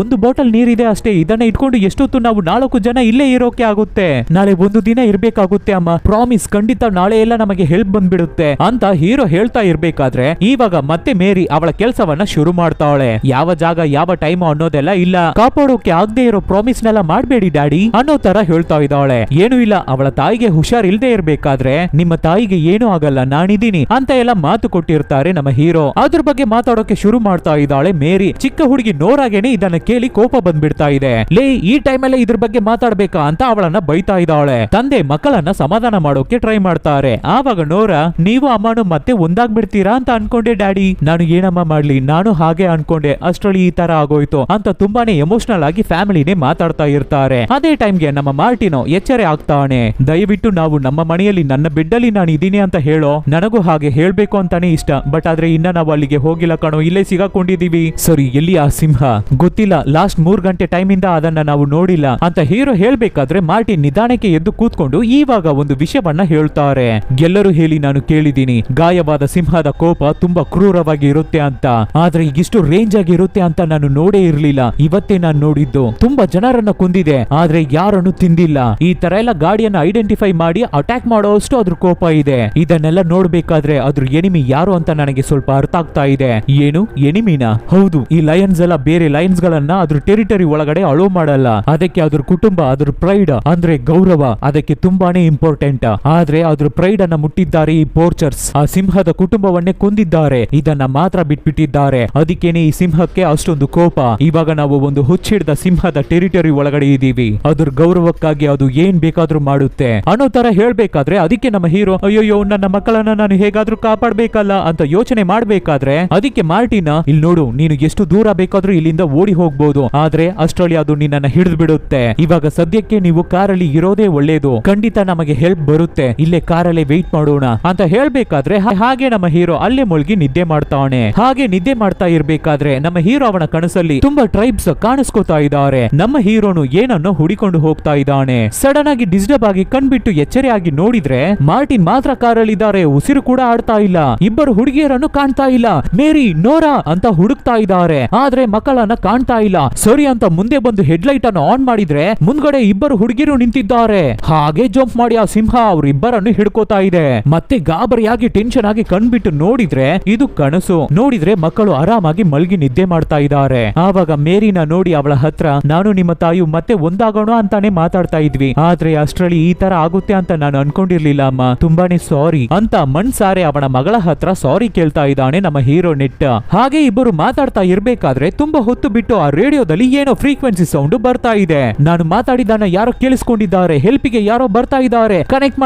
ಒಂದು ಬಾಟಲ್ ನೀರಿದೆ ಅಷ್ಟೇ, ಇದನ್ನ ಇಟ್ಕೊಂಡು ಎಷ್ಟೊತ್ತು ನಾವು 4 ಜನ ಇಲ್ಲೇ ಇರೋಕೆ ಆಗುತ್ತೆ. ನಾಳೆ ಒಂದು ದಿನ ಇರ್ಬೇಕಾಗುತ್ತೆ ಅಮ್ಮ, ಪ್ರಾಮಿಸ್, ಖಂಡಿತ ನಾಳೆ ಎಲ್ಲ ನಮಗೆ ಹೆಲ್ಪ್ ಬಂದ್ಬಿಡುತ್ತೆ ಅಂತ ಹೀರೋ ಹೇಳ್ತಾ ಇರ್ಬೇಕಾದ್ರೆ ಇವಾಗ ಮತ್ತೆ ಮೇರಿ ಅವಳ ಕೆಲಸವನ್ನ ಶುರು ಮಾಡ್ತಾಳೆ. ಯಾವ ಜಾಗ ಯಾವ ಟೈಮ್ ಅನ್ನೋದೆಲ್ಲ ಇಲ್ಲ, ಕಾಪಾಡೋಕೆ ಆಗದೆ ಇರೋ ಪ್ರಾಮಿಸ್ ನೆಲ್ಲ ಮಾಡ್ಬೇಡಿ ಡ್ಯಾಡಿ ಅನ್ನೋ ತರ ಹೇಳ್ತಾ ಇದ್ದಾಳೆ. ಏನು ಇಲ್ಲ, ಅವಳ ತಾಯಿಗೆ ಹುಷಾರ್ ಇಲ್ದೇ ಇರ್ಬೇಕಾದ್ರೆ ನಿಮ್ಮ ತಾಯಿಗೆ ಏನೂ ಆಗಲ್ಲ, ನಾನಿದ್ದೀನಿ ಅಂತ ಎಲ್ಲ ಮಾತು ಕೊಟ್ಟಿರ್ತಾರೆ ನಮ್ಮ ಹೀರೋ. ಅದ್ರ ಬಗ್ಗೆ ಮಾತಾಡೋಕೆ ಶುರು ಮಾಡ್ತಾ ಇದ್ದಾಳೆ ಮೇರಿ. ಚಿಕ್ಕ ಹುಡುಗಿ ನೋರಾಗೇನೆ ಇದನ್ನ ಕೇಳಿ ಕೋಪ ಬಂದ್ಬಿಡ್ತಾ ಇದೆ. ಲೇ ಈ ಟೈಮಲ್ಲೇ ಇದ್ರ ಬಗ್ಗೆ ಮಾತಾಡ್ಬೇಕಾ ಅಂತ ಅವಳನ್ನ ಬೈತಾ ಇದ್ದಾಳೆ. ತಂದೆ ಮಕ್ಕಳನ್ನ ಸಮಾಧಾನ ಮಾಡೋಕೆ ಟ್ರೈ ಮಾಡ್ತಾರೆ. ಆವಾಗ ನೋರಾ, ನೀವು ಅಮ್ಮನು ಮತ್ತೆ ಒಂದಾಗ್ಬಿಡ್ತೀರಾ ಅಂತ ಅನ್ಕೊಂಡೆ ಡ್ಯಾಡಿ. ನಾನು ಏನಮ್ಮ ಮಾಡ್ಲಿ, ನಾನು ಹಾಗೆ ಅನ್ಕೊಂಡೆ, ಅಷ್ಟರಲ್ಲಿ ಈ ತರ ಆಗೋಯ್ತು ಅಂತ ತುಂಬಾನೇ ಎಮೋಷನಲ್ ಆಗಿ ಫ್ಯಾಮಿಲಿನೇ ಮಾತಾಡ್ತಾ ಇರ್ತಾರೆ. ಅದೇ ಟೈಮ್ಗೆ ನಮ್ಮ ಮಾರ್ಟಿನೋ ಎಚ್ಚರೆ ಆಗ್ತಾನೆ. ದಯವಿಟ್ಟು ನಾವು ನಮ್ಮ ಮನೆಯಲ್ಲಿ ನನ್ನ ಬೆಡ್ಡಲ್ಲಿ ನಾನು ಇದೀನಿ ಅಂತ ಹೇಳೋ, ನನಗೂ ಹಾಗೆ ಹೇಳ್ಬೇಕು ಅಂತಾನೆ ಇಷ್ಟ, ಬಟ್ ಆದ್ರೆ ಇನ್ನ ನಾವು ಅಲ್ಲಿಗೆ ಹೋಗಿಲ್ಲ ಕಣೋ, ಇಲ್ಲೇ ಸಿಗಾಕೊಂಡಿದೀವಿ. ಸರಿ, ಎಲ್ಲಿ ಆ ಸಿಂಹ ಗೊತ್ತಿಲ್ಲ, ಲಾಸ್ಟ್ 3 ಗಂಟೆ ಟೈಮ್ ಇಂದ ಅದನ್ನ ನಾವು ನೋಡಿಲ್ಲ ಅಂತ ಹೀರೋ ಹೇಳ್ಬೇಕಾದ್ರೆ ಮಾರ್ಟಿನ್ ನಿಧಾನಕ್ಕೆ ಎದ್ದು ಕೂತ್ಕೊಂಡು ಇವಾಗ ಒಂದು ವಿಷಯವನ್ನ ಹೇಳ್ತಾರೆ. ಎಲ್ಲರೂ ಹೇಳಿ ನಾನು ಕೇಳಿದೀನಿ, ಗಾಯವಾದ ಸಿಂಹದ ಕೋಪ ತುಂಬಾ ಕ್ರೂರವಾಗಿ ಇರುತ್ತೆ ಅಂತ, ಆದ್ರೆ ಇಷ್ಟು ರೇಂಜ್ ಆಗಿ ಇರುತ್ತೆ ಅಂತ ನಾನು ನೋಡೇ ಇರ್ಲಿಲ್ಲ. ಇವತ್ತೇ ನಾನು ನೋಡಿದ್ದು. ತುಂಬಾ ಜನರನ್ನ ಕೊಂದಿದೆ, ಆದ್ರೆ ಯಾರನ್ನು ತಿಂದಿಲ್ಲ. ಈ ತರ ಎಲ್ಲ ಗಾಡಿಯನ್ನ ಐಡೆಂಟಿಫೈ ಮಾಡಿ ಅಟ್ಯಾಕ್ ಮಾಡೋಷ್ಟು ಅದ್ರ ಕೋಪ ಇದೆ. ಇದನ್ನೆಲ್ಲ ನೋಡ್ಬೇಕಾದ್ರೆ ಅದ್ರ ಎನಿಮಿ ಯಾರು ಅಂತ ನನಗೆ ಸ್ವಲ್ಪ ಅರ್ಥ ಆಗ್ತಾ ಇದೆ. ಏನು ಎನಿಮಿನ? ಹೌದು, ಈ ಲಯನ್ಸ್ ಎಲ್ಲ ಬೇರೆ ಲಯನ್ಸ್ ಗಳನ್ನ ಅದ್ರ ಟೆರಿಟರಿ ಒಳಗಡೆ ಅಲೋ ಮಾಡಲ್ಲ. ಅದಕ್ಕೆ ಅದ್ರ ಕುಟುಂಬ, ಅದ್ರ ಪ್ರೈಡ್ ಅಂದ್ರೆ ಗೌರವ, ಅದಕ್ಕೆ ತುಂಬಾನೇ ಇಂಪಾರ್ಟೆಂಟ್. ಆದ್ರೆ ಅದ್ರ ಪ್ರೈಡ್ ಅನ್ನ ಮುಟ್ಟಿದ್ದಾರೆ ಈ ಪೋರ್ಚರ್ಸ್. ಆ ಸಿಂಹದ ಕುಟುಂಬವನ್ನೇ ಕೊಂದಿದ್ದಾರೆ, ಇದನ್ನ ಮಾತ್ರ ಬಿಟ್ಬಿಟ್ಟಿದ್ದಾರೆ. ಅದಕ್ಕೇನೆ ಈ ಸಿಂಹಕ್ಕೆ ಅಷ್ಟೊಂದು ಕೋಪ. ಇವಾಗ ನಾವು ಒಂದು ಹುಚ್ಚಿಡ್ದ ಸಿಂಹದ ಟೆರಿಟರಿ ಒಳಗಡೆ ಇದೀವಿ, ಅದ್ರ ಗೌರವಕ್ಕಾಗಿ ಅದು ಏನ್ ಬೇಕಾದ್ರೂ ಮಾಡುತ್ತೆ ಅನ್ನೋ ತರ ಹೇಳ್ಬೇಕಾದ್ರೆ ಅದಕ್ಕೆ ನಮ್ಮ ಹೀರೋ, ಅಯ್ಯೋ ನನ್ನ ಮಕ್ಕಳನ್ನ ನಾನು ಹೇಗಾದ್ರೂ ಕಾಪಾಡ್ಬೇಕಲ್ಲ ಅಂತ ಯೋಚನೆ ಮಾಡ್ಬೇಕಾದ್ರೆ ಅದಕ್ಕೆ ಮಾರ್ಟಿನ, ಇಲ್ಲಿ ನೋಡು, ನೀನು ಎಷ್ಟು ದೂರ ಬೇಕಾದ್ರೂ ಇಲ್ಲಿಂದ ಓಡಿ ಹೋಗ್ಬೋದು, ಆದ್ರೆ ಅಷ್ಟರಲ್ಲಿ ಅದು ನಿನ್ನನ್ನ ಹಿಡಿದು ಬಿಡುತ್ತೆ. ಇವಾಗ ಸದ್ಯಕ್ಕೆ ನೀವು ಕಾರಲ್ಲಿ ಇರೋದೇ ಒಳ್ಳೇದು, ಖಂಡಿತ ನಮಗೆ ಹೆಲ್ಪ್ ಬರುತ್ತೆ, ಇಲ್ಲೇ ಕಾರಲ್ಲೇ ವೆಯ್ಟ್ ಮಾಡೋಣ ಅಂತ ಹೇಳ್ಬೇಕಾದ್ರೆ ಹಾಗೆ ನಮ್ಮ ಹೀರೋ ಅಲ್ಲೇ ಮುಳುಗಿ ನಿದ್ದೆ ಮಾಡ್ತಾನೆ. ಹಾಗೆ ನಿದ್ದೆ ಮಾಡ್ತಾ ಇರ್ಬೇಕಾದ್ರೆ ನಮ್ಮ ಹೀರೋ ಅವನ ಕನಸಲ್ಲಿ ತುಂಬಾ ಟ್ರೈಬ್ಸ್ ಕಾಣಿಸ್ಕೋತಾ ಇದ್ದಾರೆ. ನಮ್ಮ ಹೀರೋನು ಏನನ್ನು ಹುಡಿಕೊಂಡು ಹೋಗ್ತಾ ಇದ್ದಾನೆ. ಸಡನ್ ಆಗಿ ಡಿಸ್ಟರ್ಬ್ ಆಗಿ ಕಣ್ಬಿಟ್ಟು ಎಚ್ಚರಿಯಾಗಿ ನೋಡಿದ್ರೆ ಮಾರ್ಟಿನ್ ಮಾತ್ರ ಕಾರಲ್ಲಿದ್ದಾರೆ, ಉಸಿರು ಕೂಡ ಆಡ್ತಾ ಇಲ್ಲ. ಇಬ್ಬರು ಹುಡುಗಿಯರನ್ನು ಕಾಣ್ತಾ ಇಲ್ಲ. ಮೇರಿ, ನೋರಾ ಅಂತ ಹುಡುಕ್ತಾ ಇದ್ದಾರೆ, ಆದ್ರೆ ಮಕ್ಕಳನ್ನ ಕಾಣ್ತಾ ಇಲ್ಲ. ಸರಿ ಅಂತ ಮುಂದೆ ಬಂದು ಹೆಡ್ಲೈಟ್ ಅನ್ನು ಆನ್ ಮಾಡಿದ್ರೆ ಮುಂದ್ಗಡೆ ಇಬ್ಬರು ಹುಡುಗಿರು ನಿಂತಿದ್ದಾರೆ. ಹಾಗೆ ಜಂಪ್ ಮಾಡಿ ಆ ಸಿಂಹ ಅವರಿಬ್ಬರನ್ನು ಹಿಡ್ಕೋತಾ ಇದೆ. ಮತ್ತೆ ಗಾಬರಿಯಾಗಿ ಟೆನ್ಷನ್ ಆಗಿ ಕಣ್ಬಿಟ್ಟು ನೋಡಿದ್ರೆ ಇದು ಕನಸು. ನೋಡಿದ್ರೆ ಮಕ್ಕಳು ಆರಾಮಾಗಿ ಮಲ್ಗಿ ನಿದ್ದೆ ಮಾಡ್ತಾ ಇದ್ದಾರೆ. ಆವಾಗ ಮೇರಿನ ನೋಡಿ ಅವಳ ಹತ್ರ, ನಾನು ನಿಮ್ಮ ತಾಯಿ ಮತ್ತೆ ಒಂದಾಗೋಣ ಅಂತಾನೆ ಮಾತಾಡ್ತಾ ಇದ್ವಿ, ಆದ್ರೆ ಅಷ್ಟರಲ್ಲಿ ಈ ತರ ಆಗುತ್ತೆ ಅಂತ ನಾನು ಅನ್ಕೊಂಡಿರ್ಲಿಲ್ಲ ಅಮ್ಮ, ತುಂಬಾನೇ ಸಾರಿ ಅಂತ ಮನ್ಸಾರೆ ಅವನ ಮಗಳ ಹತ್ರ ಸಾರಿ ಕೇಳ್ತಾ ಇದ್ದಾನೆ ನಮ್ಮ ಹೀರೋ ನೆಟ್. ಹಾಗೆ ಇಬ್ಬರು ಮಾತಾಡ್ತಾ ಇರ್ಬೇಕಾದ್ರೆ ತುಂಬಾ ಹೊತ್ತು ಬಿಟ್ಟು ಆ ರೇಡಿಯೋದಲ್ಲಿ ಏನೋ ಫ್ರೀಕ್ವೆನ್ಸಿ ಸೌಂಡ್ ಬರ್ತಾ ಇದೆ. ನಾನು ಮಾತಾಡಿದ್ದನ್ನ ಯಾರೋ ಕೇಳಿಸ್ಕೊಂಡಿದ್ದಾರೆ, ಹೆಲ್ಪಿಗೆ ಯಾರೋ ಬರ್ತಾ ಇದ್ದಾರೆ, ಕನೆಕ್ಟ್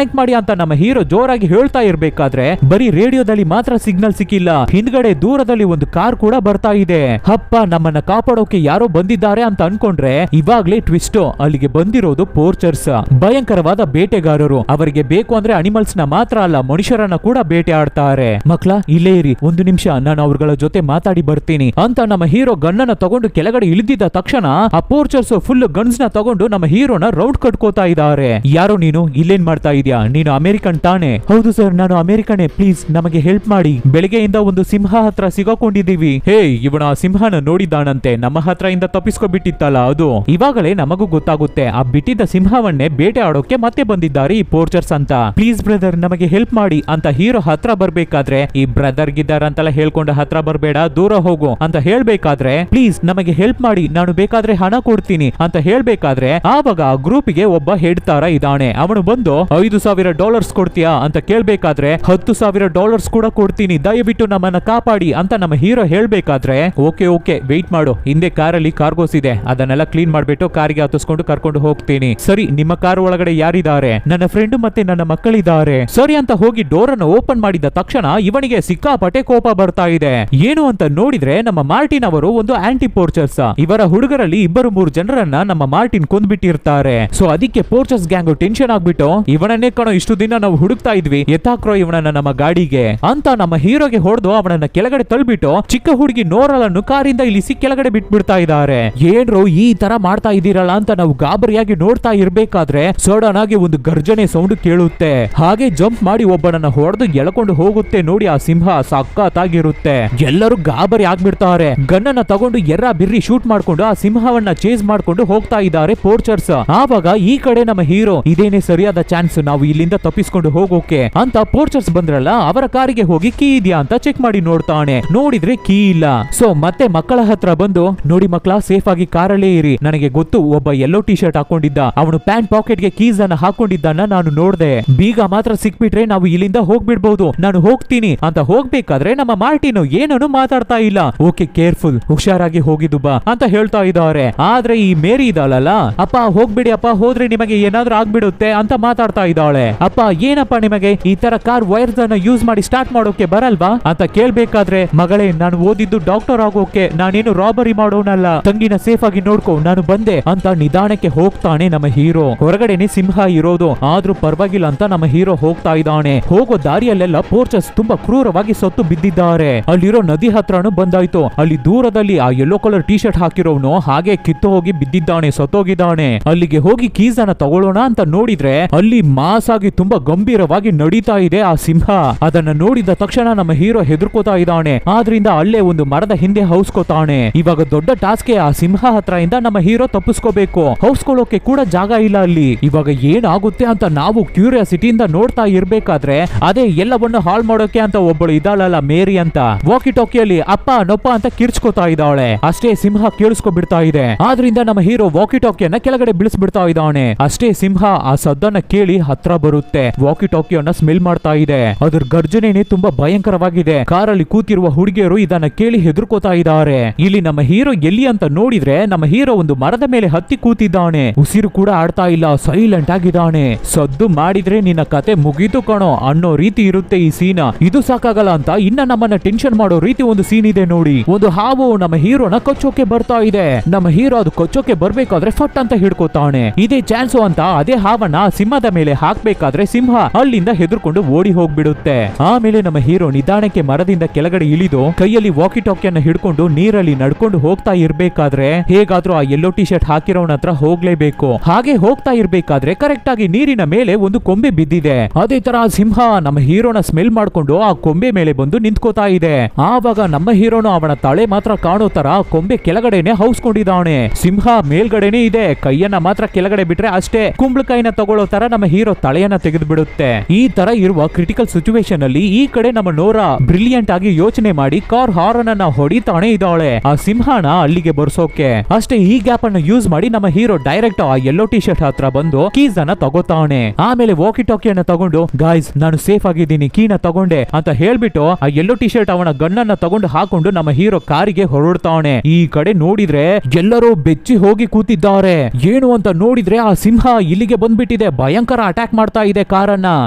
ಮಾಡಿ ಅಂತ ನಮ್ಮ ಹೀರೋ ಜೋರಾಗಿ ಹೇಳ್ತಾ ಇರ್ಬೇಕಾದ್ರೆ ಬರೀ ರೇಡಿಯೋದಲ್ಲಿ ಮಾತ್ರ ಸಿಗ್ನಲ್ ಸಿಕ್ಕಿಲ್ಲ, ಹಿಂದ್ಗಡೆ ದೂರದಲ್ಲಿ ಒಂದು ಕಾರ್ ಕೂಡ ಬರ್ತಾ ಇದೆ. ಅಪ್ಪ ನಮ್ಮನ್ನ ಕಾಪಾಡೋಕೆ ಯಾರೋ ಬಂದಿದ್ದಾರೆ ಅಂತ ಅನ್ಕೊಂಡ್ರೆ ಇವಾಗ್ಲೇ ಟ್ವಿಸ್ಟ್, ಅಲ್ಲಿಗೆ ಬಂದಿರೋದು ಪೋರ್ಚರ್ಸ್, ಭಯಂಕರವಾದ ಬೇಟೆಗಾರರು. ಅವರಿಗೆ ಬೇಕು ಅಂದ್ರೆ ಅನಿಮಲ್ಸ್ ನ ಮಾತ್ರ ಅಲ್ಲ, ಮನುಷ್ಯರನ್ನ ಕೂಡ ಬೇಟೆ ಆಡ್ತಾರೆ. ಮಕ್ಳ ಇಲ್ಲೇ ಇರಿ, ಒಂದು ನಿಮಿಷ, ನಾನು ಅವ್ರಗಳ ಜೊತೆ ಮಾತಾಡಿ ಬರ್ತೀನಿ ಅಂತ ನಮ್ಮ ಹೀರೋ ಗನ್ನನ್ನ ತಗೊಂಡು ಕೆಳಗಡೆ ಇಳಿದಿದ್ದ ತಕ್ಷಣ ಆ ಪೋರ್ಚರ್ಸ್ ಫುಲ್ ಗನ್ಸ್ ನ ತಗೊಂಡು ನಮ್ಮ ಹೀರೋನ ರೌಂಡ್ ಕಟ್ಕೋತಾ ಇದ್ದಾರೆ. ಯಾರೋ ನೀನು ಇಲ್ಲೇನ್ ಮಾಡ್ತಾ ಇದೀಯಾ? ನೀನು ಅಮೆರಿಕನ್ ತಾನೆ? ಹೌದು ಸರ್, ನಾನು ಅಮೆರಿಕನೇ, ಪ್ಲೀಸ್ ನಮಗೆ ಹೆಲ್ಪ್ ಮಾಡಿ. ಬೆಳಗ್ಗೆಯಿಂದ ಒಂದು ಸಿಂಹ ಹತ್ರ ಸಿಗಾಕೊಂಡಿದ್ದೀವಿ. ಹೇ, ಇವನ ಸಿಂಹನ ನೋಡಿದ್ದಾನಂತೆ, ನಮ್ಮ ಹತ್ರ ಇಂದ ತಪ್ಪಿಸ್ಕೊಬಿಟ್ಟಿತ್ತಲ್ಲ ಅದು. ಇವಾಗಲೇ ನಮಗೂ ಗೊತ್ತಾಗುತ್ತೆ, ಆ ಬಿಟ್ಟಿದ್ದ ಸಿಂಹವನ್ನೇ ಬೇಟೆ ಆಡೋಕೆ ಮತ್ತೆ ಬಂದಿದ್ದಾರೆ ಈ ಪೋರ್ಚರ್ಸ್ ಅಂತ. ಪ್ಲೀಸ್ ಬ್ರದರ್ ನಮಗೆ ಹೆಲ್ಪ್ ಮಾಡಿ ಅಂತ ಹೀರೋ ಹತ್ರ ಬರ್ಬೇಕಾದ್ರೆ ಈ ಬ್ರದರ್ ಗಿದ್ದಾರ ಅಂತೆಲ್ಲ ಹೇಳ್ಕೊಂಡು ಹತ್ರ ಬರ್ಬೇಡ, ದೂರ ಹೋಗು ಅಂತ ಹೇಳ್ಬೇಕಾದ್ರೆ ಪ್ಲೀಸ್ ನಮಗೆ ಹೆಲ್ಪ್ ಮಾಡಿ, ನಾನು ಬೇಕಾದ್ರೆ ಹಣ ಕೊಡ್ತೀನಿ ಅಂತ ಹೇಳ್ಬೇಕಾದ್ರೆ ಆವಾಗ ಆ ಗ್ರೂಪಿಗೆ ಒಬ್ಬ ಹೆಡ್ ತರ ಇದ್ದಾನೆ. ಅವನು ಬಂದು $5,000 ಕೊಡ್ತೀಯಾ ಅಂತ ಕೇಳ್ಬೇಕಾದ್ರೆ $10,000 ಕೂಡ ಕೊಡ್ತೀನಿ, ದಯವಿಟ್ಟು ನಮ್ಮನ್ನ ಕಾಪಾಡಿ ಅಂತ ನಮ್ಮ ಹೀರೋ ಹೇಳ್ಬೇಕಾದ್ರೆ ಓಕೆ ವೆಯ್ಟ್ ಮಾಡು, ಹಿಂದೆ ಕಾರಲ್ಲಿ ಕಾರ್ಗೋಸ್ ಇದೆ, ಅದನ್ನೆಲ್ಲ ಕ್ಲೀನ್ ಮಾಡ್ಬಿಟ್ಟು ಕಾರಿಗೆ ಹತ್ತಿಸ್ಕೊಂಡು ಕರ್ಕೊಂಡು ಹೋಗ್ತೀನಿ. ಸರಿ, ನಿಮ್ಮ ಕಾರ್ ಒಳಗಡೆ ಯಾರಿದ್ದಾರೆ? ನನ್ನ ಫ್ರೆಂಡ್ ಮತ್ತೆ ನನ್ನ ಮಕ್ಕಳಿದ್ದಾರೆ. ಸರಿ ಅಂತ ಹೋಗಿ ಡೋರ್ ಅನ್ನು ಓಪನ್ ಮಾಡಿದ ತಕ್ಷಣ ಇವನಿಗೆ ಸಿಕ್ಕಾಪಟ್ಟೆ ಕೋಪ ಬರ್ತಾ ಇದೆ. ಏನು ಅಂತ ನೋಡಿದ್ರೆ ನಮ್ಮ ಮಾರ್ಟಿನ್ ಅವರು ಒಂದು ಆಂಟಿ ಪೋರ್ಚರ್ಸ್, ಇವರ ಹುಡುಗರಲ್ಲಿ 2-3 ಜನರನ್ನ ನಮ್ಮ ಮಾರ್ಟಿನ್ ಕೊಂದ್ಬಿಟ್ಟಿರ್ತಾರೆ. ಸೊ ಅದಕ್ಕೆ ಪೋರ್ಚರ್ಸ್ ಗ್ಯಾಂಗ್ ಟೆನ್ಷನ್ ಆಗ್ಬಿಟ್ಟು ಇವನನ್ನೇ ಕಣೋ ಇಷ್ಟು ದಿನ ನಾವು ಹುಡುಕ್ತಾ ಇದ್ವಿ, ಎತ್ತಾಕ್ರೋ ಇವನನ್ನ ನಮ್ಮ ಗಾಡಿಗೆ ಅಂತ ನಮ್ಮ ಹೀರೋಗೆ ಹೊಡೆದು ಅವನನ್ನ ಕೆಳಗಡೆ ತಳ್ಬಿಟ್ಟು ಚಿಕ್ಕ ಹುಡುಗಿ ನೋರಲನ್ನು ಕಾರಿಂದ ಇಳಿಸಿ ಕೆಳಗಡೆ ಬಿಟ್ಬಿಡ್ತಾ ಇದ್ದಾರೆ. ಏನ್ರೋ ಈ ತರ ಮಾಡ್ತಾ ಇದ್ದೀರಲ್ಲ ಅಂತ ನಾವು ಗಾಬರಿಯಾಗಿ ನೋಡ್ತಾ ಇರ್ಬೇಕಾದ್ರೆ ಸಡನ್ ಆಗಿ ಒಂದು ಗರ್ಜನೆ ಸೌಂಡ್ ಕೇಳುತ್ತೆ. ಹಾಗೆ ಜಂಪ್ ಮಾಡಿ ಒಬ್ಬನನ್ನ ಹೊಡೆದು ಎಳ್ಕೊಂಡು ಹೋಗುತ್ತೆ. ನೋಡಿ ಆ ಸಿಂಹ ಸಖತ್ತಾಗಿರುತ್ತೆ. ಎಲ್ಲರೂ ಗಾಬರಿ ಆಗ್ಬಿಡ್ತಾರೆ. ಗನ್ನನ್ನ ತಗೊಂಡು ಬಿರ್ರಿ ಶೂಟ್ ಮಾಡ್ಕೊಂಡು ಆ ಸಿಂಹವನ್ನ ಚೇಸ್ ಮಾಡ್ಕೊಂಡು ಹೋಗ್ತಾ ಇದ್ದಾರೆ ಪೋರ್ಚರ್ಸ್. ಆವಾಗ ಈ ಕಡೆ ನಮ್ಮ ಹೀರೋ ಇದೇನೆ ಸರಿಯಾದ ಚಾನ್ಸ್, ನಾವು ಇಲ್ಲಿಂದ ತಪ್ಪಿಸ್ಕೊಂಡು ಹೋಗೋಕೆ ಅಂತ ಪೋರ್ಚರ್ಸ್ ಬಂದ್ರಲ್ಲ ಅವರ ಕಾರಿಗೆ ಹೋಗಿ ಕೀ ಇದೆಯಾ ಅಂತ ಚೆಕ್ ಮಾಡಿ ನೋಡ್ತಾನೆ. ನೋಡಿದ್ರೆ ಕೀ ಇಲ್ಲ. ಸೊ ಮತ್ತೆ ಮಕ್ಕಳ ಹತ್ರ ಬಂದು ನೋಡಿ ಮಕ್ಕಳ, ಸೇಫ್ ಆಗಿ ಕಾರಲ್ಲೇ ಇರಿ, ನನಗೆ ಗೊತ್ತು ಒಬ್ಬ ಯೆಲ್ಲೋ ಟಿ ಶರ್ಟ್ ಹಾಕೊಂಡಿದ್ದ, ಅವನು ಪ್ಯಾಂಟ್ ಪಾಕೆಟ್ ಗೆ ಕೀಸ್ ಅನ್ನ ಹಾಕೊಂಡಿದ್ದನ್ನ ನಾನು ನೋಡ್ದೆ, ಬೀಗ ಮಾತ್ರ ಸಿಕ್ಬಿಟ್ರೆ ನಾವು ಇಲ್ಲಿಂದ ಹೋಗ್ಬಿಡ್ಬಹುದು, ನಾನು ಹೋಗ್ತೀನಿ ಅಂತ ಹೋಗ್ಬೇಕಾದ್ರೆ ನಮ್ಮ ಮಾರ್ಟಿನ್ ಏನನ್ನು ಮಾತಾಡ್ತಾ ಇಲ್ಲ. ಓಕೆ ಕೇರ್ಫುಲ್, ಹುಷಾರಾಗಿ ಹೋಗಿದ್ದು ಬಾ ಅಂತ ಹೇಳ್ತಾ ಇದ್ದಾರೆ. ಆದ್ರೆ ಈ ಮೇರಿ ಇದ್ದಾಳಲ್ಲ, ಅಪ್ಪ ಹೋಗ್ಬಿಡಿ ಅಪ್ಪ, ಹೋದ್ರೆ ನಿಮಗೆ ಏನಾದ್ರೂ ಆಗ್ಬಿಡುತ್ತೆ ಅಂತ ಮಾತಾಡ್ತಾ ಇದ್ದಾಳೆ. ಅಪ್ಪ ಏನಪ್ಪ ನಿಮಗೆ ಈ ತರ ಕಾರ್ ವೈರ್ಸ್ ಅನ್ನ ಯೂಸ್ ಮಾಡಿ ಸ್ಟಾರ್ಟ್ ಮಾಡೋಕೆ ಬರಲ್ವಾ ಅಂತ ಕೇಳ್ಬೇಕಾದ್ರೆ ಮಗಳೇ, ನಾನು ಓದಿದ್ದು ಡಾಕ್ಟರ್ ಆಗೋಕೆ, ನಾನೇನು ರಾಬರಿ ಮಾಡೋನಲ್ಲ, ತಂಗಿನ ಸೇಫ್ ಆಗಿ ನೋಡ್ಕೊ, ನಾನು ಬಂದೆ ಅಂತ ನಿಧಾನಕ್ಕೆ ಹೋಗ್ತಾನೆ ನಮ್ಮ ಹೀರೋ. ಹೊರಗಡೆನೆ ಸಿಂಹ ಇರೋದು, ಆದ್ರೂ ಪರವಾಗಿಲ್ಲ ಅಂತ ನಮ್ಮ ಹೀರೋ ಹೋಗ್ತಾ ಇದ್ದಾನೆ. ಹೋಗೋ ದಾರಿಯಲ್ಲೆಲ್ಲ ಪೋರ್ಚರ್ಸ್ ತುಂಬಾ ಕ್ರೂರವಾಗಿ ಸತ್ತು ಬಿದ್ದಿದ್ದಾರೆ. ಅಲ್ಲಿರೋ ನದಿ ಹತ್ರನೂ ಬಂದಾಯ್ತು. ಅಲ್ಲಿ ದೂರದಲ್ಲಿ ಆ ಯೆಲ್ಲೋ ಕಲರ್ ಟಿ ಶರ್ಟ್ ಹಾಕಿರೋನು ಹಾಗೆ ಕಿತ್ತು ಹೋಗಿ ಬಿದ್ದಿದ್ದಾನೆ, ಸತ್ತೋಗಿದ್ದಾನೆ. ಅಲ್ಲಿಗೆ ಹೋಗಿ ಕೀಸ್ ಅನ್ನ ತಗೊಳ್ಳೋಣ ಅಂತ ನೋಡಿದ್ರೆ ಅಲ್ಲಿ ಮಾಸ್ ಆಗಿ ತುಂಬಾ ಗಂಭೀರವಾಗಿ ನಡೀತಾ ಇದೆ ಆ ಸಿಂಹ. ಅದನ್ನ ನೋಡಿದ ತಕ್ಷಣ ನಮ್ಮ ಹೀರೋ ಹೆದರ್ಕೋತಾ ಇದ್ದಾನೆ. ಆದ್ರಿಂದ ಅಲ್ಲೇ ಒಂದು ಮರದ ಹಿಂದೆ ಹೌಸ್ಕೋತಾನೆ. ಇವಾಗ ದೊಡ್ಡ ಟಾಸ್ಕ್ ಆ ಸಿಂಹ ಹತ್ರ ಇಂದ ನಮ್ಮ ಹೀರೋ ತಪ್ಪಿಸ್ಕೋಬೇಕು. ಹೌಸ್ಕೊಳ್ಳೋಕೆ ಕೂಡ ಜಾಗ ಇಲ್ಲ ಅಲ್ಲಿ. ಇವಾಗ ಏನಾಗುತ್ತೆ ಅಂತ ನಾವು ಕ್ಯೂರಿಯಾಸಿಟಿಯಿಂದ ನೋಡ್ತಾ ಇರ್ಬೇಕಾದ್ರೆ ಅದೇ ಎಲ್ಲವನ್ನು ಹಾಲ್ ಮಾಡೋಕೆ ಅಂತ ಒಬ್ಬಳು ಇದ್ದಾಳಲ್ಲ ಮೇರಿ ಅಂತ, ವಾಕಿ ಟಾಕಿಯಲ್ಲಿ ಅಪ್ಪ ನೊಪ್ಪ ಅಂತ ಕಿರ್ಚ್ಕೋತಾ ಇದ್ದಾಳೆ. ಅಷ್ಟೇ ಸಿಂಹ ಕೇಳಿಸ್ಕೊಬಿಡ್ತಾ ಇದೆ. ಆದ್ರಿಂದ ನಮ್ಮ ಹೀರೋ ವಾಕಿ ಟಾಕಿಯನ್ನ ಕೆಳಗಡೆ ಬಿಳಿಸ್ಬಿಡ್ತಾ ಇದ್ದಾನೆ. ಅಷ್ಟೇ ಸಿಂಹ ಆ ಸದ್ದನ್ನ ಕೇಳಿ ಹತ್ರ ಬರುತ್ತೆ. ವಾಕಿ ಟಾಕಿಯನ್ನ ಸ್ಮೆಲ್ ಮಾಡ್ತಾ ಇದೆ. ಅದ್ರ ಗರ್ಜನೆನೇ ತುಂಬಾ ಭಯಂಕರವಾಗಿದೆ. ಕಾರಲ್ಲಿ ಕೂತಿರುವ ಹುಡುಗಿಯರು ಇದನ್ನ ಕೇಳಿ ಹೆದರ್ಕೋತಾ ಇದ್ದಾರೆ. ಇಲ್ಲಿ ನಮ್ಮ ಹೀರೋ ಎಲ್ಲಿ ಅಂತ ನೋಡಿದ್ರೆ ನಮ್ಮ ಹೀರೋ ಒಂದು ಮರದ ಮೇಲೆ ಹತ್ತಿ ಕೂತಿದ್ದಾನೆ. ಉಸಿರು ಕೂಡ ಆಡ್ತಾ ಇಲ್ಲ, ಸೈಲೆಂಟ್ ಆಗಿದ್ದಾನೆ. ಸದ್ದು ಮಾಡಿದ್ರೆ ನಿನ್ನ ಕತೆ ಮುಗೀತು ಕಣೋ ಅನ್ನೋ ರೀತಿ ಇರುತ್ತೆ ಈ ಸೀನ್. ಇದು ಸಾಕಾಗಲ್ಲ ಅಂತ ಇನ್ನ ನಮ್ಮನ್ನ ಟೆನ್ಷನ್ ಮಾಡೋ ರೀತಿ ಒಂದು ಸೀನ್ ಇದೆ ನೋಡಿ. ಒಂದು ಹಾವು ನಮ್ಮ ಹೀರೋನ ಕೊಚ್ಚೋಕೆ ಬರ್ತಾ ಇದೆ. ನಮ್ಮ ಹೀರೋ ಅದು ಕೊಚ್ಚೋಕೆ ಬರ್ಬೇಕಾದ್ರೆ ಫಟ್ ಅಂತ ಹಿಡ್ಕೋತಾನೆ. ಇದೇ ಚಾನ್ಸ್ ಅಂತ ಅದೇ ಹಾವನ್ನ ಸಿಂಹದ ಮೇಲೆ ಹಾಕ್ಬೇಕಾದ್ರೆ ಸಿಂಹ ಅಲ್ಲಿಂದ ಹೆದರ್ಕೊಂಡು ಓಡಿ ಹೋಗ್ಬಿಡುತ್ತೆ. ಆಮೇಲೆ ನಮ್ಮ ಹೀರೋ ನಿಧಾನಕ್ಕೆ ಮರದಿಂದ ಕೆಳಗಡೆ ಇಳಿದು ಕೈಯಲ್ಲಿ ವಾಕಿ ಟಾಕಿಯನ್ನ ಹಿಡ್ಕೊಂಡು ನೀರಲ್ಲಿ ನಡ್ಕೊಂಡು ಹೋಗ್ತಾ ಇರ್ಬೇಕಾದ್ರೆ ಹೇಗಾದ್ರೂ ಆ ಯೆಲ್ಲೋ ಟಿ ಶರ್ಟ್ ಹಾಕಿರೋನ ಹತ್ರ ಹೋಗ್ಲೇಬೇಕು. ಹಾಗೆ ಹೋಗ್ತಾ ಇರ್ಬೇಕಾದ್ರೆ ಕರೆಕ್ಟ್ ಆಗಿ ನೀರಿನ ಮೇಲೆ ಒಂದು ಕೊಂಬೆ ಬಿದ್ದಿದೆ. ಅದೇ ತರ ಸಿಂಹ ನಮ್ಮ ಹೀರೋನ ಸ್ಮೆಲ್ ಮಾಡ್ಕೊಂಡು ಆ ಕೊಂಬೆ ಮೇಲೆ ಬಂದು ನಿಂತ್ಕೋತಾ ಇದೆ. ಆವಾಗ ನಮ್ಮ ಹೀರೋನು ಅವನ ತಲೆ ಮಾತ್ರ ಕಾಣೋ ತರ ಕೊಂಬೆ ಕೆಳಗಡೆನೆ ಹೌಸ್ಕೊಂಡಿದ್ದಾನೆ. ಸಿಂಹ ಮೇಲ್ಗಡೆನೆ ಇದೆ, ಕೈಯನ್ನ ಮಾತ್ರ ಕೆಳಗಡೆ ಬಿಟ್ರೆ ಅಷ್ಟೇ ಕುಂಬಳಕಾಯಿನ ತಗೊಳ್ಳೋ ತರ ನಮ್ಮ ಹೀರೋ ತಲೆಯನ್ನ ತೆಗೆದು ಬಿಡುತ್ತೆ. ಈ ತರ ಇರುವ ಕ್ರಿಟಿಕಲ್ ಸಿಚುವೇಶನ್ ಅಲ್ಲಿ ಈ ಕಡೆ ನಮ್ಮ ನೋರಾ ಬ್ರಿಲಿಯಂಟ್ ಆಗಿ ಯೋಚನೆ ಮಾಡಿ ಕಾರ್ ಹಾರ್ನ್ ಅನ್ನ ಹೊಡಿತಾನೆ ಇದ್ದಾಳೆ ಆ ಸಿಂಹನ ಅಲ್ಲಿಗೆ ಬರ್ಸೋಕೆ. ಅಷ್ಟೇ ಈ ಗ್ಯಾಪ್ ಅನ್ನು ಯೂಸ್ ಮಾಡಿ ನಮ್ಮ ಹೀರೋ ಡೈರೆಕ್ಟ್ ಆ ಯೆಲ್ಲೋ ಟಿ ಶರ್ಟ್ ಹತ್ರ ಬಂದು ಕೀಸ್ ಅನ್ನ ತಗೋತಾನೆ. ಆಮೇಲೆ ವಾಕಿ ಟಾಕಿಯನ್ನ ತಗೊಂಡು ಗಾಯ್ಸ್ ನಾನು ಸೇಫ್ ಆಗಿದ್ದೀನಿ, ಕೀನ ತಗೊಂಡೆ ಅಂತ ಹೇಳ್ಬಿಟ್ಟು ಆ ಯೆಲ್ಲೋ ಟಿ ಶರ್ಟ್ ಅವನ ಗನ್ನನ್ನ ತಗೊಂಡು ಹಾಕೊಂಡು ನಮ್ಮ ಹೀರೋ ಕಾರಿಗೆ ಹೊರಡ್ತಾನೆ. ಈ ಕಡೆ ನೋಡಿದ್ರೆ ಎಲ್ಲರೂ ಬೆಚ್ಚಿ ಹೋಗಿ ಕೂತಿದ್ದಾರೆ. ಏನು ಅಂತ ನೋಡಿದ್ರೆ ಆ ಸಿಂಹ ಇಲ್ಲಿಗೆ ಬಂದ್ಬಿಟ್ಟಿದೆ, ಭಯಂಕರ ಅಟ್ಯಾಕ್ ಮಾಡ್ತಾ ಇದೆ ಕಾರನ್ನ.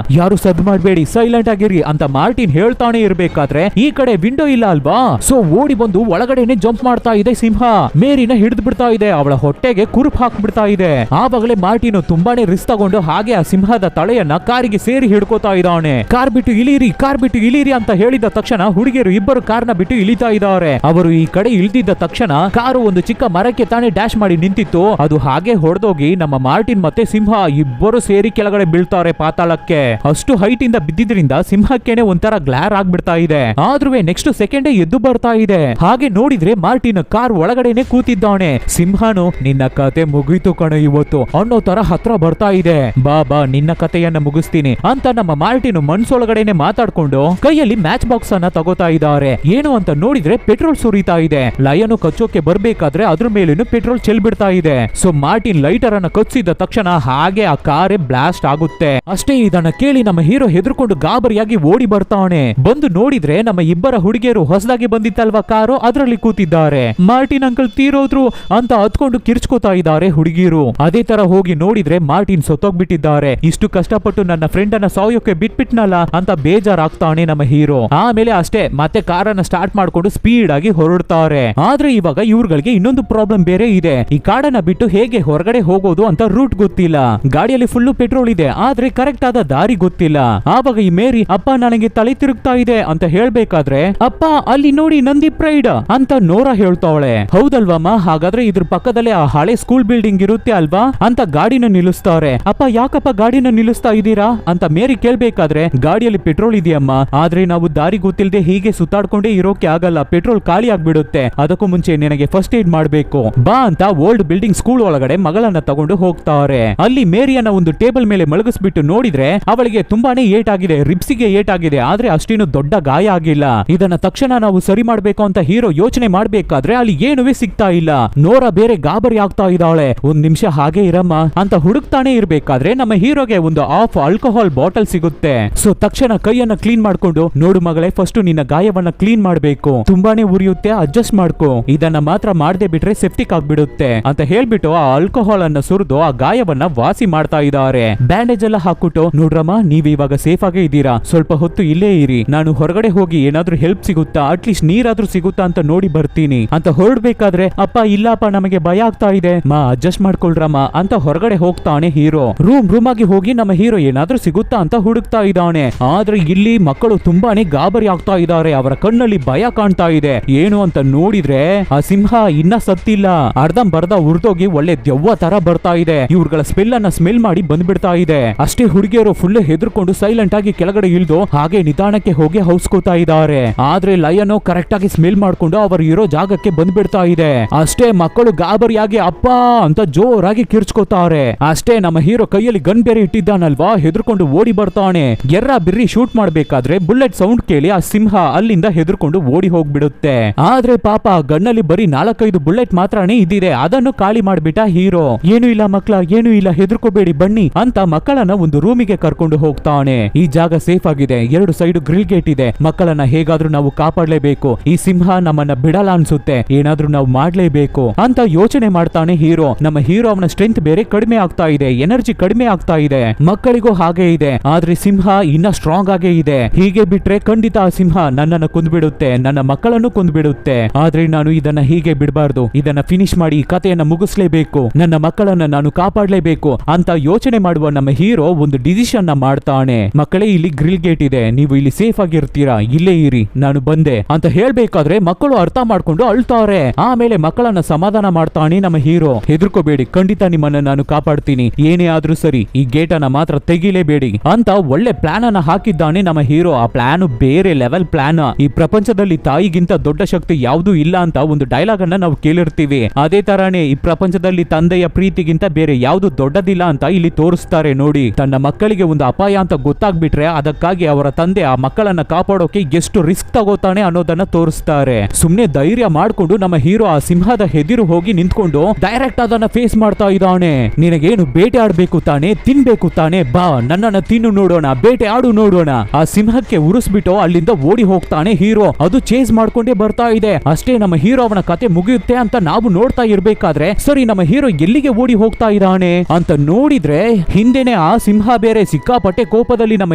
ಯಾರು ಸದ್ ಮಾಡ್ಬೇಡಿ, ಸೈಲೆಂಟ್ ಆಗಿರಿ ಅಂತ ಮಾರ್ಟಿನ್ ಹೇಳ್ತಾನೆ ಇರ್ಬೇಕಾದ್ರೆ ಈ ಕಡೆ ವಿಂಡೋ ಇಲ್ಲ ಅಲ್ವಾ, ಸೊ ಓಡಿ ಬಂದು ಒಳಗಡೆನೆ ಜಂಪ್ ಮಾಡ್ತಾ ಇದೆ ಸಿಂಹ. ಮೇರಿನ ಹಿಡಿದು ಬಿಡ್ತಾ ಇದೆ, ಅವಳ ಹೊಟ್ಟೆಗೆ ಕುರುಪ್ ಹಾಕ್ಬಿಡ್ತಾ ಇದೆ. ಆವಾಗಲೇ ಮಾರ್ಟಿನ್ ತುಂಬಾನೇ ರಿಸ್ಕ್ ತಗೊಂಡು ಹಾಗೆ ಆ ಸಿಂಹದ ತಲೆಯನ್ನ ಕಾರಿಗೆ ಸೇರಿ ಹಿಡ್ಕೋತಾ ಇದ್ದಾನೆ. ಕಾರ್ ಬಿಟ್ಟು ಇಳಿರಿ, ಕಾರ್ ಬಿಟ್ಟು ಇಳಿರಿ ಅಂತ ಹೇಳಿದ ತಕ್ಷಣ ಹುಡುಗಿಯರು ಇಬ್ಬರು ಕಾರ್ನ ಬಿಟ್ಟು ಇಳಿತಾ ಇದ್ದಾರೆ. ಅವರು ಈ ಕಡೆ ಇಳಿದಿದ್ದ ತಕ್ಷಣ ಕಾರು ಒಂದು ಚಿಕ್ಕ ಮರಕ್ಕೆ ತಾನೇ ಡ್ಯಾಶ್ ಮಾಡಿ ನಿಂತಿತ್ತು. ಅದು ಹಾಗೆ ಹೊಡೆದೋಗಿ ನಮ್ಮ ಮಾರ್ಟಿನ್ ಮತ್ತೆ ಸಿಂಹ ಇಬ್ಬರು ಸೇರಿ ಕೆಳಗಡೆ ಬೀಳ್ತಾರೆ ಪಾತಾಳಕ್ಕೆ. ಅಷ್ಟು ಹೈಟ್ ಇಂದ ಬಿದ್ದಿದ್ರಿಂದ ಸಿಂಹಕ್ಕೇನೆ ಒಂಥರ ಗ್ಲಾರ್ ಆಗ್ಬಿಡ್ತಾ ಇದೆ. ಆದ್ರೂ ನೆಕ್ಸ್ಟ್ ಸೆಕೆಂಡ್ ಎದ್ದು ಬರ್ತಾ ಇದೆ. ಹಾಗೆ ನೋಡಿದ್ರೆ ಮಾರ್ಟಿನ್ ಕಾರ್ ಒಳಗಡೆನೆ ಕೂತಿದ್ದಾನೆ. ಸಿಂಹನು ನಿನ್ನ ಕತೆ ಮುಗಿತು ಕಣ ಇವತ್ತು ಅನ್ನೋ ತರ ಹತ್ರ ಬರ್ತಾ ಇದೆ. ಬಾ ನಿನ್ನ ಕತೆಯನ್ನ ಮುಗಿಸ್ತೀನಿ ಅಂತ ನಮ್ಮ ಮಾರ್ಟಿನ್ ಮನ್ಸೊಳಗಡೆನೆ ಮಾತಾಡ್ಕೊಂಡು ಕೈಯಲ್ಲಿ ಮ್ಯಾಚ್ ಬಾಕ್ಸ್ ಅನ್ನ ತಗೋತಾ ಇದ್ದಾರೆ. ಏನು ಅಂತ ನೋಡಿದ್ರೆ ಪೆಟ್ರೋಲ್ ಸುರಿತಾ ಇದೆ. ಲಯನು ಕಚ್ಚೋಕೆ ಬರ್ಬೇಕಾದ್ರೆ ಅದ್ರ ಮೇಲೇನು ಪೆಟ್ರೋಲ್ ಚೆಲ್ಬಿಡ್ತಾ ಇದೆ. ಸೊ ಮಾರ್ಟಿನ್ ಲೈಟರ್ ಅನ್ನ ಕಚ್ಚಿದ ತಕ್ಷಣ ಹಾಗೆ ಆ ಕಾರೇ ಬ್ಲಾಸ್ಟ್ ಆಗುತ್ತೆ. ಅಷ್ಟೇ ಇದನ್ನ ಕೇಳಿ ನಮ್ಮ ಹೀರೋ ಹೆದರ್ಕೊಂಡು ಗಾಬರಿಯಾಗಿ ಓಡಿ ಬರ್ತಾನೆ. ಬಂದು ನೋಡಿದ್ರೆ ನಮ್ಮ ಇಬ್ಬರ ಹುಡುಗಿಯರು ಹೊಸದಾಗಿ ಬಂದಿತ್ತಲ್ವಾ ಕಾರು, ಅದರಲ್ಲಿ ಕೂತಿದ್ದಾರೆ. ಮಾರ್ಟಿನ್ ಅಂಕಲ್ ತೀರೋದ್ರು ಅಂತ ಹತ್ಕೊಂಡು ಕಿರ್ಚ್ಕೋತಾ ಇದ್ದಾರೆ ಹುಡುಗಿಯರು. ಅದೇ ತರ ಹೋಗಿ ನೋಡಿದ್ರೆ ಮಾರ್ಟಿನ್ ಸತ್ತೋಗ್ಬಿಟ್ಟಿದ್ದಾರೆ. ಇಷ್ಟು ಕಷ್ಟಪಟ್ಟು ನನ್ನ ಫ್ರೆಂಡ್ ಅನ್ನ ಸಾಯೋಕೆ ಬಿಟ್ಬಿಟ್ನಲ್ಲ ಅಂತ ಬೇಜಾರಾಗ್ತಾನೆ ನಮ್ಮ ಹೀರೋ. ಆಮೇಲೆ ಅಷ್ಟೇ ಮತ್ತೆ ಕಾರನ್ನ ಸ್ಟಾರ್ಟ್ ಮಾಡ್ಕೊಂಡು ಸ್ಪೀಡ್ ಆಗಿ ಹೊರಡ್ತಾರೆ. ಆದ್ರೆ ಇವಾಗ ಇವ್ರುಗಳಿಗೆ ಇನ್ನೊಂದು ಪ್ರಾಬ್ಲಮ್ ಬೇರೆ ಇದೆ. ಈ ಕಾಡನ್ನ ಬಿಟ್ಟು ಹೇಗೆ ಹೊರಗಡೆ ಹೋಗೋದು ಅಂತ ರೂಟ್ ಗೊತ್ತಿಲ್ಲ. ಗಾಡಿಯಲ್ಲಿ ಫುಲ್ಲು ಪೆಟ್ರೋಲ್ ಇದೆ, ಆದ್ರೆ ಕರೆಕ್ಟ್ ಆದ ದಾರಿ ಗೊತ್ತಿಲ್ಲ. ಆವಾಗ ಈ ಮೇರಿ ಅಪ್ಪ ನನಗೆ ತಲೆ ತಿರುಗ್ತಾ ಇದೆ ಅಂತ ಹೇಳ್ಬೇಕಾದ್ರೆ ಅಪ್ಪ ಅಲ್ಲಿ ನೋಡಿ ನಂದಿ ಪ್ರೈಡ್ ಅಂತ ನೋರಾ ಹೇಳ್ತಾವಳೆ. ಹೌದಲ್ವಮ್ಮ, ಹಾಗಾದ್ರೆ ಇದ್ರ ಪಕ್ಕದಲ್ಲೇ ಆ ಹಳೆ ಸ್ಕೂಲ್ ಬಿಲ್ಡಿಂಗ್ ಇರುತ್ತೆ ಅಲ್ವಾ ಅಂತ ಗಾಡಿನ ನಿಲ್ಲಿಸ್ತಾರೆ. ಅಪ್ಪ ಯಾಕಪ್ಪ ಗಾಡಿನ ನಿಲ್ಲಿಸ್ತಾ ಇದ್ದೀರಾ ಅಂತ ಮೇರಿ ಕೇಳ್ಬೇಕಾದ್ರೆ ಗಾಡಿಯಲ್ಲಿ ಪೆಟ್ರೋಲ್ ಇದೆಯಮ್ಮ, ಆದ್ರೆ ನಾವು ದಾರಿ ಗೊತ್ತಿಲ್ಲದೆ ಹೀಗೆ ಸುತ್ತಾಡ್ಕೊಂಡೇ ಇರೋಕೆ ಆಗಲ್ಲ, ಪೆಟ್ರೋಲ್ ಖಾಲಿ ಆಗ್ಬಿಡುತ್ತೆ. ಅದಕ್ಕೂ ಮುಂಚೆ ನಿನಗೆ ಫಸ್ಟ್ ಏಡ್ ಮಾಡ್ಬೇಕು ಬಾ ಅಂತ ಓಲ್ಡ್ ಬಿಲ್ಡಿಂಗ್ ಸ್ಕೂಲ್ ಒಳಗಡೆ ಮಗಳನ್ನ ತಗೊಂಡು ಹೋಗ್ತಾರೆ. ಅಲ್ಲಿ ಮೇರಿಯನ್ನ ಒಂದು ಟೇಬಲ್ ಮೇಲೆ ಮಲಗಿಸ್ಬಿಟ್ಟು ನೋಡಿದ್ರೆ ಅವಳಿಗೆ ತುಂಬಾನೇ ಏಟಾಗಿದೆ, ರಿಬ್ಸಿಗೆ ಏಟಾಗಿದೆ, ಆದ್ರೆ ಅಷ್ಟೇನು ದೊಡ್ಡ ಗಾಯ ಆಗಿಲ್ಲ. ಇದನ್ನ ತಕ್ಷಣ ನಾವು ಸರಿ ಮಾಡ್ಬೇಕು ಅಂತ ಹೀರೋ ಯೋಚನೆ ಮಾಡ್ಬೇಕಾದ್ರೆ ಅಲ್ಲಿ ಏನುವೇ ಸಿಗ್ತಾ ಇಲ್ಲ. ನೋರಾ ಬೇರೆ ಗಾಬರಿ ಆಗ್ತಾ ಇದ್ದಾಳೆ. ಒಂದ್ ನಿಮಿಷ ಹಾಗೆ ಇರಮ್ಮ ಅಂತ ಹುಡುಕ್ತಾನೆ ಇರ್ಬೇಕಾದ್ರೆ ನಮ್ಮ ಹೀರೋಗೆ ಒಂದು ಆಫ್ ಆಲ್ಕೋಹಾಲ್ ಬಾಟಲ್ ಸಿಗುತ್ತೆ. ಸೊ ತಕ್ಷಣ ಕೈಯನ್ನ ಕ್ಲೀನ್ ಮಾಡ್ಕೊಂಡು ನೋಡು ಮಗಳೇ, ಫಸ್ಟ್ ನಿನ್ನ ಗಾಯವನ್ನ ಕ್ಲೀನ್ ಮಾಡ್ಬೇಕು, ತುಂಬಾನೇ ಉರಿಯುತ್ತೆ, ಅಡ್ಜಸ್ಟ್ ಮಾಡ್ಕೋ, ಇದನ್ನ ಮಾತ್ರ ಮಾಡದೆ ಬಿಟ್ರೆ ಸೆಪ್ಟಿಕ್ ಆಗ್ಬಿಡುತ್ತೆ ಅಂತ ಹೇಳ್ಬಿಟ್ಟು ಆ ಆಲ್ಕೋಹಾಲ್ ಅನ್ನ ಸುರಿದು ಆ ಗಾಯವನ್ನ ವಾಸಿ ಮಾಡ್ತಾ ಇದ್ದಾರೆ. ಬ್ಯಾಂಡೇಜ್ ಎಲ್ಲ ಹಾಕ್ಬಿಟ್ಟು ನೋಡ್ರಮ್ಮ ನೀವ್ ಇವಾಗ ಸೇಫ್ ಆಗೇ ಇದ್ದೀರಾ, ಸ್ವಲ್ಪ ಹೊತ್ತು ಇಲ್ಲೇ ಇರಿ, ನಾನು ಹೊರಗಡೆ ಹೋಗಿ ಏನಾದ್ರೂ ಹೆಲ್ಪ್ ಸಿಗುತ್ತಾ, ಅಟ್ಲೀಸ್ಟ್ ನೀರಾದ್ರೂ ಸಿಗುತ್ತಾ ಅಂತ ನೋಡಿ ಬರ್ತೀನಿ ಅಂತ ಹೊರಡ್ಬೇಕಾದ್ರೆ ಅಪ್ಪ ಇಲ್ಲಪ್ಪ ನಮಗೆ ಭಯ ಆಗ್ತಾ ಇದೆ, ಮಾ ಅಡ್ಜಸ್ಟ್ ಮಾಡ್ಕೊಳ್ರಮ್ಮ ಅಂತ ಹೊರಗಡೆ ಹೋಗ್ತಾನೆ ಹೀರೋ. ರೂಮ್ ಆಗಿ ಹೋಗಿ ನಮ್ಮ ಹೀರೋ ಏನಾದ್ರೂ ಸಿಗುತ್ತಾ ಅಂತ ಹುಡುಕ್ತಾ ಇದ್ದಾನೆ. ಆದ್ರೆ ಇಲ್ಲಿ ಮಕ್ಕಳು ತುಂಬಾನೇ ಗಾಬರಿ ಆಗ್ತಾ ಇದ್ದಾರೆ, ಅವರ ಕಣ್ಣಲ್ಲಿ ಭಯ ಕಾಣ್ತಾ ಇದೆ. ಏನು ಅಂತ ನೋಡಿದ್ರೆ ಆ ಸಿಂಹ ಇನ್ನ ಸತ್ತಿಲ್ಲ, ಅರ್ಧಂಬರ್ಧ ಉರ್ದೋಗಿ ಒಳ್ಳೆ ದೆವ್ವ ತರ ಬರ್ತಾ ಇದೆ. ಇವ್ರುಗಳ ಸ್ಮೆಲ್ ಅನ್ನ ಸ್ಮೆಲ್ ಮಾಡಿ ಬಂದ್ಬಿಡ್ತಾ ಇದೆ. ಅಷ್ಟೇ ಹುಡುಗಿಯರು ಫುಲ್ ಹೆದರ್ಕೊಂಡು ಸೈಲೆಂಟ್ ಆಗಿ ಕೆಳಗಡೆ ಇಳಿದು ಹಾಗೆ ನಿಧಾನಕ್ಕೆ ಹೋಗಿ ಹೌಸ್ಕೋತಾ ಇದ್ದಾರೆ. ಆದ್ರೆ ಲಯನೋ ಕರೆಕ್ಟ್ ಆಗಿ ಸ್ಮೆಲ್ ಮಾಡ್ಕೊಂಡು ಅವರು ಇರೋ ಜಾಗಕ್ಕೆ ಬಂದ್ಬಿಡ್ತಾ ಇದೆ. ಅಷ್ಟೇ ಮಕ್ಕಳು ಗಾಬರಿಯಾಗಿ ಅಪ್ಪ ಅಂತ ಜೋರಾಗಿ ಕಿರ್ಚ್ಕೋತಾರೆ. ಅಷ್ಟೇ ನಮ್ಮ ಹೀರೋ ಕೈಯಲ್ಲಿ ಗನ್ ಬೇರೆ ಇಟ್ಟಿದ್ದಾನಲ್ವಾ, ಹೆದರ್ಕೊಂಡು ಓಡಿ ಬರ್ತಾನೆ. ಎರ್ರ ಬಿರ್ರಿ ಶೂಟ್ ಮಾಡ್ಬೇಕಾದ್ರೆ ಬುಲೆಟ್ ಸೌಂಡ್ ಕೇಳಿ ಆ ಸಿಂಹ ಅಲ್ಲಿಂದ ಹೆದರ್ಕೊಂಡು ಓಡಿ ಹೋಗ್ಬಿಡುತ್ತೆ. ಆದ್ರೆ ಪಾಪ ಗನ್ನಲ್ಲಿ ಬರೀ 4-5 ಬುಲೆಟ್ ಮಾತ್ರನೇ ಇದ್ದಿದೆ, ಅದನ್ನು ಖಾಲಿ ಮಾಡ್ಬಿಟ್ಟ ಹೀರೋ. ಏನು ಇಲ್ಲ ಮಕ್ಕಳ, ಏನು ಇಲ್ಲ, ಹೆದರ್ಕೋಬೇಡಿ ಬನ್ನಿ ಅಂತ ಮಕ್ಕಳನ್ನ ಒಂದು ರೂಮಿಗೆ ಕರ್ಕೊಂಡು ಹೋಗ್ತಾನೆ. ಈ ಜಾಗ ಸೇಫ್ ಆಗಿದೆ, 2 ಸೈಡ್ ಗ್ರಿಲ್ ಗೇಟ್ ಇದೆ, ಮಕ್ಕಳನ್ನ ಹೇಗಾದ್ರೂ ನಾವು ಕಾಪಾಡ್ಲೇಬೇಕು, ಈ ಸಿಂಹ ನಮ್ಮನ್ನ ಬಿಡಲ್ಲ ಅನ್ಸುತ್ತೆ, ಏನಾದ್ರೂ ನಾವು ಮಾಡ್ಲೇಬೇಕು ಅಂತ ಯೋಚನೆ ಮಾಡ್ತಾನೆ ಹೀರೋ. ನಮ್ಮ ಹೀರೋ ಅವನ ಸ್ಟ್ರೆಂತ್ ಬೇರೆ ಕಡಿಮೆ ಆಗ್ತಾ ಇದೆ, ಎನರ್ಜಿ ಕಡಿಮೆ ಆಗ್ತಾ ಇದೆ. ಮಕ್ಕಳಿಗೂ ಹಾಗೆ ಇದೆ, ಆದ್ರೆ ಸಿಂಹ ಇನ್ನ ಸ್ಟ್ರಾಂಗ್ ಆಗೇ ಇದೆ. ಹೀಗೆ ಬಿಟ್ರೆ ಖಂಡಿತ ಆ ಸಿಂಹ ನನ್ನನ್ನು ಕೊಂದ್ಬಿಡುತ್ತೆ, ನನ್ನ ಮಕ್ಕಳನ್ನು ಕೊಂದ್ಬಿಡುತ್ತೆ. ಆದ್ರೆ ನಾನು ಇದನ್ನ ಹೀಗೆ ಬಿಡಬಾರ್ದು, ಇದನ್ನ ಫಿನಿಶ್ ಮಾಡಿ ಈ ಕಥೆಯನ್ನ ಮುಗಿಸ್ಲೇಬೇಕು, ನನ್ನ ಮಕ್ಕಳನ್ನ ನಾನು ಕಾಪಾಡ್ಲೇಬೇಕು ಅಂತ ಯೋಚನೆ ಮಾಡುವ ನಮ್ಮ ಹೀರೋ ಒಂದು ಡಿಸಿಷನ್ ನ ಮಾಡ್ತಾನೆ. ಮಕ್ಕಳೇ ಇಲ್ಲಿ ಗ್ರಿಲ್ ಗೇಟ್ ಇದೆ, ನೀವು ಇಲ್ಲಿ ಸೇಫ್ ಆಗಿರ್ತೀರಾ, ಇಲ್ಲೇ ಇರಿ, ನಾನು ಬಂದೆ ಅಂತ ಹೇಳ್ಬೇಕಾದ್ರೆ ಮಕ್ಕಳು ಅರ್ಥ ಮಾಡ್ಕೊಂಡು ಅಳ್ತಾರೆ. ಆಮೇಲೆ ಮಕ್ಕಳನ್ನ ಸಮಾಧಾನ ಮಾಡ್ತಾನೆ ನಮ್ಮ ಹೀರೋ. ಹೆದರ್ಕೋಬೇಡಿ, ಖಂಡಿತ ನಿಮ್ಮನ್ನ ನಾನು ಕಾಪಾಡ್ತೀನಿ, ಏನೇ ಆದ್ರೂ ಸರಿ, ಈ ಗೇಟ್ ಅನ್ನ ಮಾತ್ರ ತೆಗಿಲೇಬೇಡಿ ಅಂತ ಒಳ್ಳೆ ಪ್ಲಾನ್ ಅನ್ನ ಹಾಕಿದ್ದಾನೆ ನಮ್ಮ ಹೀರೋ. ಆ ಪ್ಲಾನ್ ಬೇರೆ ಲೆವೆಲ್ ಪ್ಲಾನ್. ಈ ಪ್ರಪಂಚದಲ್ಲಿ ತಾಯಿಗಿಂತ ದೊಡ್ಡ ಶಕ್ತಿ ಯಾವ್ದೂ ಇಲ್ಲ ಅಂತ ಒಂದು ಡೈಲಾಗ್ ಅನ್ನ ನಾವು ಕೇಳಿರ್ತೀವಿ. ಅದೇ ತರಾನೇ ಈ ಪ್ರಪಂಚದಲ್ಲಿ ತಂದೆಯ ಪ್ರೀತಿಗಿಂತ ಬೇರೆ ಯಾವ್ದು ದೊಡ್ಡದಿಲ್ಲ ಅಂತ ಇಲ್ಲಿ ತೋರಿಸ್ತಾರೆ ನೋಡಿ. ತನ್ನ ಮಕ್ಕಳಿಗೆ ಒಂದು ಅಪಾಯ ಅಂತ ಗೊತ್ತಾಗ್ಬಿಟ್ರೆ ಅದಕ್ಕಾಗಿ ಅವರ ತಂದೆ ಆ ಮಕ್ಕಳನ್ನ ಕಾಪಾಡೋಕೆ ಎಷ್ಟು ರಿಸ್ಕ್ ತಗೋತಾನೆ ಅನ್ನೋದನ್ನ ತೋರಿಸ್ತಾರೆ. ಸುಮ್ನೆ ಧೈರ್ಯ ಮಾಡ್ಕೊಂಡು ನಮ್ಮ ಹೀರೋ ಆ ಸಿಂಹದ ಹೆದಿರು ಹೋಗಿ ನಿಂತ್ಕೊಂಡು ಡೈರೆಕ್ಟ್ ಅದನ್ನ ಫೇಸ್ ಮಾಡ್ತಾ ಇದ್ದಾನೆ. ನಿನಗೇನು ಬೇಟೆ ಆಡ್ಬೇಕು ತಾನೆ, ತಿನ್ಬೇಕು ತಾನೆ, ಬಾ ನನ್ನನ್ನ ತಿನ್ನು ನೋಡೋಣ, ಬೇಟೆ ಆಡು ನೋಡೋಣ. ಆ ಸಿಂಹಕ್ಕೆ ಉರಿಸ್ಬಿಟ್ಟು ಅಲ್ಲಿಂದ ಓಡಿ ಹೋಗ್ತಾನೆ ಹೀರೋ. ಅದು ಚೇಸ್ ಮಾಡ್ಕೊಂಡೇ ಬರ್ತಾ ಇದೆ. ಅಷ್ಟೇ ನಮ್ಮ ಹೀರೋ ಅವನ ಕತೆ ಮುಗಿಯುತ್ತೆ ಅಂತ ನಾವು ನೋಡ್ತಾ ಇರ್ಬೇಕಾದ್ರೆ ಸರಿ ನಮ್ಮ ಹೀರೋ ಎಲ್ಲಿಗೆ ಓಡಿ ಹೋಗ್ತಾ ಇದ್ದಾನೆ ಅಂತ ನೋಡಿದ್ರೆ ಹಿಂದೆನೆ ಆ ಸಿಂಹ ಬೇರೆ ಸಿಕ್ಕಾಪಟ್ಟೆ ಕೋಪದಲ್ಲಿ ನಮ್ಮ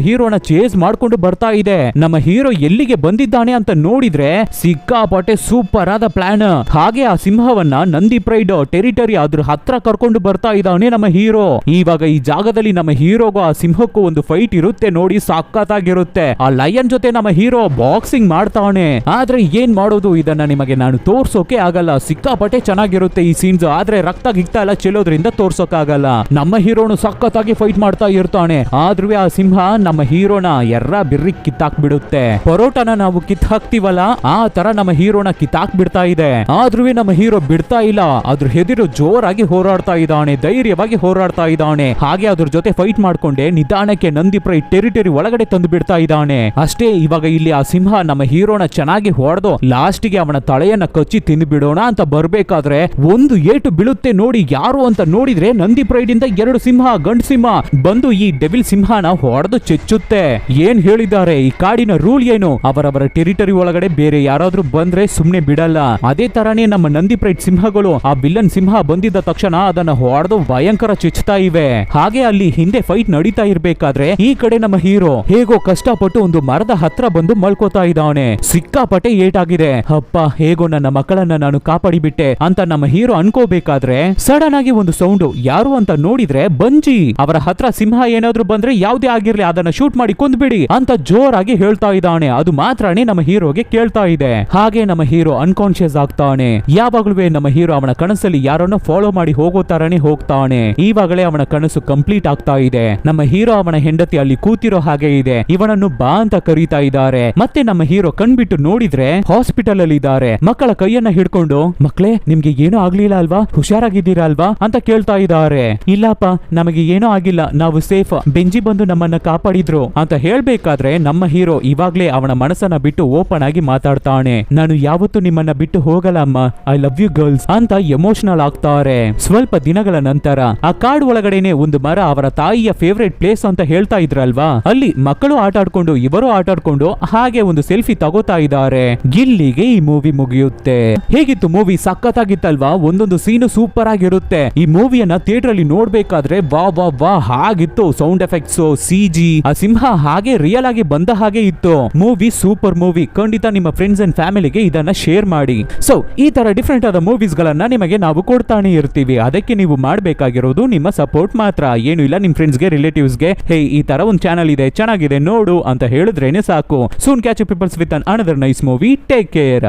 ಹೀರೋನ ಚೇಸ್ ಮಾಡ್ಕೊಂಡು ಬರ್ತಾ ಇದೆ. ನಮ್ಮ ಹೀರೋ ಎಲ್ಲಿಗೆ ಬಂದಿದ್ದಾನೆ ಅಂತ ನೋಡಿದ್ರೆ ಸಿಕ್ಕಾಪಟ್ಟೆ ಸೂಪರ್ ಆದ ಪ್ಲಾನ್. ಹಾಗೆ ಆ ಸಿಂಹವನ್ನ ನಂದಿ ಪ್ರೈಡ್ ಟೆರಿಟರಿ ಅದ್ರ ಹತ್ರ ಕರ್ಕೊಂಡು ಬರ್ತಾ ಇದ್ದಾನೆ ನಮ್ಮ ಹೀರೋ. ಇವಾಗ ಈ ಜಾಗದಲ್ಲಿ ನಮ್ಮ ಹೀರೋಗೂ ಆ ಸಿಂಹಕ್ಕೂ ಒಂದು ಫೈಟ್ ಇರುತ್ತೆ ನೋಡಿ, ಸಖತ್ತಾಗಿರುತ್ತೆ. ಆ ಲಯನ್ ಜೊತೆ ನಮ್ಮ ಹೀರೋ ಬಾಕ್ಸಿಂಗ್ ಮಾಡ್ತಾನೆ. ಆದ್ರೆ ಏನ್ ಮಾಡೋದು, ಇದನ್ನ ನಿಮಗೆ ನಾನು ತೋರ್ಸೋಕೆ ಆಗಲ್ಲ. ಸಿಕ್ಕಾಪಟ್ಟೆ ಚೆನ್ನಾಗಿರುತ್ತೆ ಈ ಸೀನ್ಸ್, ಆದ್ರೆ ರಕ್ತ ಗಿಕ್ತ ಎಲ್ಲ ಚೆಲ್ಲೋದ್ರಿಂದ ತೋರ್ಸೋಕ್ ಆಗಲ್ಲ. ನಮ್ಮ ಹೀರೋನು ಸಖತ್ತಾಗಿ ಫೈಟ್ ಮಾಡ್ತಾ ಇರ್ತಾನೆ. ಆದ್ರೂ ಆ ಸಿಂಹ ನಮ್ಮ ಹೀರೋನ ಎರ್ರ ಬಿರ್ರಿ ಕಿತ್ತಾಕ್ ಬಿಡುತ್ತೆ. ಪರೋಟನ ನಾವು ಕಿತ್ ಹಾಕ್ತಿವಲ್ಲ ಆ ತರ ನಮ್ಮ ಹೀರೋನ ಕಿತ್ತಾಕ್ ಬಿಡ್ತಾ ಇದೆ. ಆದ್ರೂ ನಮ್ಮ ಹೀರೋ ಬಿಡ್ತಾ ಇಲ್ಲ. ಅದ್ರ ಹೆದಿರು ಜೋರಾಗಿ ಹೋರಾಡ್ತಾ ಇದ್ದಾನೆ, ಧೈರ್ಯವಾಗಿ ಹೋರಾಡ್ತಾ ಇದ್ದಾನೆ. ಹಾಗೆ ಅದ್ರ ಜೊತೆ ಫೈಟ್ ಮಾಡ್ಕೊಂಡೆ ನಿಧಾನಕ್ಕೆ ನಂದಿ ಪ್ರೈಡ್ ಟೆರಿಟರಿ ಒಳಗಡೆ ತಂದು ಬಿಡ್ತಾ ಇದ್ದಾನೆ. ಅಷ್ಟೇ ಇವಾಗ ಇಲ್ಲಿ ಆ ಸಿಂಹ ನಮ್ಮ ಹೀರೋನ ಚೆನ್ನಾಗಿ ಹೊಡೆದು ಲಾಸ್ಟಿಗೆ ಅವನ ತಲೆಯನ್ನ ಕಚ್ಚಿ ತಿಂದ್ಬಿಡೋಣ ಅಂತ ಬರ್ಬೇಕಾದ್ರೆ ಒಂದು ಏಟು ಬೀಳುತ್ತೆ ನೋಡಿ. ಯಾರು ಅಂತ ನೋಡಿದ್ರೆ ನಂದಿ ಪ್ರೈಡ್ ಇಂದ 2 ಸಿಂಹ, ಗಂಡು ಸಿಂಹ ಬಂದು ಈ ಡೆವಿಲ್ ಸಿಂಹನ ಹೊಡೆದು ಚೆಚ್ಚುತ್ತೆ. ಏನ್ ಹೇಳಿದ್ದಾರೆ ಈ ಕಾಡಿನ ರೂಲ್ ಏನು, ಅವರವರ ಟೆರಿಟರಿ ಒಳಗಡೆ ಬೇರೆ ಯಾರಾದ್ರೂ ಬಂದ್ರೆ ಸುಮ್ನೆ ಬಿಡಲ್ಲ. ಅದೇ ತರಾನೇ ನಮ್ಮ ನಂದಿ ಪ್ರೈಡ್ ಸಿಂಹಗಳು ಆ ವಿಲ್ಲನ್ ಸಿಂಹ ಬಂದಿದ್ದ ತಕ್ಷಣ ಅದನ್ನ ಹೊಡೆದು ಭಯಂಕರ ಚೆಚ್ಚುತ್ತಾ ಇವೆ. ಹಾಗೆ ಅಲ್ಲಿ ಹಿಂದೆ ಫೈಟ್ ನಡೀತಾ ಇರ್ಬೇಕಾದ್ರೆ ಈ ಕಡೆ ನಮ್ಮ ಹೀರೋ ಹೇಗೋ ಕಷ್ಟಪಟ್ಟು ಒಂದು ಮರದ ಹತ್ರ ಬಂದು ಮಲ್ಕೋತಾ ಇದ್ದಾನೆ. ಸಿಕ್ಕಾಪಟ್ಟೆ ಏಟಾಗಿದೆ. ಅಪ್ಪ ಹೇಗೋ ನನ್ನ ಮಕ್ಕಳನ್ನ ನಾನು ಕಾಪಾಡಿಬಿಟ್ಟೆ ಅಂತ ನಮ್ಮ ಹೀರೋ ಅನ್ಕೋಬೇಕಾದ್ರೆ ಸಡನ್ ಆಗಿ ಒಂದು ಸೌಂಡ್. ಯಾರು ಅಂತ ನೋಡಿದ್ರೆ ಬಂಜಿ. ಅವರ ಹತ್ರ ಸಿಂಹ ಏನಾದ್ರೂ ಬಂದ್ರೆ ಯಾವ್ದೇ ಆಗಿರ್ಲಿ ಅದನ್ನ ಶೂಟ್ ಮಾಡಿ ಕೊಂದ್ಬಿಡಿ ಅಂತ ಜೋರಾಗಿ ಹೇಳ್ತಾ ಇದ್ದಾನೆ. ಅದು ಮಾತ್ರನೇ ನಮ್ಮ ಹೀರೋಗೆ ಕೇಳ್ತಾ ಇದೆ. ಹಾಗೆ ನಮ್ಮ ಹೀರೋ ಅನ್ಕಾನ್ಶಿಯಸ್ ಆಗ್ತಾನೆ. ಯಾವಾಗ್ಲೂ ನಮ್ಮ ಹೀರೋ ಅವನ ಕನಸಲ್ಲಿ ಯಾರನ್ನೋ ಫಾಲೋ ಮಾಡಿ ಹೋಗೋ ತರಾನೇ ಹೋಗ್ತಾನೆ. ಈವಾಗಲೇ ಅವನ ಕನಸು ಕಂಪ್ಲೀಟ್ ಆಗ್ತಾ ಇದೆ. ನಮ್ಮ ಹೀರೋ ಅವನ ಹೆಂಡತಿ ಅಲ್ಲಿ ಕೂತಿರೋ ಹಾಗೆ ಇದೆ. ಇವನನ್ನು ಬಾ ಅಂತ ಕರೀತಾ ಇದ್ದಾರೆ. ಮತ್ತೆ ನಮ್ಮ ಹೀರೋ ಕಣ್ಬಿಟ್ಟು ನೋಡಿದ್ರೆ ಹಾಸ್ಪಿಟಲ್ ಅಲ್ಲಿ ಇದ್ದಾರೆ. ಮಕ್ಕಳ ಕೈಯನ್ನ ಹಿಡ್ಕೊಂಡು ಮಕ್ಕಳೇ ನಿಮ್ಗೆ ಏನೂ ಆಗ್ಲಿಲ್ಲ ಅಲ್ವಾ, ಹುಷಾರಾಗಿದ್ದೀರಾ ಅಲ್ವಾ ಅಂತ ಕೇಳ್ತಾ ಇದ್ದಾರೆ. ಇಲ್ಲಪ್ಪ ನಮಗೆ ಏನೂ ಆಗಿಲ್ಲ, ನಾವು ಸೇಫ್, ಬೆಂಜಿ ಬಂದು ನಮ್ಮನ್ನ ಕಾಪಾಡಿದ್ರು ಅಂತ ಹೇಳ್ಬೇಕಾದ್ರೆ ನಮ್ಮ ಹೀರೋ ಇವಾಗ್ಲೇ ಅವನ ಮನಸ್ಸನ್ನ ಬಿಟ್ಟು ಓಪನ್ ಆಗಿ ಮಾತಾಡ್ತಾನೆ. ನಾನು ಯಾವತ್ತೂ ನಿಮ್ಮನ್ನ ಬಿಟ್ಟು ಹೋಗಲ್ಲ ಅಮ್ಮ, ಐ ಲವ್ ಯು ಗರ್ಲ್ಸ್ ಅಂತ ಎಮೋಷನಲ್ ಆಗ್ತಾರೆ. ಸ್ವಲ್ಪ ದಿನಗಳ ನಂತರ ಆ ಕಾಡು ಒಳಗಡೆನೆ ಒಂದು ಮರ ಅವರ ತಾಯಿಯ ಫೇವರೇಟ್ ಪ್ಲೇಸ್ ಅಂತ ಹೇಳ್ತಾ ಇದ್ರಲ್ವಾ, ಅಲ್ಲಿ ಮಕ್ಕಳು ಆಟ ಆಡ್ಕೊಂಡು ಇವರು ಆಟ ಆಡ್ಕೊಂಡು ಹಾಗೆ ಒಂದು ಸೆಲ್ಫಿ ತಗೋತಾ ಇದ್ದಾರೆ. ಇಲ್ಲಿಗೆ ಈ ಮೂವಿ ಮುಗಿಯುತ್ತೆ. ಹೇಗಿತ್ತು ಮೂವಿ? ಸಖತ್ತಾಗಿತ್ತಲ್ವಾ? ಒಂದೊಂದು ಸೀನು ಸೂಪರ್ ಆಗಿರುತ್ತೆ. ಈ ಮೂವಿಯನ್ನ ಥಿಯೇಟರ್ ಅಲ್ಲಿ ನೋಡ್ಬೇಕಾದ್ರೆ ವಾ ವಾ ವಾ ಹಾಗಿತ್ತು. ಸೌಂಡ್ ಎಫೆಕ್ಟ್ಸ್, ಸಿಜಿ, ಆ ಸಿಂಹ ಹಾಗೆ ರಿಯಲ್ ಆಗಿ ಬಂದ ಹಾಗೆ ಇತ್ತು. Movie super movie. ಖಂಡಿತ ನಿಮ್ಮ ಫ್ರೆಂಡ್ಸ್ ಅಂಡ್ ಫ್ಯಾಮಿಲಿಗೆ ಇದನ್ನ ಶೇರ್ ಮಾಡಿ. ಸೊ ಈ ತರ ಡಿಫ್ರೆಂಟ್ ಆದ ಮೂವೀಸ್ ಗಳನ್ನ ನಿಮಗೆ ನಾವು ಕೊಡ್ತಾನೆ ಇರ್ತೀವಿ. ಅದಕ್ಕೆ ನೀವು ಮಾಡಬೇಕಾಗಿರೋದು ನಿಮ್ಮ ಸಪೋರ್ಟ್ ಮಾತ್ರ. ಏನು ಇಲ್ಲ, ನಿಮ್ ಫ್ರೆಂಡ್ಸ್ಗೆ ರಿಲೇಟಿವ್ಸ್ಗೆ ಹೇ ಈ ತರ ಒಂದು ಚಾನಲ್ ಇದೆ ಚೆನ್ನಾಗಿದೆ ನೋಡು ಅಂತ ಹೇಳಿದ್ರೇನೆ ಸಾಕು. Soon catch you peoples with an another nice movie. Take care.